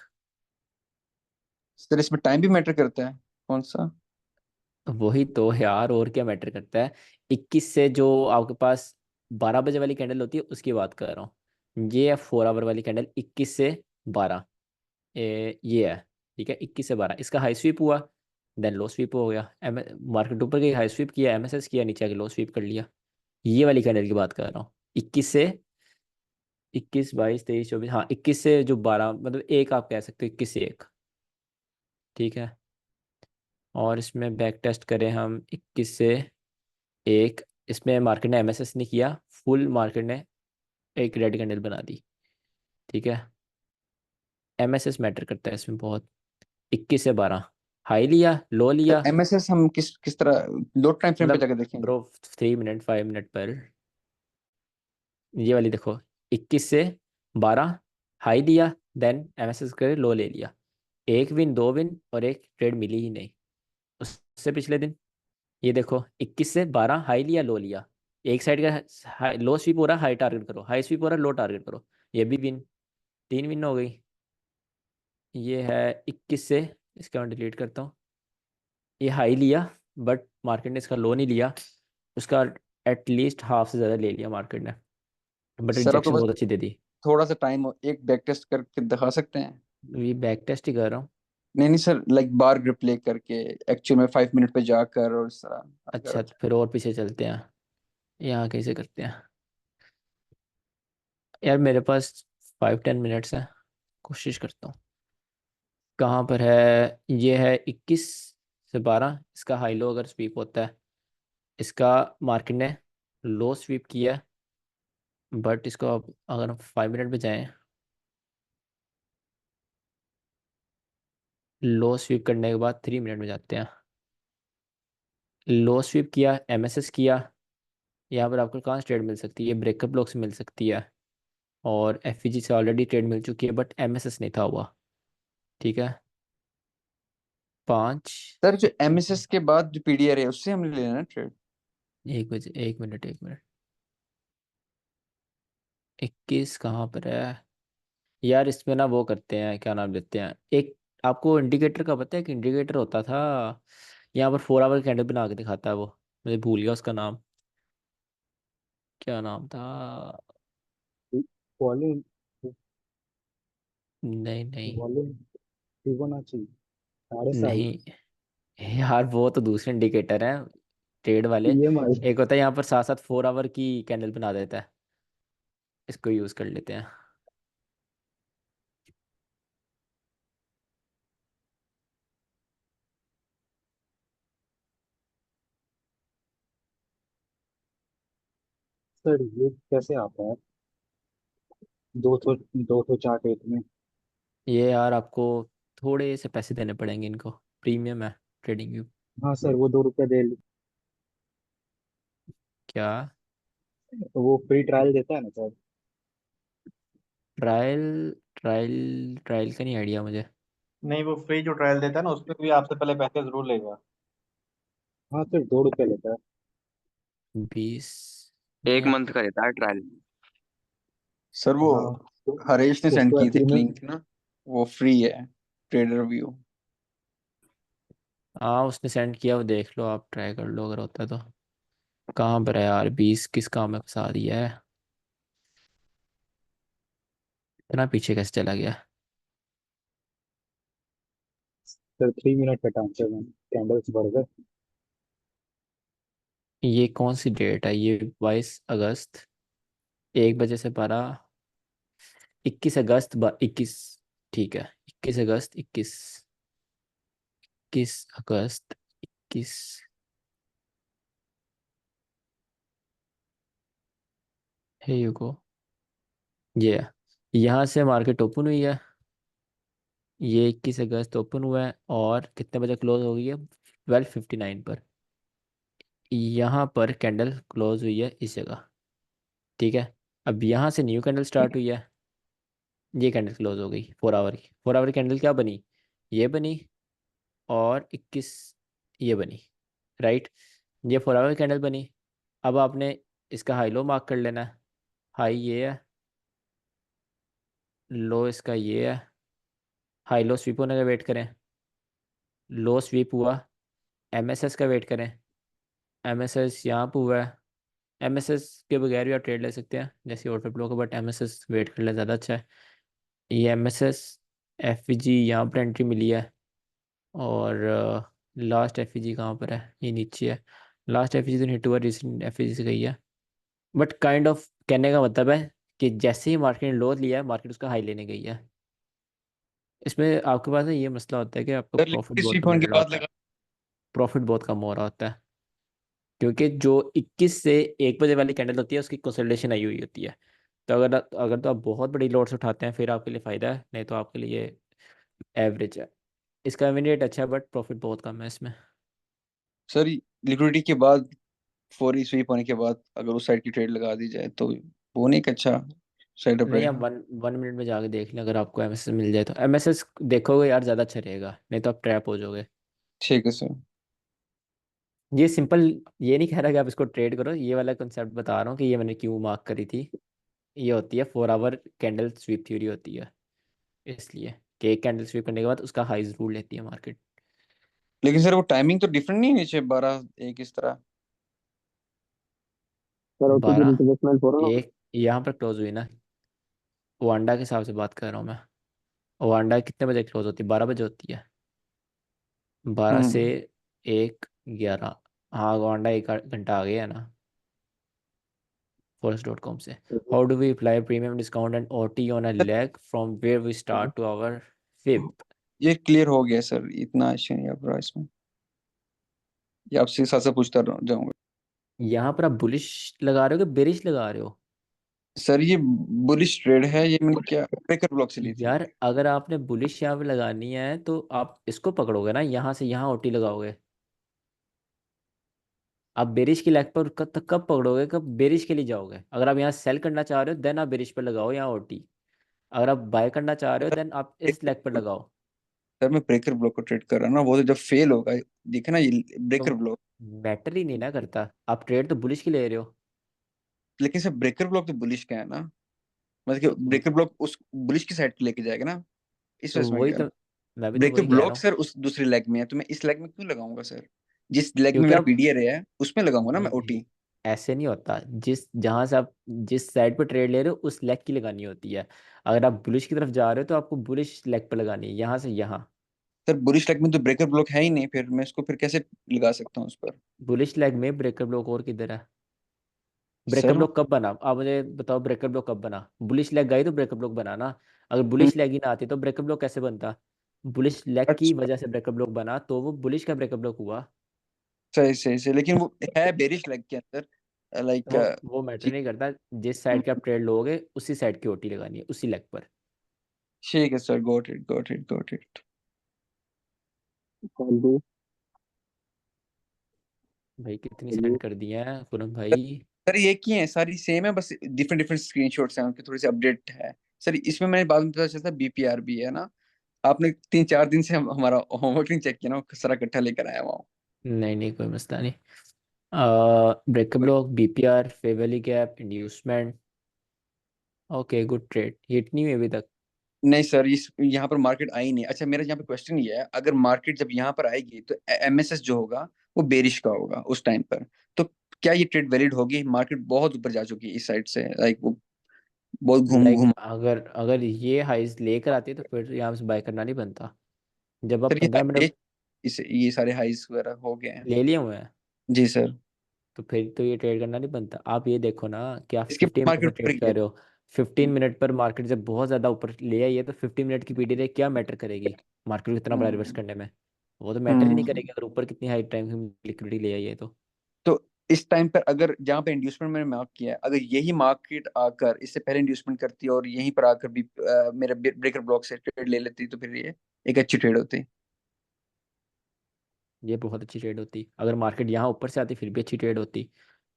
सर इसमें टाइम भी मैटर करता है, कौन सा? वही तो यार, और क्या मैटर करता है। 21 से जो आपके पास 12 बजे वाली कैंडल होती है उसकी बात कर रहा हूँ। ये है 4 आवर वाली कैंडल, 21 से 12, ये है। ठीक है, 21 से 12 इसका हाई स्वीप हुआ, देन लो स्वीप हो गया। मार्केट ऊपर गई, हाई स्वीप किया, एमएसएस किया, नीचे आके लो स्वीप कर लिया। ये वाली कैंडल की बात कर रहा हूँ। 21, 22, 23, 24, हाँ 21 से जो 12, मतलब एक आप कह सकते हो, 21 से 1। ठीक है, और इसमें बैक टेस्ट करें हम, 21 से 1, इसमें मार्केट ने एमएसएस नहीं किया, फुल मार्केट ने एक रेड कैंडल बना दी। ठीक है, एमएसएस मैटर करता है इसमें बहुत। 21 से 12 हाई लिया, लो सर लिया, एमएसएस हम किस किस तरह लो टाइम फ्रेम पे मतलब जाकर देखेंगे? ब्रो 3 मिनट 5 मिनट पर, ये वाली देखो, 21 से 12 हाई दिया, देन एमएसएस करे, लो ले लिया, एक विन, 2 विन, और एक ट्रेड मिली ही नहीं। उससे पिछले दिन ये देखो, 21 से 12 हाई लिया, लो लिया, एक साइड का हाई लो स्वीप हो रहा है, हाई टारगेट करो, हाई स्वीप हो रहा है, लो टारगेट करो, ये भी विन, 3 विन हो गई। ये है 21 से, इसका मैं डिलीट करता हूँ। ये हाई लिया, बट मार्केट ने इसका लो नहीं लिया, उसका एटलीस्ट हाफ से ज़्यादा ले लिया मार्केट ने, बट सर आपके रिजेक्शन पास बहुत अच्छी दे दी। थोड़ा सा टाइम हो, एक बैक टेस्ट करके दिखा सकते हैं? ये बैक टेस्ट ही कर रहा हूँ। नहीं नहीं सर, लाइक बार ग्रिप लेकर के एक्चुअल में 5 मिनट पे जाकर और इस तरह अगर। अच्छा, तो फिर और पीछे चलते हैं, यहाँ कैसे करते हैं यार, मेरे पास 5-10 मिनट्स है, कोशिश करता हूँ। कहाँ पर है, ये है 21 से 12, इसका हाई लो अगर स्वीप होता है, इसका मार्केट ने लो स्वीप किया, बट इसको अब अगर हम 5 मिनट पे जाएं, लो स्वीप करने के बाद 3 मिनट में जाते हैं, लो स्वीप किया, एमएसएस किया, यहाँ पर आपको कहाँ से ट्रेड मिल सकती है, ब्रेकअप ब्लॉक से मिल सकती है, और एफईजी से ऑलरेडी ट्रेड मिल चुकी है, बट एमएसएस नहीं था हुआ। ठीक है, 5, सर जो एमएसएस के बाद जो पीडीआर है उससे हमने लेना है ट्रेड? 1 बजे, 1 मिनट 1 मिनट, 21 कहाँ पर है यार, इसमें ना वो करते हैं, क्या नाम लेते हैं, एक आपको इंडिकेटर का पता है, कि इंडिकेटर होता था यहाँ पर 4 आवर कैंडल बना के दिखाता है वो, मुझे भूल गया उसका नाम, क्या नाम था। वॉल्यूम नहीं नहीं वॉल्यूम फिबोनाची 7.5 नहीं यार, वो तो दूसरे इंडिकेटर हैं, ट्रेड वाले। ईएमआई एक होता है यहाँ पर साथ साथ 4 आवर की कैंडल बना देता है, इसको यूज कर लेते हैं। सर ये कैसे आता है? 200 चार्ट एक में? ये यार आपको थोड़े से पैसे देने पड़ेंगे इनको, प्रीमियम है ट्रेडिंग व्यू। हाँ सर, वो 2 रुपये क्या? वो फ्री ट्रायल देता है ना सर? ट्रायल? ट्रायल ट्रायल का नहीं आइडिया मुझे। नहीं, वो फ्री जो ट्रायल देता है ना उस पर भी आपसे पहले पैसे जरूर लेगा। हाँ सर, 2 रुपये लेता है। 20? एक या मंथ का रहता है ट्रायल। सर वो हाँ, तो हरेश ने सेंड उसको की थी एक्चुअली एक में लिंक ना, वो फ्री है, ट्रेडर व्यू। हाँ उसने सेंड किया, वो देख लो, आप ट्राई कर लो अगर होता है तो। कहाँ पर है यार, 20 किस काम में फंसा दिया है, इतना पीछे कैसे चला गया? सर 3 मिनट का टाइम सर, कैंडल्स बढ़ गए। ये कौन सी डेट है, ये 22 अगस्त, 1 बजे से 12, 21 अगस्त, 21, ठीक है, 21 अगस्त, 21 अगस्त, 21। है युको, ये है। यहाँ से मार्केट ओपन हुई है, ये 21 अगस्त ओपन हुआ है और कितने बजे क्लोज हो गई है? 12:59 पर। यहाँ पर कैंडल क्लोज हुई है इस जगह, ठीक है। अब यहाँ से न्यू कैंडल स्टार्ट हुई है, ये कैंडल क्लोज हो गई 4 आवर की। 4 आवर कैंडल क्या बनी? ये बनी, और 21 ये बनी, राइट। ये 4 आवर कैंडल बनी। अब आपने इसका हाई लो मार्क कर लेना है। हाई ये है, लो इसका ये है। हाई लो स्वीप होने का वेट करें, लो स्वीप हुआ, एमएसएस का वेट करें, एमएसएस यहाँ पे हुआ है। एमएसएस के बगैर भी आप ट्रेड ले सकते हैं जैसे ऑटो फ्लो का, बट एमएसएस वेट कर ले ज़्यादा अच्छा है। ये एमएसएस, एफईजी यहाँ पर एंट्री मिली है, और लास्ट एफईजी कहाँ पर है? ये नीचे है। लास्ट एफईजी तो हिट हुआ, रिसेंट एफईजी से गई है। बट काइंड ऑफ कहने का मतलब है कि जैसे ही मार्केट ने लो लिया है, मार्केट उसका हाई लेने गई है। इसमें आपके पास ना ये मसला होता है कि आपका सर प्रॉफिट लिक्विडिटी बहुत स्वीप कम होने मिल के रहा बाद होता है, लगा। प्रॉफिट बहुत कम हो रहा होता है, क्योंकि जो 21 से 1 बजे वाली कैंडल होती है उसकी कंसोलिडेशन आई हुई होती है। तो अगर तो आप बहुत बड़ी लॉट्स उठाते हैं फिर आपके लिए फ़ायदा है, नहीं तो आपके लिए एवरेज है। इसका इमीडिएट अच्छा है बट प्रॉफिट बहुत कम है इसमें। सर लिक्विडिटी के बाद, फौरी स्वीप होने के बाद अगर उस साइड की ट्रेड लगा दी जाए तो वो नहीं एक अच्छा सेटअप नहीं, आप रहेगा? 1 1 मिनट में जाके देख लें, अगर आपको एमएसएस मिल जाए तो एमएसएस देखोगे यार, ज़्यादा अच्छा रहेगा, नहीं तो आप ट्रैप हो जाओगे। ठीक है सर। ये सिंपल, ये नहीं कह रहा कि आप इसको ट्रेड करो, ये वाला कंसेप्ट बता रहा हूँ कि ये मैंने क्यों मार्क करी थी। ये होती है 4 आवर कैंडल स्वीप थ्योरी होती है, इसलिए कि एक कैंडल स्वीप करने के बाद उसका हाई जरूर लेती है मार्केट। लेकिन सर वो टाइमिंग तो डिफरेंट नहीं है नीचे 12 1 इस तरह? सर ओटी की 12 रिप्लेसमेंट हो रहा है। एक यहाँ पर क्लोज हुई ना, ओवांडा के हिसाब से बात कर रहा हूँ मैं। ओवांडा कितने बजे क्लोज होती है? 12 बजे होती है, 12 से हम्म 1:11। हाँ ओवांडा 1 घंटा आ गया है ना forex.com से। How do we apply premium discount and OT on a sir leg from where we start to our fib? ये क्लियर हो गया सर, इतना अच्छा नहीं अब रहा इसमें, ये आपसे साथ से पूछता जाऊंगा। यहाँ पर आप बुलिश लगा रहे हो कि बेरिश लगा रहे हो? सर ये बुलिश ट्रेड है, ये मैंने क्या ब्रेकर ब्लॉक से ली थी। यार अगर आपने बुलिश यहाँ पे लगानी है तो आप इसको पकड़ोगे ना, यहाँ से यहाँ ओटी लगाओगे। आप बेरिश की लेग पर कब तक कब पकड़ोगे, कब बेरिश के लिए जाओगे? अगर आप यहाँ सेल करना चाह रहे हो देन आप बेरिश पर लगाओ यहाँ ओटी, अगर आप बाय करना चाह रहे हो देन आप इस लेग पर लगाओ। सर मैं ब्रेकर ब्लॉक को ट्रेड कर रहा हूँ ना, वो तो जब फेल होगा, देखे ना ये तो ब्रेकर ब्लॉक। मैटर ही नहीं ना करता, आप ट्रेड तो बुलिश की ले रहे हो। लेकिन सर ब्रेकर ब्लॉक तो बुलिश का है ना, मतलब कि तो ब्रेकर ब्लॉक उस बुलिश की साइड लेके जाएगा ना, इस वजह से मैं वही कह रहा तो, हूँ। मैं भी तो ब्रेकर वही कह रहा ब्लॉक हूँ। सर उस दूसरी लेग में है, तो मैं इस लेग में क्यों लगाऊंगा सर? जिस लेग में क्योंकि मेरा आप, पीडीआर है उसमें लगाऊंगा ना मैं नहीं नहीं, ओटी। ऐसे नहीं होता, जिस जहां से आप जिस साइड पर ट्रेड ले रहे हो उस लेग की लगानी होती है। अगर आप बुलिश की तरफ जा रहे हो तो आपको बुलिश लेग पर लगानी है, यहाँ से यहाँ। सर बुलिश लेग में तो ब्रेकर ब्लॉक है ही नहीं, फिर मैं इसको फिर कैसे लगा सकता हूँ उस पर? बुलिश लेग में ब्रेकर ब्लॉक और किधर है? ब्रेकर सर ब्लॉक कब बना, आप मुझे बताओ, ब्रेकर ब्लॉक कब बना? बुलिश लेग गई तो ब्रेकर ब्लॉक बना ना। अगर हम्म, बुलिश लेग ही ना आती तो ब्रेकर ब्लॉक कैसे बनता? बुलिश लेग की अच्छा वजह से ब्रेकर ब्लॉक बना, तो वो बुलिश का ब्रेकर ब्लॉक हुआ। सही सही सही, लेकिन वो है बेरिश लेग के अंदर, लाइक वो मैटर नहीं करता, जिस साइड के आप ट्रेड लोगे उसी साइड की ओटी लगानी है, उसी लेग पर। ठीक है sir, got it got it got it. Call दो। भाई कितनी सेंड कर दी है पूनम भाई। सर ये की है, सारी सेम है, बस डिफरेंट डिफरेंट स्क्रीनशॉट्स हैं, उनके थोड़ी सी अपडेट है। सर इसमें मैंने बाद में पता चलता बीपीआर भी है ना। आपने 3-4 दिन से हमारा होमवर्क नहीं चेक किया ना, वो सारा इकट्ठा लेकर आया हुआ हूँ। नहीं नहीं कोई मसला नहीं। Breakup block, BPR, fair valley gap, inducement. Okay good trade, hit नहीं हुई अभी तक। नहीं सर, इस यहाँ पर मार्केट आई नहीं। अच्छा, मेरा यहाँ पे क्वेश्चन ये है, अगर मार्केट जब यहाँ पर आएगी तो एमएसएस जो होगा वो बेरिश का होगा उस टाइम पर, तो क्या ये ट्रेड वैलिड होगी? मार्केट बहुत ऊपर जा चुकी है इस साइड से, लाइक वो बहुत घूम लाइक घूम। अगर अगर ये हाइज लेकर आती है तो फिर यहाँ से बाय करना नहीं बनता। जब आप सर ये 15 मिनट ये सारे हाइस वगैरह हो गए हैं। ले लिए हुए हैं जी सर। तो फिर तो ये ट्रेड करना नहीं बनता। आप ये देखो ना कि आप इसके 15 मिनट पर मार्केट ऊपर ट्रेड गई है। कर रहे हो। 15 मिनट पर मार्केट जब बहुत ज़्यादा ऊपर ले आई है तो 15 मिनट की पीडी क्या मैटर करेगी मार्केट को इतना बड़ा रिवर्स हम्म करने में। वो तो मैटर ही नहीं हम्म। करेगी अगर ऊपर कितनी हाई टाइम की लिक्विडिटी ले आई है तो। तो इस टाइम पर अगर जहाँ पे इंड्यूसमेंट मैंने मार्क किया है, अगर यही मार्केट आकर इससे पहले इंड्यूसमेंट करती और यहीं पर आकर भी मेरा ब्रेकर ब्लॉक से ट्रेड ले लेती, तो फिर ये एक अच्छी ट्रेड होती। ये बहुत अच्छी ट्रेड होती अगर मार्केट यहाँ ऊपर से आती, फिर भी अच्छी ट्रेड होती।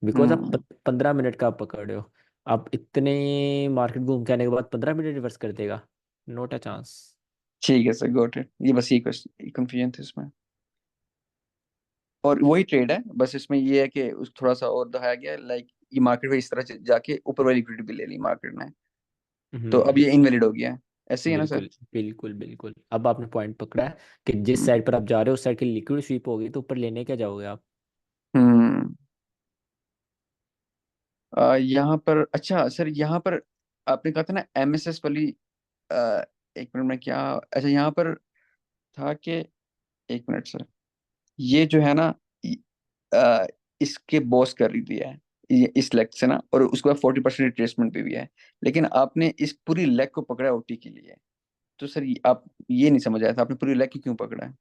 बिकॉज आप हम्म। 15 मिनट का आप पकड़ रहे हो। आप इतने मार्केट घूम के आने के बाद 15 मिनट रिवर्स कर देगा, नोट अ चांस। ठीक है सर, गॉट इट। ये बस ये क्वेश्चन कंफ्यूजन था इसमें, और वही ट्रेड है, बस इसमें ये है कि उस थोड़ा सा और दिखाया गया, लाइक ये मार्केट में इस तरह से जाके ऊपर वाली लिक्विडिटी भी ले ली मार्केट ने, तो अब हम्म। ये इनवैलिड हो गया है। ऐसे ही है ना सर? बिल्कुल बिल्कुल बिल्कुल, अब आपने पॉइंट पकड़ा है कि जिस हम्म साइड पर आप जा रहे हो उस साइड की लिक्विड स्वीप होगी तो ऊपर लेने क्या जाओगे आप। हम्म। यहाँ पर अच्छा सर, यहाँ पर आपने कहा था ना एमएसएस वाली, अ, एक मिनट में क्या, अच्छा यहाँ पर था कि, एक मिनट सर, ये जो है ना, इ- अ, इसके बॉस कर रही थी है ये इस लेग से ना, और उसके बाद 40% रिट्रेसमेंट भी है, लेकिन आपने इस पूरी लेग को पकड़ा ओटी के लिए। तो सर आप ये नहीं समझ आया था, आपने पूरी लेग को क्यों पकड़ा है?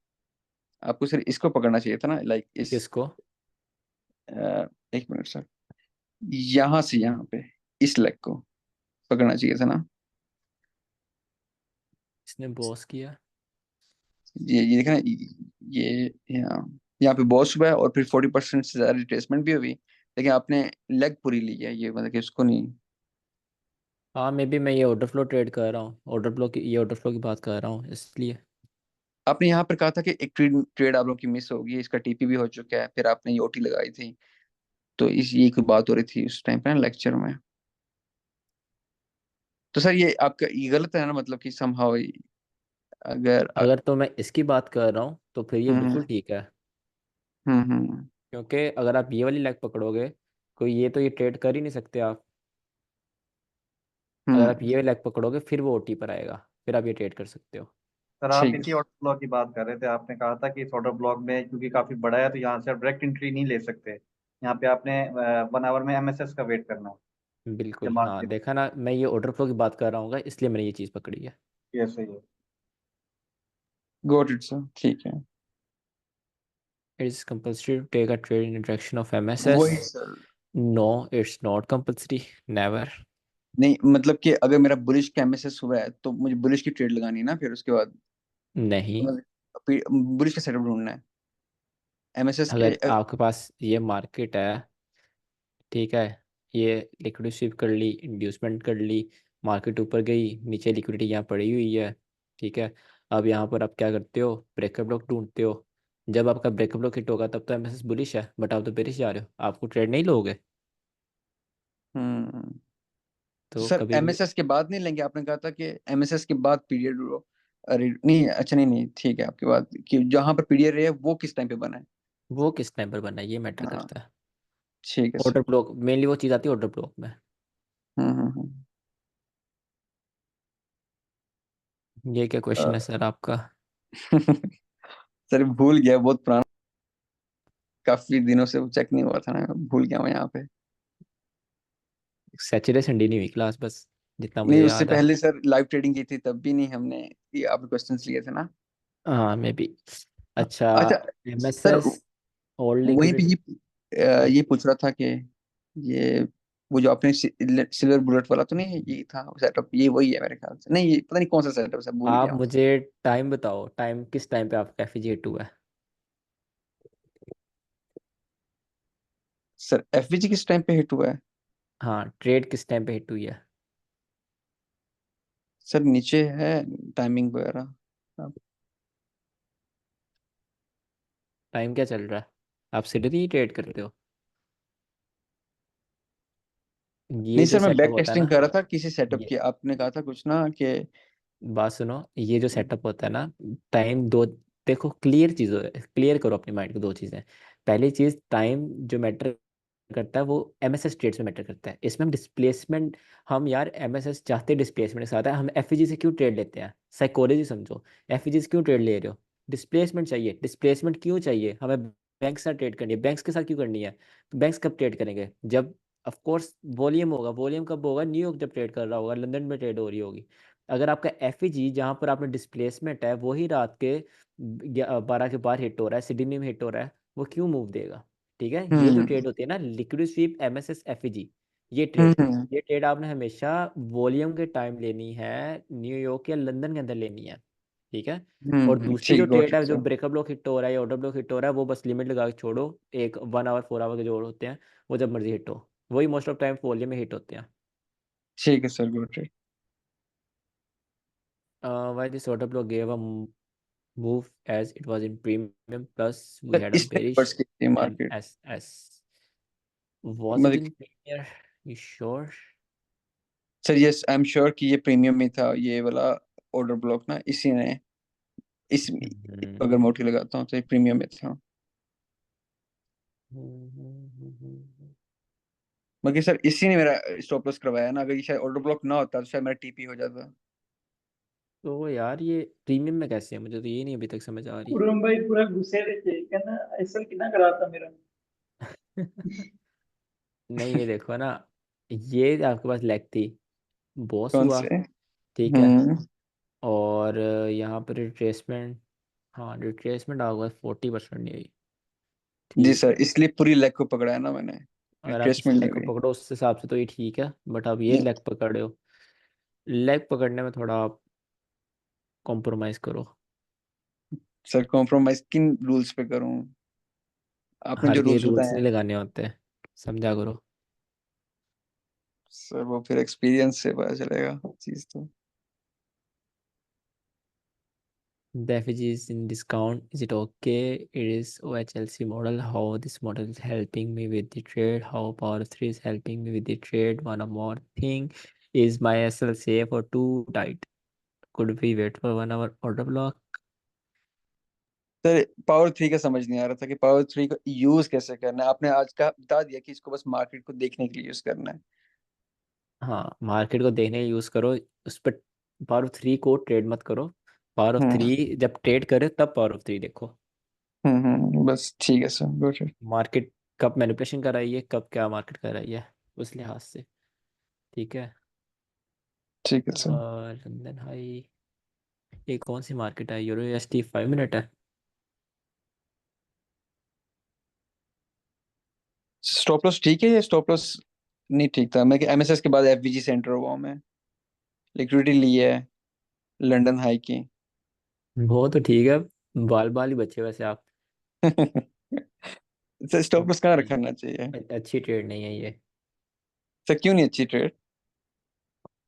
आपको सर इसको पकड़ना चाहिए था ना, लाइक इस किसको? एक मिनट सर, यहाँ से यहाँ पे इस लेग को पकड़ना चाहिए था ना। इसने बॉस किया। ये देखा ना, ये यहाँ पे बॉस हुआ है और फिर 40% से ज्यादा रिट्रेसमेंट भी हुई, लेकिन आपने लेग पूरी ली है, ये मतलब कि उसको नहीं। हाँ मे बी मैं ये ऑर्डर फ्लो ट्रेड कर रहा हूँ, ऑर्डर फ्लो की, ये ऑर्डर फ्लो की बात कर रहा हूँ इसलिए। आपने यहाँ पर कहा था कि एक ट्रेड ट्रेड आप लोग की मिस होगी, इसका टीपी भी हो चुका है, फिर आपने ये ओटी लगाई थी, तो इस ये कोई बात हो रही थी उस टाइम पे ना लेक्चर में। तो सर ये आपका ये गलत है ना, मतलब कि समहाउ अगर अगर तो मैं इसकी बात कर रहा हूँ तो फिर ये हम्म बिल्कुल ठीक है। हम्म। क्योंकि अगर आप ये वाली लेग पकड़ोगे कोई ये तो ये ट्रेड कर ही नहीं सकते आप। अगर आप हम्म। ये लेग पकड़ोगे फिर वो ओटी पर आएगा, फिर आप ये ट्रेड कर सकते हो। सर आप ठीक इसी है। ऑर्डर ब्लॉक की बात कर रहे थे, आपने कहा था कि इस ऑर्डर ब्लॉक में क्योंकि काफी बड़ा है तो यहाँ से आप डायरेक्ट एंट्री नहीं ले सकते। यहाँ पे आपने 1 आवर में एमएसएस का वेट करना है। जब बिल्कुल हाँ, मार्केट देखा ना, मैं ये ऑर्डर फ्लो की बात कर रहा हूँ इसलिए मैंने ये चीज़ पकड़ी है। ये सही है। गॉट इट सर, ठीक है। It is compulsory to take a trade in direction of MSS. वही sir. No, it's not compulsory, never. नहीं मतलब कि अगर मेरा बुलिश का एमएसएस हुआ है तो मुझे बुलिश की ट्रेड लगानी है ना, फिर उसके बाद नहीं, बुलिश का सेटअप ढूंढना है एमएसएस के अगर आपके पास ये मार्केट है, ठीक है, ये लिक्विडिटी स्वीप कर ली, इंड्यूसमेंट कर ली, मार्केट ऊपर गई, नीचे लिक्विडिटी यहाँ पड़ी हुई है, ठीक है। अब यहाँ पर आप क्या करते हो, ब्रेकअप ब्लॉक ढूंढते हो। जब आपका ब्रेकअप ब्लॉक हिट होगा तब तो एमएसएस बुलिश है, बट आप तो बेरिश जा रहे हो, आपको ट्रेड नहीं लोगे। हम्म। तो तो सर कभी भी एमएसएस के बाद नहीं लेंगे? आपने कहा था कि एमएसएस के बाद पीरियड। अरे नहीं, अच्छा नहीं नहीं, ठीक है, आपकी बात कि जहां पर पीरियड है वो किस टाइम पे बना है। वो किस टाइम पर बनना है ये मैटर हाँ, करता है। ठीक है सर। ऑर्डर ब्लॉक मेनली वो चीज़ आती है ऑर्डर ब्लॉक में। हम्म। ये क्या क्वेश्चन है सर आपका? सर भूल गया, बहुत पुराना, काफी दिनों से चेक नहीं हुआ था ना, भूल गया मैं यहाँ पे। सैटरडे संडे नहीं हुई क्लास बस, जितना नहीं, मुझे उससे याद है। पहले सर लाइव ट्रेडिंग की थी, तब भी नहीं हमने ये आपके क्वेश्चंस लिए थे ना। हाँ मे बी। अच्छा। अच्छा सर, एमएसएस, ओल्ड वहीं पे लिक्विडिटी। ये पूछ रहा था कि ये वो जो आपने सिल्वर बुलेट वाला तो नहीं है, ये था सेटअप, ये वही है मेरे ख्याल से। नहीं, ये पता नहीं कौन सा सेटअप है, भूल आप गया हूँ। मुझे टाइम बताओ, टाइम किस टाइम पे आपका एफईजी हिट हुआ है? सर एफवीजी किस टाइम पे हिट हुआ है? हाँ, ट्रेड किस टाइम पे हिट हुई है? सर नीचे है टाइमिंग वगैरह। आप- टाइम क्या चल रहा है? आप सीधे ट्रेड करते हो? नहीं ये सर, जो मैं सेटअप बैक होता है टेस्टिंग ना, कर रहा था किसी सेटअप ये की, आपने कहा था कुछ ना कि। बात सुनो, ये जो सेटअप होता है ना, टाइम दो, देखो क्लियर चीज़, क्लियर करो अपने माइंड को। दो चीज़ें, पहली चीज़, टाइम जो मैटर करता है वो एमएसएस ट्रेड्स में मैटर करता है। इसमें हम डिस्प्लेसमेंट, हम यार एमएसएस चाहते डिस्प्लेसमेंट के साथ है, हम एफईजी से क्यों ट्रेड लेते हैं? साइकोलॉजी समझो, एफईजी से क्यों ट्रेड ले रहे हो? डिस्प्लेसमेंट चाहिए। डिस्प्लेसमेंट क्यों चाहिए हमें? बैंक के साथ ट्रेड करनी है। बैंक्स के साथ क्यों करनी है? तो बैंक्स कब ट्रेड करेंगे? जब ऑफ कोर्स वॉल्यूम होगा। वॉल्यूम कब होगा? न्यूयॉर्क जब ट्रेड कर रहा होगा, लंदन में ट्रेड हो रही होगी। अगर आपका एफईजी जहाँ पर आपने डिस्प्लेसमेंट है वही रात के 12 के बार हिट हो रहा है, सिडनी में हिट हो रहा है, वो क्यों मूव देगा? ठीक है, ये जो हम्म ट्रेड होती है ना, लिक्विड स्वीप एमएसएस एफईजी, ये हम्म ट्रेड, हम्म ये ट्रेड आपने हमेशा वॉल्यूम के टाइम लेनी है, न्यूयॉर्क या लंदन के अंदर लेनी है। ठीक है। और दूसरी जो ठीक, गॉट ट्रेड इट है, जो सर। ब्रेकअप ब्लॉक हिट हो रहा है या ऑर्डर ब्लॉक हिट हो रहा है, वो बस लिमिट लगा के छोड़ो। एक 1 आवर 4 आवर के जो होते हैं, वो जब मर्जी हिट हो, वही मोस्ट ऑफ टाइम वॉल्यूम में हिट होते हैं। ठीक है sir, got it. Why this order block gave a move as it was in premium, plus we sir had a इसने रिवर्स bearish की थी मार्केट। MSS. Was it मतलब in premier? You sure? Sir yes, I am sure कि ये प्रीमियम में था ये वाला ऑर्डर ब्लॉक ना, इसी ने इस हम्म, अगर मोटी लगाता हूँ तो ये प्रीमियम में था। मगर सर इसी ने मेरा स्टॉप लॉस करवाया ना, अगर ये शायद ऑर्डर ब्लॉक ना होता तो शायद मेरा टीपी हो जाता। तो यार ये प्रीमियम में कैसे है? मुझे तो ये नहीं अभी तक समझ आ रही। उड़म भाई पूरा गुस्से में थे, कहना ऐसा कितना करा था मेरा। नहीं, ये देखो ना, ये आपके पास लेग थी, बॉस कौन हुआ, से? ठीक है, हम्म। और यहाँ पर रिट्रेसमेंट, हाँ रिट्रेसमेंट आ गया 40% नहीं हुई। जी ठीक सर, है, इसलिए पूरी लेग को पकड़ा है ना मैंने, अगर आप इस रिट्रेसमेंट लेग नहीं को हुई। पकड़ो उस हिसाब से तो ये ठीक है, बट आप ये लेग पकड़ रहे हो। लेग पकड़ने में थोड़ा आप कॉम्प्रोमाइज़ करो। सर कॉम्प्रोमाइज किन रूल्स पे करूं? आपने हर जो के रूल्स बताए रूल्स नहीं हैं। लगाने होते, समझा करो। सर वो फिर एक्सपीरियंस से पता चलेगा चीज तो। The FG is in discount. Is it okay? It is OHLC model. How this model is helping me with the trade? How Power 3 is helping me with the trade? One more thing. Is my SL safe or too tight? Could we wait for 1 hour order block? Sir power three का समझ नहीं आ रहा था कि पावर थ्री को यूज कैसे करना है, आपने आज का बता दिया कि इसको बस मार्केट को देखने के लिए यूज करना है। हाँ, मार्केट को देखने यूज़ करो। उस पर पावर ऑफ 3 को ट्रेड मत करो। पावर ऑफ हम्म 3 जब ट्रेड करे तब पावर ऑफ 3 देखो। बस ठीक है सर, गुड। मार्केट कब मैनिपुलेशन कर रही है, कब क्या मार्केट कर रही है, उस लिहाज से। ठीक है। ठीक है सर। और लंदन हाई, ये कौन सी मार्केट है? यूरो यूएसडी 5 मिनट है। स्टॉप लॉस ठीक है या स्टॉप लॉस नहीं ठीक था? मैं एमएसएस के बाद एफवीजी से एंटर हुआ हूं मैं, लिक्विडिटी ली है लंदन हाई की। वो तो ठीक है, बाल बाल ही बचे वैसे आप। सर स्टॉप लॉस कहाँ नहीं, रखना चाहिए? अच्छी ट्रेड नहीं है ये। सर क्यों नहीं अच्छी ट्रेड?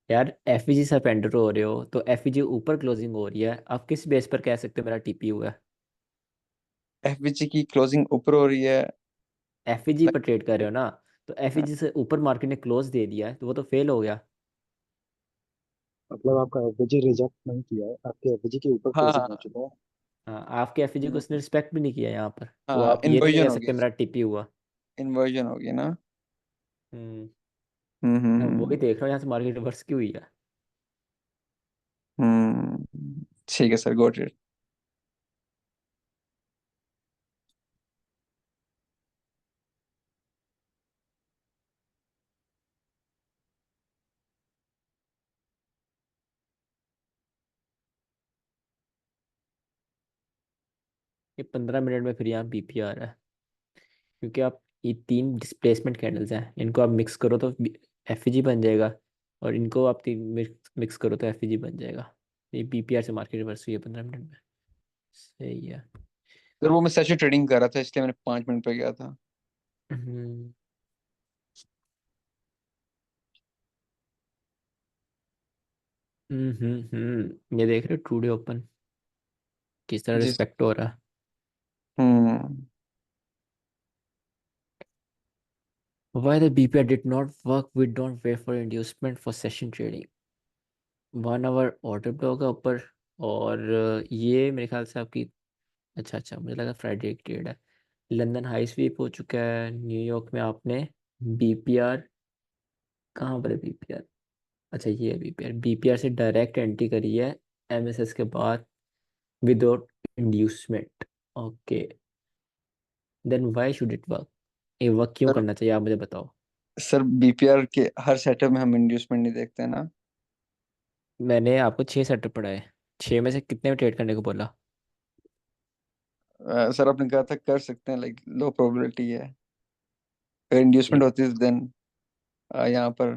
यार एफईजी से आप एंटर हो रहे हो तो एफईजी ऊपर क्लोजिंग हो रही है, आप किस बेस पर कह सकते हो मेरा टीपी हुआ है? एफवीजी की क्लोजिंग ऊपर हो रही है। एफईजी पर ट्रेड कर रहे हो ना, तो एफईजी से ऊपर मार्केट ने क्लोज दे दिया है तो वो तो फेल हो गया। मतलब आपका एफबीजी रिजेक्ट नहीं किया है, आपके एफबीजी के ऊपर क्लोजिंग हो हाँ चुका है। हाँ, आपके एफईजी को उसने रिस्पेक्ट भी नहीं किया यहाँ पर, तो हाँ, आप ये तो नहीं इन्वर्जन कह हो सकते गया। मेरा टीपी हुआ। इन्वर्जन हो गया ना। हम्म। मैं वही हम्म। देख रहा हूँ यहाँ से मार्केट रिवर्स क्यों हुई है। ठीक है सर, गॉट इट। ये 15 मिनट में फिर यहाँ बीपी आ रहा है, क्योंकि आप ये 3 डिस्प्लेसमेंट कैंडल्स हैं, इनको आप मिक्स करो तो एफईजी बन जाएगा, और इनको आप 3 मिक्स करो तो एफईजी बन जाएगा। ये बीपीआर से मार्केट रिवर्स हुई है 15 मिनट में। सही है। सर वो मैं सेशन ट्रेडिंग कर रहा था इसलिए मैंने 5 मिनट पे गया था। हम्म ये देख रहे हो टुडे ओपन किस तरह जी। रिस्पेक्ट हो रहा है। हम्म। Why the BPR did not work? We don't wait for inducement for session trading. 1 hour order block है ऊपर, और ये मेरे ख्याल से आपकी, अच्छा अच्छा मुझे लगा फ्राइडे की ट्रेड है। लंदन हाई स्वीप हो चुका है। न्यूयॉर्क में आपने बीपीआर, कहाँ पर है बीपीआर, अच्छा ये है बीपीआर। बीपीआर से डायरेक्ट एंट्री करी है एमएसएस के बाद without inducement. Okay, then why should it work? ये वर्क क्यों सर करना चाहिए आप मुझे बताओ। सर बीपीआर के हर सेटअप में हम इंड्यूसमेंट नहीं देखते हैं ना। मैंने आपको 6 सेटअप पढ़ाए, 6 में से कितने में ट्रेड करने को बोला? सर आपने कहा था कर सकते हैं, लाइक लो प्रोबेबिलिटी है। अगर इंड्यूसमेंट होती है देन यहाँ पर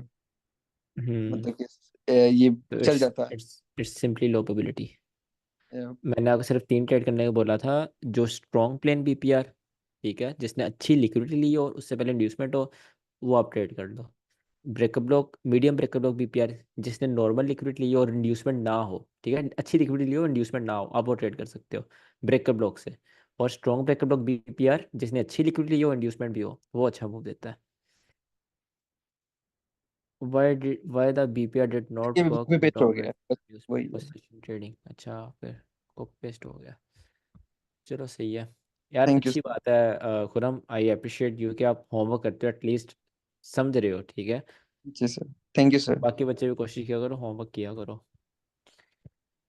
हम्म मतलब कि ये तो चल इट्स जाता it's it's simply low probability. है। मैंने आपको सिर्फ 3 ट्रेड करने को बोला था। जो स्ट्रॉन्ग प्लेन बीपीआर, ठीक है, जिसने अच्छी लिक्विडिटी ली हो और उससे पहले इंड्यूसमेंट हो, वो आप ट्रेड कर लो। Breakup block, medium breakup block BPR, जिसने नॉर्मल लिक्विडिटी ली हो और इंड्यूसमेंट ना हो, ठीक है, अच्छी लिक्विडिटी ली हो इंड्यूसमेंट ना हो, आप वो ट्रेड कर सकते हो ब्रेकअप ब्लॉक से। और स्ट्रॉन्ग ब्रेकअप ब्लॉक बीपीआर जिसने अच्छी लिक्विडिटी ली हो इंड्यूसमेंट भी हो, वो अच्छा मूव देता है। Why the BPR did ये not work? भी We बेस्ट हो don't गया wait है, बस for वही for है। session trading। अच्छा, फिर कॉपी पेस्ट हो गया। चलो सही है यार, थैंक यू अच्छी सर। बात है। खुरम, आई अप्रिशिएट यू कि आप होमवर्क करते हो, एटलीस्ट समझ रहे हो, ठीक है। जी सर, थैंक यू सर। बाकी बच्चे भी कोशिश किया करो, होमवर्क किया करो।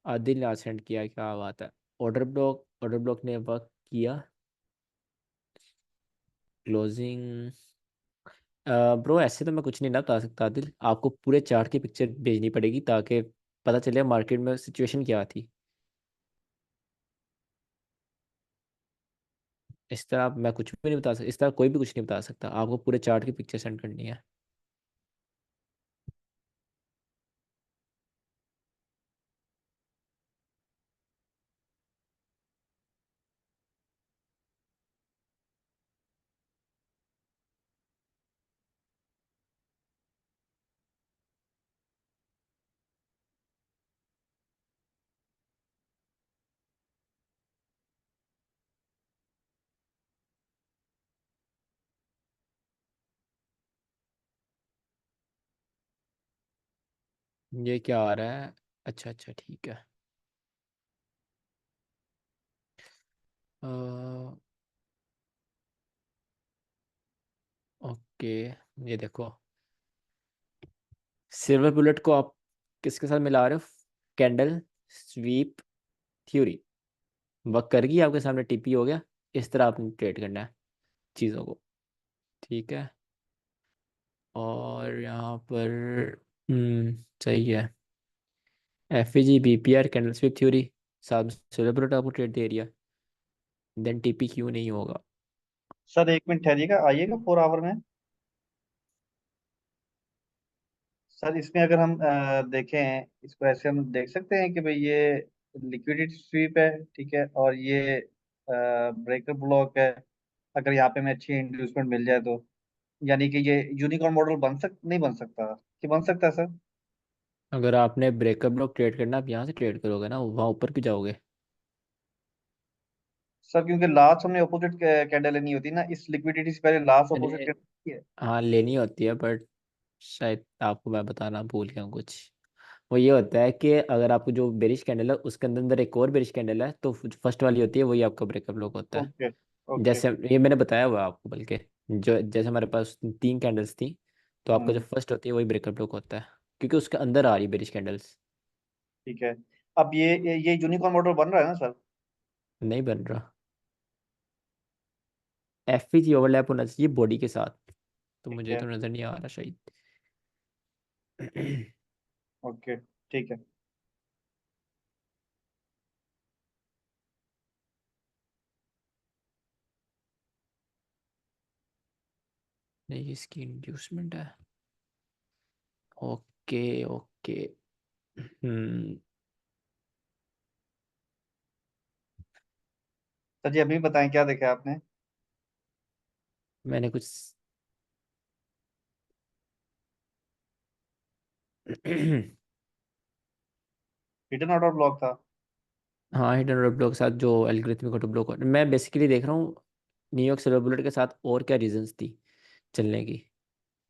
आदिल ने आज सेंड किया, क्या बात है। ऑर्डर ब्लॉक ने वर्क किया। क्लोजिंग, ब्रो ऐसे तो मैं कुछ नहीं ना बता सकता आदिल, आपको पूरे चार्ट की पिक्चर भेजनी पड़ेगी ताकि पता चले मार्केट में सिचुएशन क्या थी। इस तरह मैं कुछ भी नहीं बता सकता, इस तरह कोई भी कुछ नहीं बता सकता, आपको पूरे चार्ट की पिक्चर सेंड करनी है। ये क्या आ रहा है? अच्छा अच्छा ठीक है। ओके, ये देखो, सिल्वर बुलेट को आप किसके साथ मिला रहे हो? कैंडल स्वीप थ्योरी वर्क करेगी आपके सामने, टीपी हो गया। इस तरह आपने ट्रेड करना है चीज़ों को, ठीक है। और यहाँ पर सही है। F G B P R candle sweep theory, साथ में सिल्वर बुलेट आपको ट्रेड दे रही है, देन टीपी क्यों नहीं होगा? सर एक मिनट ठहरिएगा, आइएगा 4 आवर में। सर इसमें अगर हम देखें, इसको ऐसे हम देख सकते हैं कि भाई ये लिक्विडिटी स्वीप है, ठीक है, और ये ब्रेकर ब्लॉक है। अगर यहाँ पे हमें अच्छी इंड्यूसमेंट मिल जाए तो यानी कि ये यूनिकॉर्न मॉडल नहीं बन सकता कि बन सकता है सर? अगर आपने ब्रेकअप ब्लॉक ट्रेड करना, आप यहाँ से ट्रेड करोगे ना, वहाँ ऊपर क्यों जाओगे? सर क्योंकि लास्ट हमने अपोजिट कैंडल लेनी होती है ना, इस लिक्विडिटी से पहले लास्ट अपोजिट अरे कैंडल है। हाँ लेनी होती है, बट शायद आपको मैं बताना भूल गया हूँ कुछ। वो ये होता है कि अगर आपको जो बेरिश कैंडल है उसके अंदर अंदर एक और बेरिश कैंडल है, तो फर्स्ट वाली होती है वही आपका ब्रेकअप ब्लॉक होता है। Okay okay. जैसे ये मैंने बताया हुआ आपको, बल्कि जो जैसे हमारे पास 3 कैंडल्स थी, तो आपका जो हम्म, फर्स्ट होती है वही ब्रेकअप ब्लॉक होता है, क्योंकि उसके अंदर आ रही बेरिश कैंडल्स। ठीक है। अब ये यूनिकॉर्न मॉडल बन रहा है ना सर? नहीं बन रहा। एफ जी ओवरलैप होना चाहिए बॉडी के साथ, तो ठीक मुझे है। तो नज़र नहीं आ रहा शायद। ओके ठीक है। नहीं, इसकी इंड्यूसमेंट है। Okay okay. हम्म। सर जी अभी बताएं क्या देखा आपने। मैंने कुछ हिडन ऑर्डर ब्लॉक था। हाँ, हिडन रोड ब्लॉक के साथ जो एल्गोरिथमिक ऑटो ब्लॉक, मैं बेसिकली देख रहा हूँ न्यूयॉर्क सिल्वर बुलेट के साथ और क्या रीजंस थी चलने की।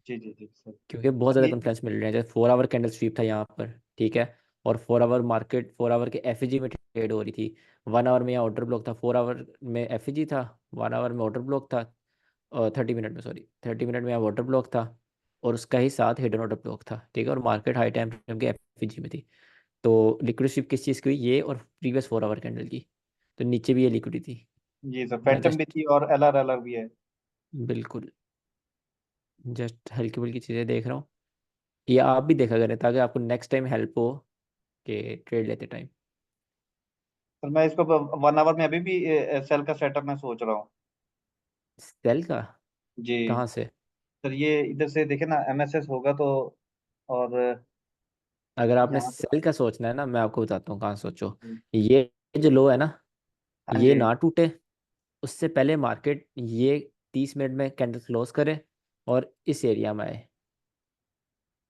जी जी जी सर। क्योंकि बहुत सर ज़्यादा ये कन्फ्लुएंस मिल रहे हैं, जैसे 4 आवर कैंडल स्वीप था यहाँ पर, ठीक है। और 4 आवर मार्केट 4 आवर के एफईजी में ट्रेड हो रही थी। 1 आवर में यहाँ ऑर्डर ब्लॉक था, 4 आवर में एफईजी था, 1 आवर में ऑर्डर ब्लॉक था। 30 मिनट में, सॉरी 30 मिनट में यहाँ वाटर ब्लॉक था। और उसका ही साथ हिडन वाटर ब्लॉक था, ठीक है। और मार्केट हाई टाइम फ्रेम के एफईजी में थी। तो लिक्विड स्वीप किस चीज़ की हुई, ये और प्रीवियस 4 आवर कैंडल की। तो नीचे भी ये लिक्विड थी। जी सर मैं फैंटम भी जस्ट थी और एलआर भी है। बिल्कुल जस्ट हल्की फुल्की चीज़ें देख रहा हूँ। ये आप भी देखा करें ताकि आपको नेक्स्ट टाइम हेल्प हो कि ट्रेड लेते टाइम। सर मैं इसको 1 आवर में अभी भी सेल का सेटअप मैं सोच रहा हूँ। सेल का? जी कहाँ से? सर ये इधर से देखे ना एमएसएस होगा तो। और अगर आपने यहाँ पे। सेल का सोचना है ना, मैं आपको बताता हूँ कहाँ सोचो। ये जो लो है ना, हाँ ये जी। ना टूटे उससे पहले मार्केट ये 30 मिनट में कैंडल क्लोज करे और इस एरिया में आए।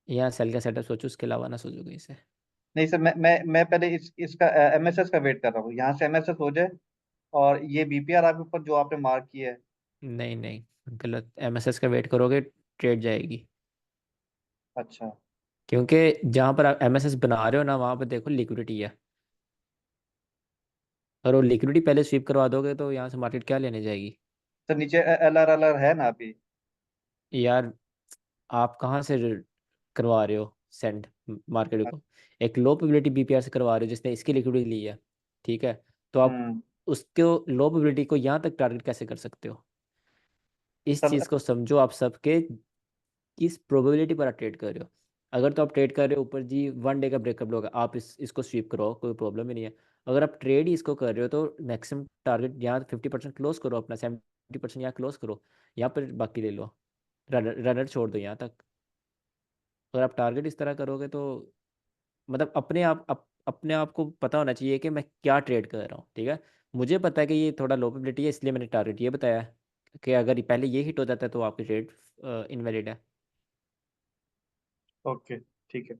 यहाँ सेल का सेटअप सोचो, उसके अलावा ना सोचो कहीं से। नहीं सर मैं पहले इसका एमएसएस का वेट कर रहा हूँ यहाँ से एमएसएस हो जाए। और ये बीपीआर आपके ऊपर जो आपने मार्क किया है। नहीं नहीं, गलत। एमएसएस का वेट करोगे ट्रेड जाएगी। अच्छा। क्योंकि जहाँ पर आप एमएसएस बना रहे हो ना, वहाँ पर देखो लिक्विडिटी है। और वो लिक्विडिटी पहले स्वीप करवा दोगे तो यहाँ से मार्केट क्या लेने जाएगी। सर नीचे एलआर है ना अभी। यार, आप कहाँ से करवा रहे हो सेंड मार्केट को? एक लो प्रोबेबिलिटी बीपीआर से करवा रहे हो जिसने इसकी लिक्विडिटी ली है, ठीक है। तो आप हम्म। उसको लो प्रोबेबिलिटी को यहाँ तक टारगेट कैसे कर सकते हो? इस सर चीज़ को समझो आप सबके, किस प्रोबेबिलिटी पर आप ट्रेड कर रहे हो। अगर तो आप ट्रेड कर रहे हो ऊपर जी 1 डे का ब्रेकअप लोग, आप इसको स्वीप करो, कोई प्रॉब्लम ही नहीं है। अगर आप ट्रेड ही इसको कर रहे हो तो मैक्सिमम टारगेट यहाँ 50% क्लोज करो, अपना 70% यहाँ क्लोज करो। यहाँ पर बाकी ले लो, रनर छोड़ दो यहाँ तक। अगर आप टारगेट इस तरह करोगे तो मतलब अपने आप को पता होना चाहिए कि मैं क्या ट्रेड कर रहा हूँ, ठीक है। मुझे पता है कि ये थोड़ा लो प्रोबेबिलिटी है, इसलिए मैंने टारगेट ये बताया है कि अगर ये पहले ये हिट हो जाता है तो आपकी ट्रेड इनवैलिड है। ओके ठीक है।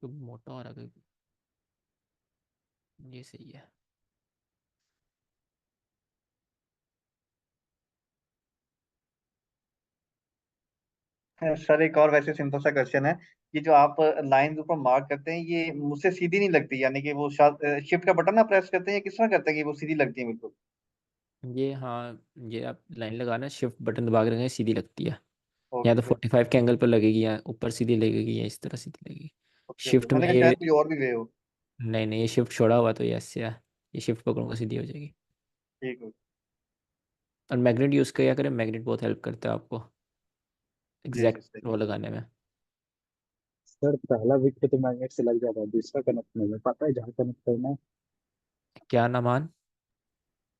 तो मोटा हो रहा है, ये सही है। सर एक और वैसे सिंपल सा क्वेश्चन है। ये जो आप लाइन ऊपर मार्क करते हैं ये मुझसे सीधी नहीं लगती यानी कि वो शिफ्ट का बटन ना प्रेस करते हैं या किस तरह करते हैं कि वो सीधी लगती है बिल्कुल। ये हाँ, ये आप लाइन लगाना, शिफ्ट बटन दबा के रखें, सीधी लगती है। या तो ओके 45 के एंगल पर लगेगी, या ऊपर सीधी लगेगी, या इस तरह सीधी लगेगी। ओके ओके शिफ्ट में मैंने कहा ये शायद कोई और भी वे हो। नहीं नहीं, ये शिफ्ट छोड़ा हुआ तो ये ऐसे है। ये शिफ्ट पकड़ूंगा सीधी हो जाएगी। ठीक है। और मैग्नेट यूज़ किया करें, मैग्नेट बहुत हेल्प करता है आपको जी जी एग्जैक्ट सही। वो लगाने में। सर पहला वीक पे तो मैग्नेट से लग जाता है, दूसरा कनेक्ट नहीं है, पता है जहाँ कनेक्ट करना है। क्या नामान?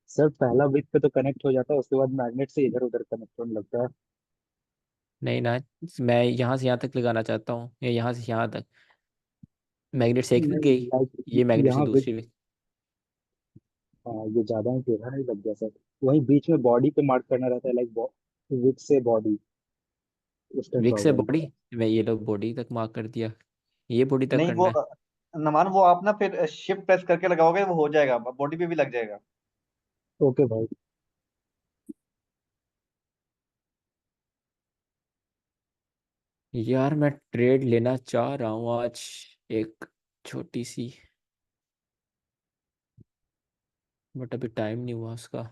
सर पहला वीक पे तो कनेक्ट हो जाता है, उसके बाद मैग्नेट से इधर उधर कनेक्ट होने लगता है। नहीं ना, मैं यहाँ से यहाँ तक लगाना चाहता हूँ, या यहाँ से यहाँ तक। मैग्नेट से एक वीक नहीं गई, लाइक ये मैग्नेट से यहाँ वीक, दूसरी वीक। हाँ ये ज्यादा ही टेढ़ा नहीं लग गया सर। वहीं बीच में बॉडी पे मार्क करना रहता है, लाइक वीक से बॉडी, उस टाइप का वीक से होगा बॉडी, लगता है। मैं ये लोग बॉडी तक मार्क कर दिया, ये बॉडी तक नहीं वो करना है। नमान वो आप ना फिर शिफ्ट प्रेस करके लगाओगे वो हो जाएगा बॉडी पे भी लग जाएगा। ओके भाई। यार, मैं ट्रेड लेना चाह रहा हूँ आज, एक छोटी सी, बट अभी टाइम नहीं हुआ उसका।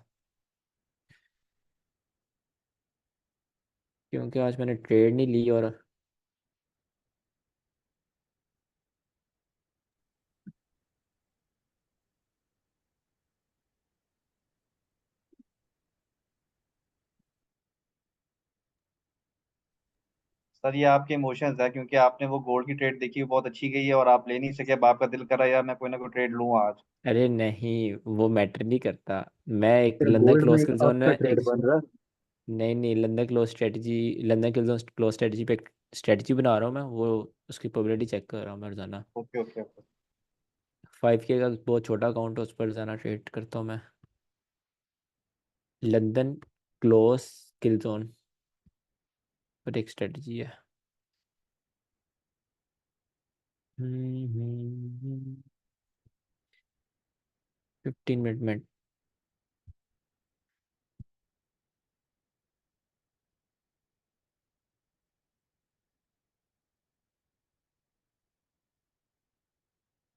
क्योंकि आज मैंने ट्रेड नहीं ली। और सर ये आपके इमोशंस है, क्योंकि आपने वो गोल्ड की ट्रेड देखी, वो बहुत अच्छी गई है और आप ले नहीं सके। अब आपका दिल कर रहा है यार मैं कोई ना कोई ट्रेड लूँ आज। अरे नहीं, वो मैटर नहीं करता। मैं एक फिर लंदन गोल्ड में क्लोज एक किल अप जोन का में ट्रेड एक बन रहा है। नहीं नहीं, लंदन किल जोन क्लोज स्ट्रेटजी पे एक स्ट्रेटजी बना रहा हूँ मैं, वो उसकी प्रोबेबिलिटी चेक कर रहा हूँ मैं रोजाना। Okay okay okay. 5K का बहुत छोटा अकाउंट है, उस पर रोजाना ट्रेड करता हूँ मैं। लंदन क्लोज किल जोन पर एक स्ट्रेटजी है। 15 मिनट में।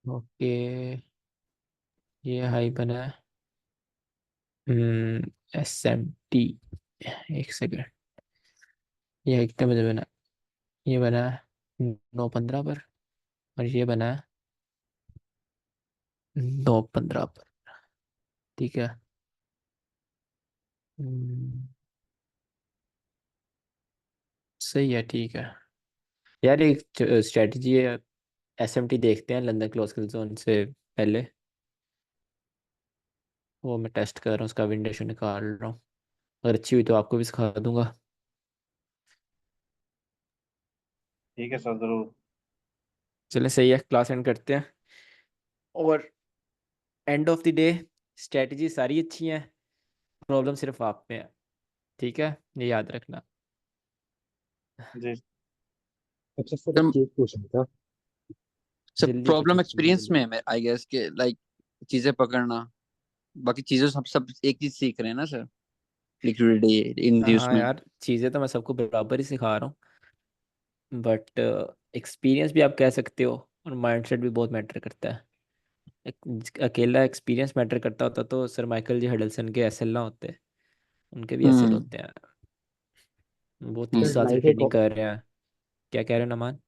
ओके, ये हाई बना है। SMT, एक सेकेंड, ये कितने बजे बना? ये बना है 9:15 पर, और ये बना है 9:15 पर। ठीक है। हम्म, सही है, ठीक है। यार एक स्ट्रेटजी है, SMT देखते हैं लंदन क्लोज किल जोन से पहले। वो मैं टेस्ट कर रहा हूँ, उसका विंडो निकाल रहा हूँ। अगर अच्छी हुई तो आपको भी सिखा दूंगा। ठीक है सर, जरूर। चले, सही है, क्लास एंड करते हैं। और end of the day strategy सारी अच्छी हैं, प्रॉब्लम सिर्फ आप में है। ठीक है, ये याद रखना। जी अच्छा सर, सर, एक चीज पूछना था। जल्दी पूछो, प्रॉब्लम जल्दी एक्सपीरियंस जल्दी। में है आई गेस के लाइक चीजें पकड़ना। बाकी चीजें सब एक चीज सीख रहे हैं ना सर, लिक्विडिटी हाँ इंड्यूसमेंट। यार, चीज़ें तो मैं सबको बराबर ही सिखा रहा हूँ, बट एक्सपीरियंस भी आप कह सकते हो, और माइंडसेट भी बहुत मैटर करता है। अकेला एक्सपीरियंस मैटर करता होता तो सर माइकल जी हडलसन के एसएल ना होते। उनके भी एसएल हम्म होते हैं। वो हम्म 30 साल से लाइक एक ट्रेडिंग कर रहे हैं। क्या कह रहे हो नमान?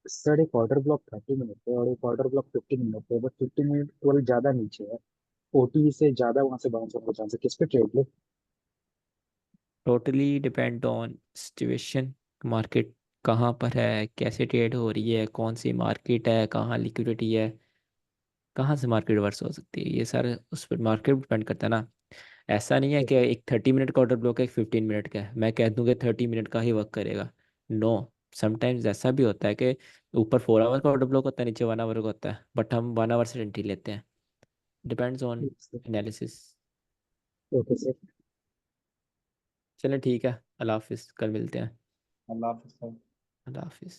सर, एक ऑर्डर ब्लॉक 30 मिनट है और एक ऑर्डर ब्लॉक 15 मिनट है, बट 15 मिनट थोड़ा ज्यादा नीचे है। ओटी से ज्यादा वहां से बाउंस होने का चांस है। किस पे ट्रेड ले? Totally depend on situation. Market कहाँ पर है, कैसे ट्रेड हो रही है, कौन सी मार्केट है, कहाँ लिक्विडिटी है, कहाँ से मार्केट वर्स हो सकती है, ये सारे उस पर मार्केट डिपेंड करता है ना। ऐसा नहीं है कि एक 30 मिनट का ऑर्डर ब्लॉक है, एक 15 मिनट का है, मैं कह दूँ कि 30 मिनट का ही वर्क करेगा। नो, समटाइम्स ऐसा भी होता है कि ऊपर 4 आवर का ऑर्डर ब्लॉक होता है, नीचे 1 आवर का होता है, बट हम 1 आवर से एंट्री लेते हैं। Depends on analysis. Okay sir. चलें ठीक है, अल्लाह हाफिज़, कल मिलते हैं। अल्लाह हाफिज सर। अल्लाह हाफिज़।